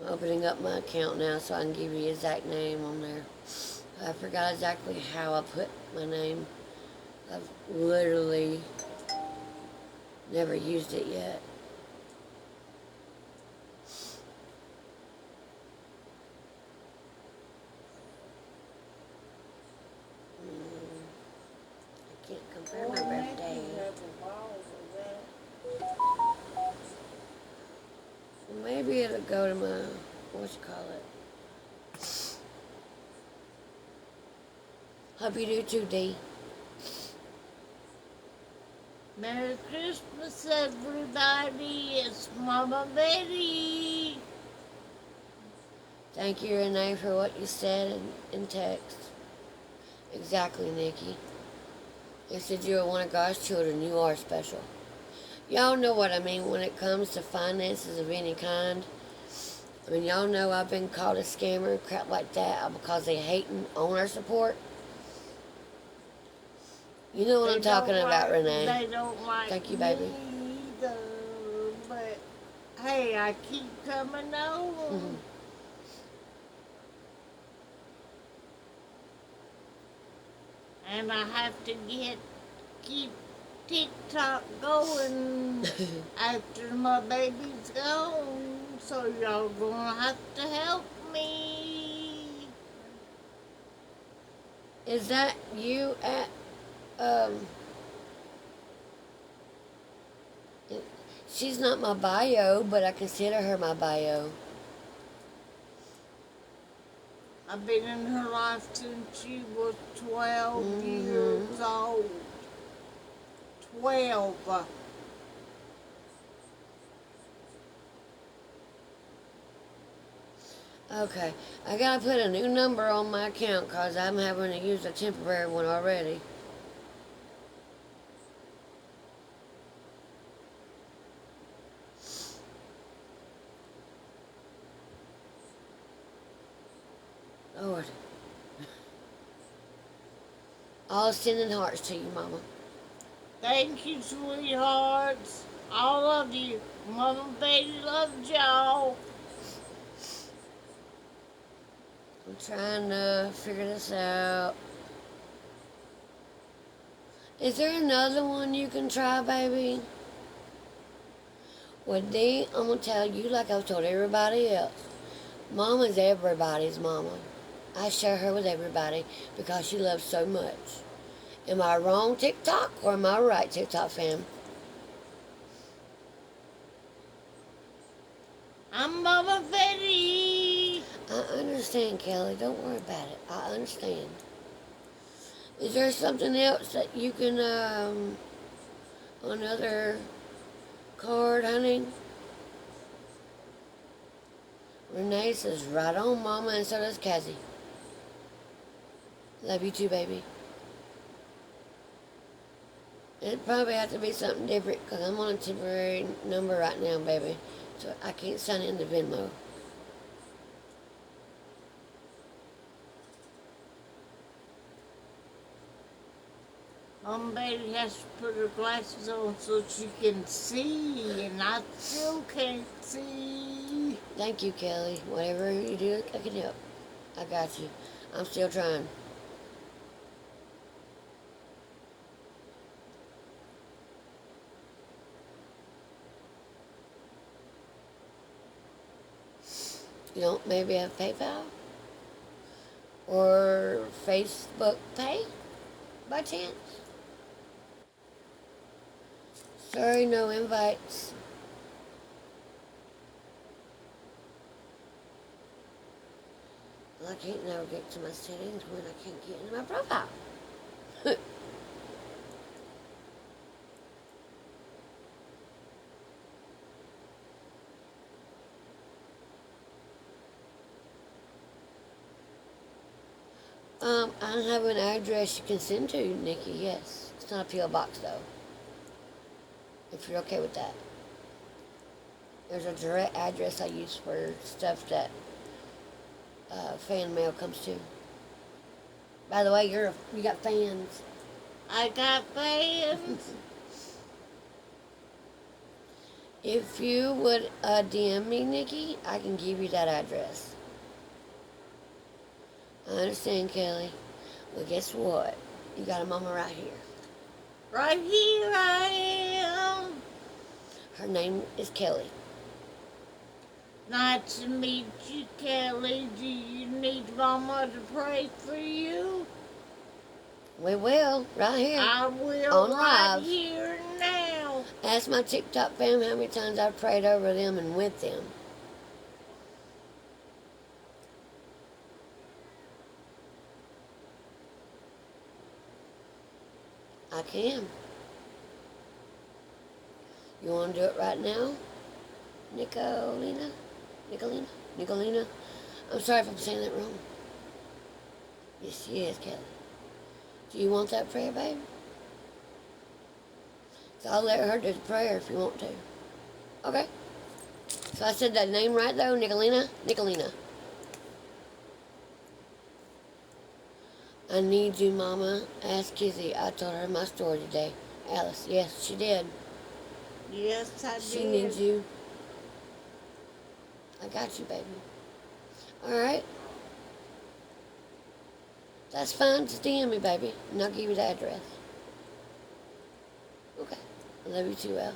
opening up my account now so I can give you the exact name on there. I forgot exactly how I put my name. I've literally never used it yet. I can't compare my birthday. Maybe it'll go to my, what you call it? Hope you do too, D. Merry Christmas, everybody. It's Mama Betty. Thank you, Renee, for what you said in text. Exactly, Nikki. You said you are one of God's children. You are special. Y'all know what I mean when it comes to finances of any kind. I mean, y'all know I've been called a scammer and crap like that because they hating on our support. You know what I'm talking about, Renee. They don't like Thank you, baby. me either, but hey, I keep coming over. Mm-hmm. And I have to keep TikTok going after my baby's gone. So y'all gonna have to help me. Is that you at, she's not my bio, but I consider her my bio. I've been in her life since she was 12 years old. 12. Okay, I gotta put a new number on my account because I'm having to use a temporary one already. Lord. All sending hearts to you, Mama. Thank you, sweethearts. All of you. Mama Betty loves y'all. I'm trying to figure this out. Is there another one you can try, baby? Well, D, I'm going to tell you like I've told everybody else. Mama's everybody's mama. I share her with everybody because she loves so much. Am I wrong, TikTok, or am I right, TikTok fam? I'm Mama Betty. I understand, Kelly. Don't worry about it. I understand. Is there something else that you can, another card, honey? Renee says, right on, Mama, and so does Kizzi. Love you too, baby. It'd probably have to be something different because I'm on a temporary number right now, baby. So I can't sign in the Venmo. Mama Betty has to put her glasses on so she can see, and I still can't see. Thank you, Kelly. Whatever you do, I can help. I got you. I'm still trying. You don't maybe have PayPal? Or Facebook Pay? By chance? Sorry, no invites. Well, I can't navigate to my settings when I can't get into my profile. I have an address you can send to, Nikki, yes. It's not a P.O. box, though. If you're okay with that. There's a direct address I use for stuff that fan mail comes to. By the way, you got fans. I got fans. If you would DM me, Nikki, I can give you that address. I understand, Kelly. Well, guess what? You got a mama right here. Right here I am. Her name is Kelly. Nice to meet you, Kelly. Do you need Mama to pray for you? We will, right here. I will On right live. here now. Ask my TikTok fam how many times I've prayed over them and with them. I can. You want to do it right now? Nicolina? I'm sorry if I'm saying that wrong. Yes, she is, Kelly. Do you want that prayer, babe? So I'll let her do the prayer if you want to. Okay. So I said that name right, though? Nicolina? I need you, Mama. Ask Kizzy. I told her my story today. Alice, yes, she did. Yes, I did. She needs you. I got you, baby. Alright. That's fine. Just DM me, baby. And I'll give you the address. Okay. I love you too, Al.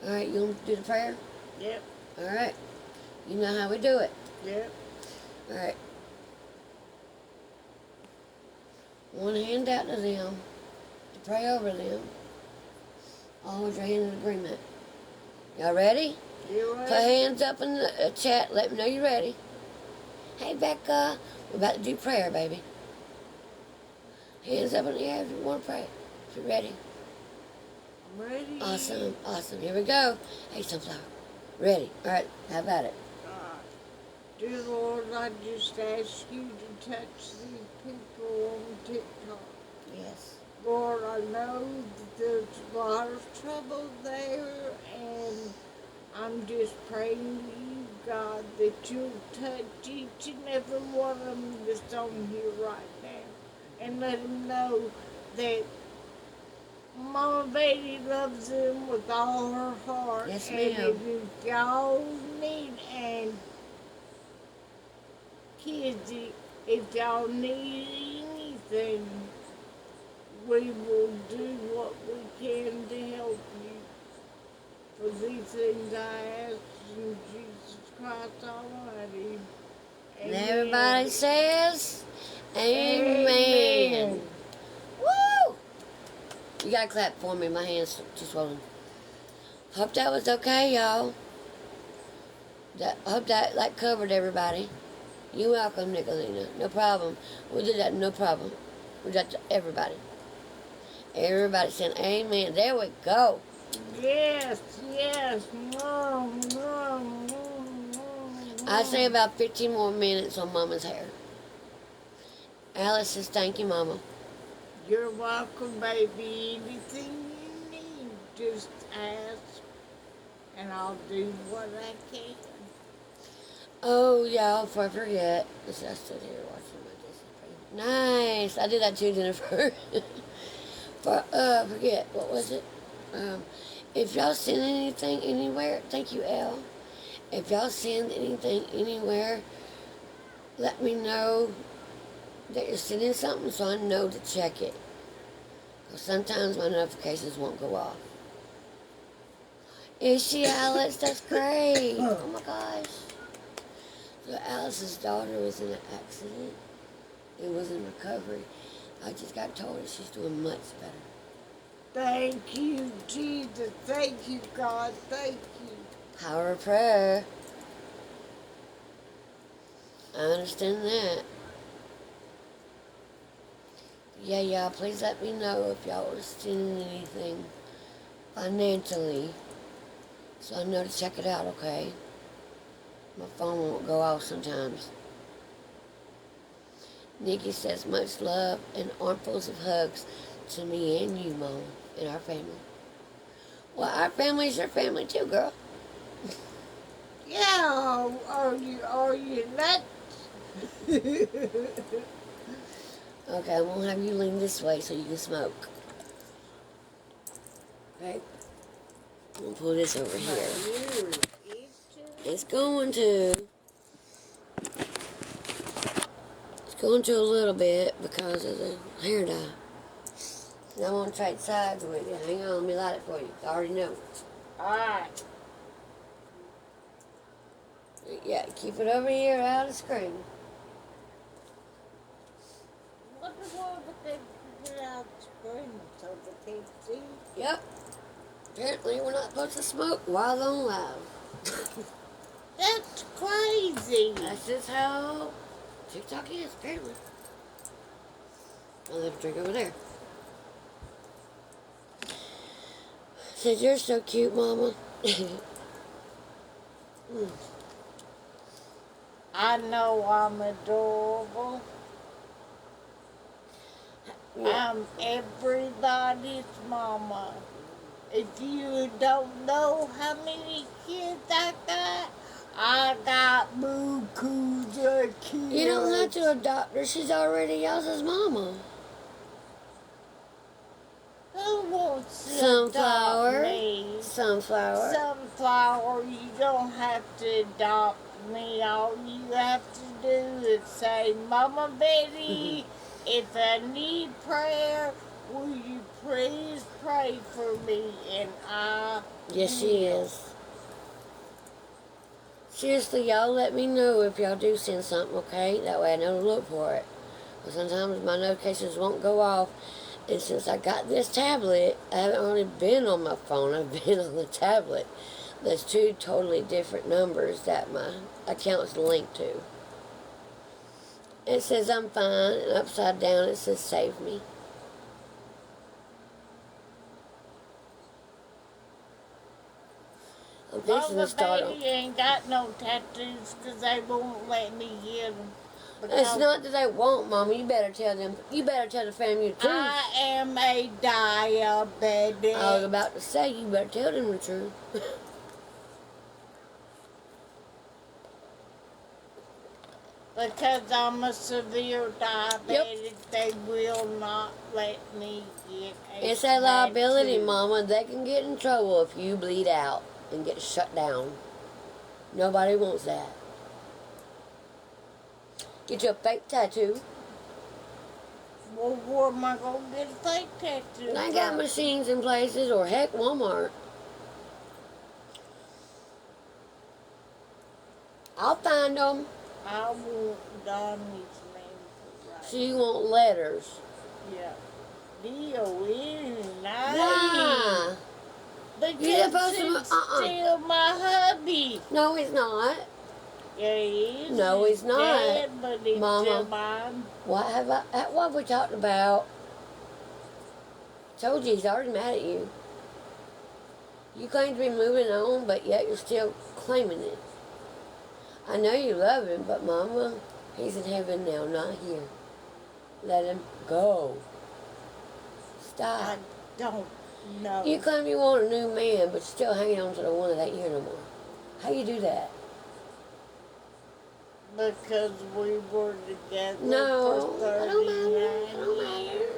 Alright, you want to do the prayer? Yep, Alright. You know how we do it. yep. Alright. One hand out to them. To pray over them. All with your hand in agreement. Y'all ready? You Put ready? hands up in the chat. Let me know you're ready. Hey, Becca. We're about to do prayer, baby. Hands up in the air if you want to pray. If you're ready. I'm ready. Awesome. Awesome. Here we go. Hey, Sunflower. Ready. All right. How about it? Dear Lord, I just ask you to touch these people on TikTok. Yes. Lord, I know that there's a lot of trouble there, and I'm just praying to you, God, that you'll touch each and every one of them that's on here right now, and let them know that Mama Betty loves them with all her heart. Yes, and ma'am. if y'all need, and Kizzy, if y'all need anything, we will do what we can to help you. For these things I ask in Jesus Christ Almighty. And Amen. everybody says, Amen. Woo! You gotta clap for me. My hands too swollen. Hope that was okay, y'all. Hope that covered everybody. You're welcome, Nicolina. No problem. We did that, no problem. We got to everybody. Everybody saying amen. There we go. Yes, yes. I say about 15 more minutes on Mama's hair. Alice says, thank you, Mama. You're welcome, baby. Anything you need, just ask, and I'll do what I can. Oh, y'all, before I forget. I stood here watching my Disney. Nice. I did that too, Jennifer. Forget, what was it? If y'all send anything anywhere, thank you, Elle. If y'all send anything anywhere, let me know that you're sending something so I know to check it. Because sometimes my notifications won't go off. Is she, Alex? That's great. Oh my gosh. So Alice's daughter was in an accident. It was in recovery. I just got told that she's doing much better. Thank you, Jesus. Thank you, God. Thank you. Power of prayer. I understand that. Yeah, y'all, please let me know if y'all are sending anything financially so I know to check it out, okay? My phone won't go off sometimes. Nikki says much love and armfuls of hugs to me and you, Mom, and our family. Well, our family's your family too, girl. Yeah, are you nuts? Okay, I'm gonna have you lean this way so you can smoke. Okay? I'm gonna pull this over here. It's going to. It's going to a little bit because of the hair dye. And I want to trade sides with you. Hang on, let me light it for you. I already know. Alright. Yeah, keep it over here out of the screen. What the world would they put out screen so that they see? Yep. Apparently, we're not supposed to smoke while on live. That's crazy. That's just how TikTok is, apparently. I'll have a drink over there. Said, you're so cute, Mama. I know I'm adorable. Yeah. I'm everybody's mama. If you don't know how many kids I got bukus of kids. You don't have to adopt her. She's already y'all's mama. Who wants to Sunflower. adopt me? Sunflower. Sunflower, you don't have to adopt me. All you have to do is say, Mama Betty, if I need prayer, will you please pray for me? And I Yes, she is. Seriously, y'all let me know if y'all do send something, okay? That way I know to look for it. Because sometimes my notifications won't go off. And since I got this tablet, I haven't really been on my phone. I've been on the tablet. There's two totally different numbers that my account's linked to. It says I'm fine, and upside down it says save me. I'm fixing Mama to start on. Betty ain't got no tattoos because they won't let me get them. It's not that they won't, Mama. You better tell them. You better tell the family the truth. I am a diabetic. I was about to say, you better tell them the truth. Because I'm a severe diabetic, Yep. they will not let me get a It's a liability, tattoo. Mama. They can get in trouble if you bleed out and get shut down. Nobody wants that. Get you a fake tattoo. Well, where am I going to get a fake tattoo? I got from? machines in places, or heck, Walmart. I'll find them. I want Donnie's name to write. So you want letters. Yeah. D-O-N-I-E. Why? Because You're supposed to... it's still my hubby. No, he's not. Yeah, he is. No, he's not. Dead, but he's Mama. still mine. What have we talked about? Told you he's already mad at you. You claim to be moving on, but yet you're still claiming it. I know you love him, but Mama, he's in heaven now, not here. Let him go. Stop. I don't know. You claim you want a new man, but you're still hanging on to the one that ain't here no more. How you do that? Because we were together No, for I don't matter. 39 I don't matter. years.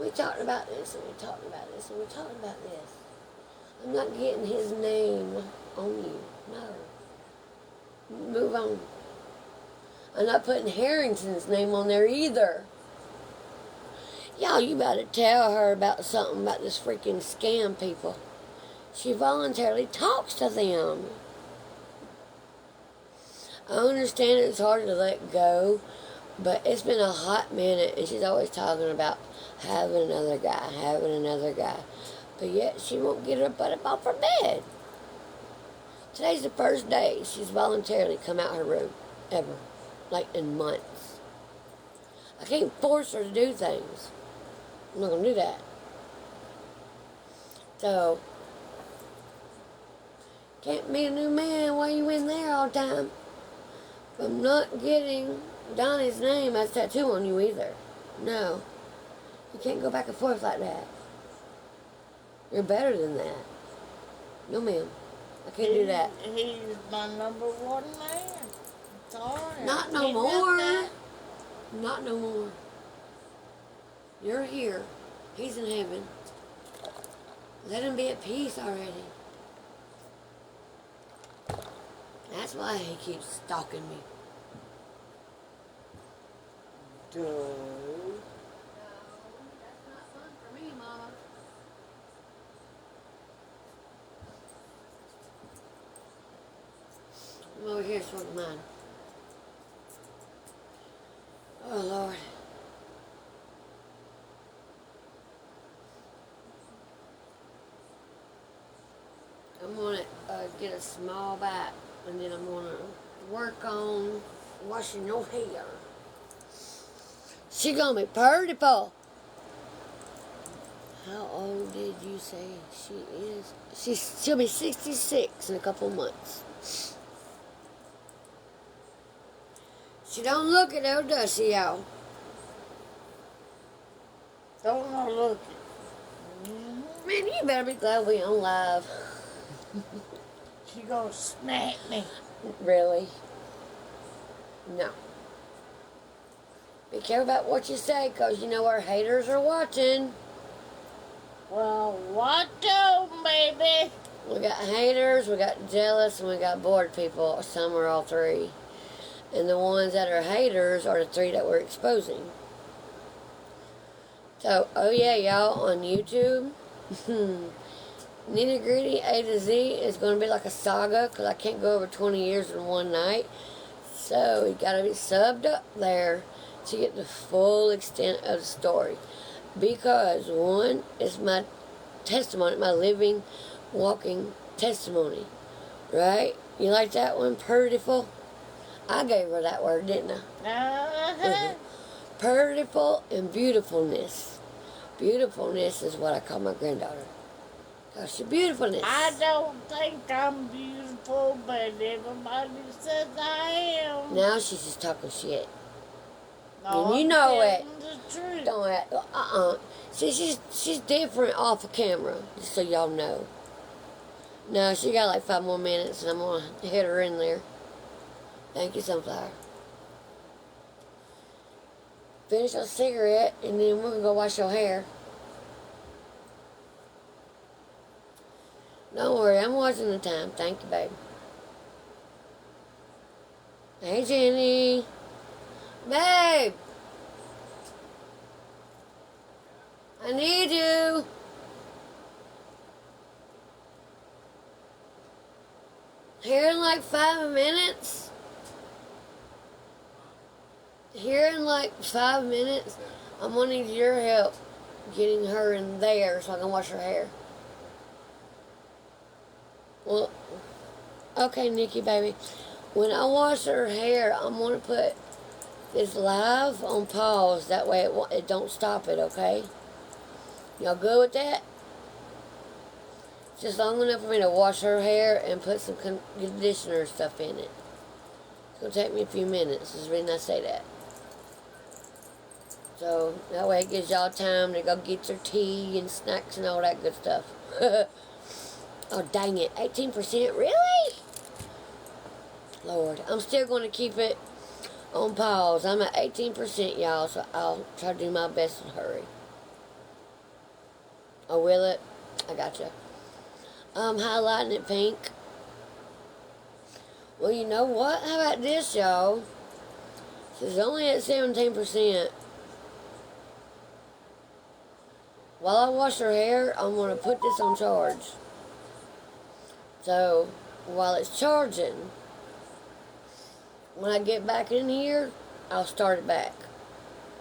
We talked about this, and we talked about this, and we talked about this. I'm not getting his name on you. No. Move on. I'm not putting Harrington's name on there either. Y'all, you better tell her about something about this freaking scam people. She voluntarily talks to them. I understand it's hard to let go, but it's been a hot minute, and she's always talking about having another guy. But yet she won't get her butt up off her bed. Today's the first day she's voluntarily come out her room, ever. Like in months. I can't force her to do things. I'm not going to do that. So, can't be a new man while you in there all the time. I'm not getting Donnie's name as tattoo on you either. No. You can't go back and forth like that. You're better than that. No, ma'am. I can't do that. He's my number one man. Sorry. Not no more. Not no more. You're here. He's in heaven. Let him be at peace already. That's why he keeps stalking me. Dude. No, that's not fun for me, Mama. I'm over here smoking mine. Oh, Lord. I'm going to get a small bite, and then I'm going to work on washing your hair. She going to be purtiful. How old did you say she is? She'll be 66 in a couple months. She don't look it though, does she, y'all? Don't know, look. Man, you better be glad we on live. She gonna smack me. Really? No. Be careful about what you say, because you know our haters are watching. Well, watch out, baby. We got haters, we got jealous, and we got bored people. Some are all three. And the ones that are haters are the three that we're exposing. So, oh yeah, y'all, on YouTube, Nitty Gritty A to Z is going to be like a saga, because I can't go over 20 years in one night. So, you got to be subbed up there to get the full extent of the story. Because, one, it's my testimony, my living, walking testimony. Right? You like that one, purtiful? I gave her that word, didn't I? Uh-huh. Purtiful and beautifulness. Beautifulness is what I call my granddaughter. Because she's beautifulness. I don't think I'm beautiful, but everybody says I am. Now she's just talking shit. No, And you I'm know it. telling the truth. Don't act, See, she's different off of camera, just so y'all know. No, she got like 5 more minutes, and I'm going to hit her in there. Thank you, Sunflower. Finish your cigarette, and then we're going to go wash your hair. Don't worry, I'm watching the time. Thank you, babe. Hey, Jenny. Babe! I need you. Here in like 5 minutes. Here in like 5 minutes, I'm gonna need your help getting her in there so I can wash her hair. Well, okay, Nikki, baby. When I wash her hair, I'm gonna put this live on pause. That way it don't stop it, okay? Y'all good with that? Just long enough for me to wash her hair and put some conditioner stuff in it. It's going to take me a few minutes, is the reason I say that. So, that way it gives y'all time to go get your tea and snacks and all that good stuff. Oh, dang it. 18%? Really? Lord, I'm still going to keep it on pause. I'm at 18%, y'all, so I'll try to do my best to hurry. Oh, will it? I gotcha. Highlighting it pink. Well, you know what? How about this, y'all? It's only at 17%. While I wash her hair, I'm going to put this on charge. So, while it's charging, when I get back in here, I'll start it back.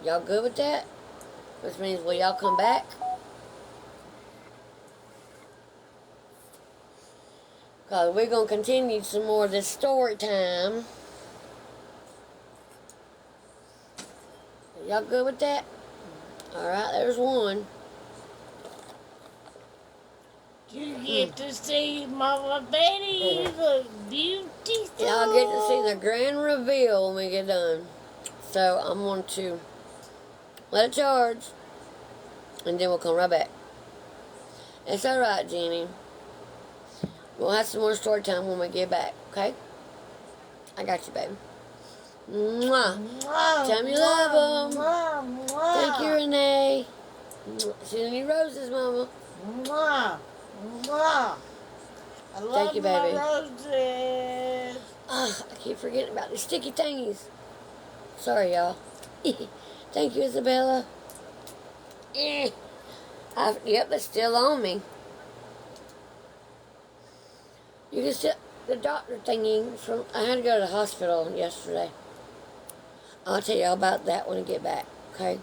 Y'all good with that? Which means, will y'all come back? Because we're going to continue some more of this story time. Y'all good with that? Alright, there's one. You get to see Mama Betty, the beauty soul. Y'all get to see the grand reveal when we get done. So I'm going to let it charge, and then we'll come right back. It's alright, Jenny. We'll have some more story time when we get back, okay? I got you, baby. Mwah. Tell me you love them. Thank you, Renee. Send me roses, Mama. Mwah. Mwah. I love Thank you, baby. my roses. I keep forgetting about these sticky thingies. Sorry, y'all. Thank you, Isabella. Yep, it's still on me. You can see the doctor thingy from. I had to go to the hospital yesterday. I'll tell you all about that when I get back, okay?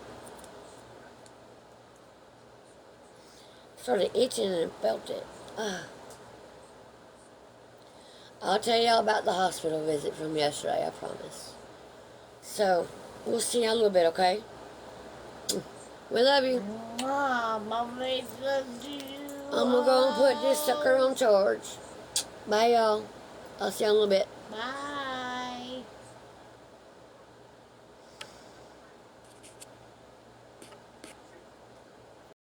Started itching and felt it. I'll tell you all about the hospital visit from yesterday, I promise. So, we'll see you in a little bit, okay? We love you. Mama loves you. I'm going to go and put this sucker on charge. Bye, y'all. I'll see you in a little bit. Bye.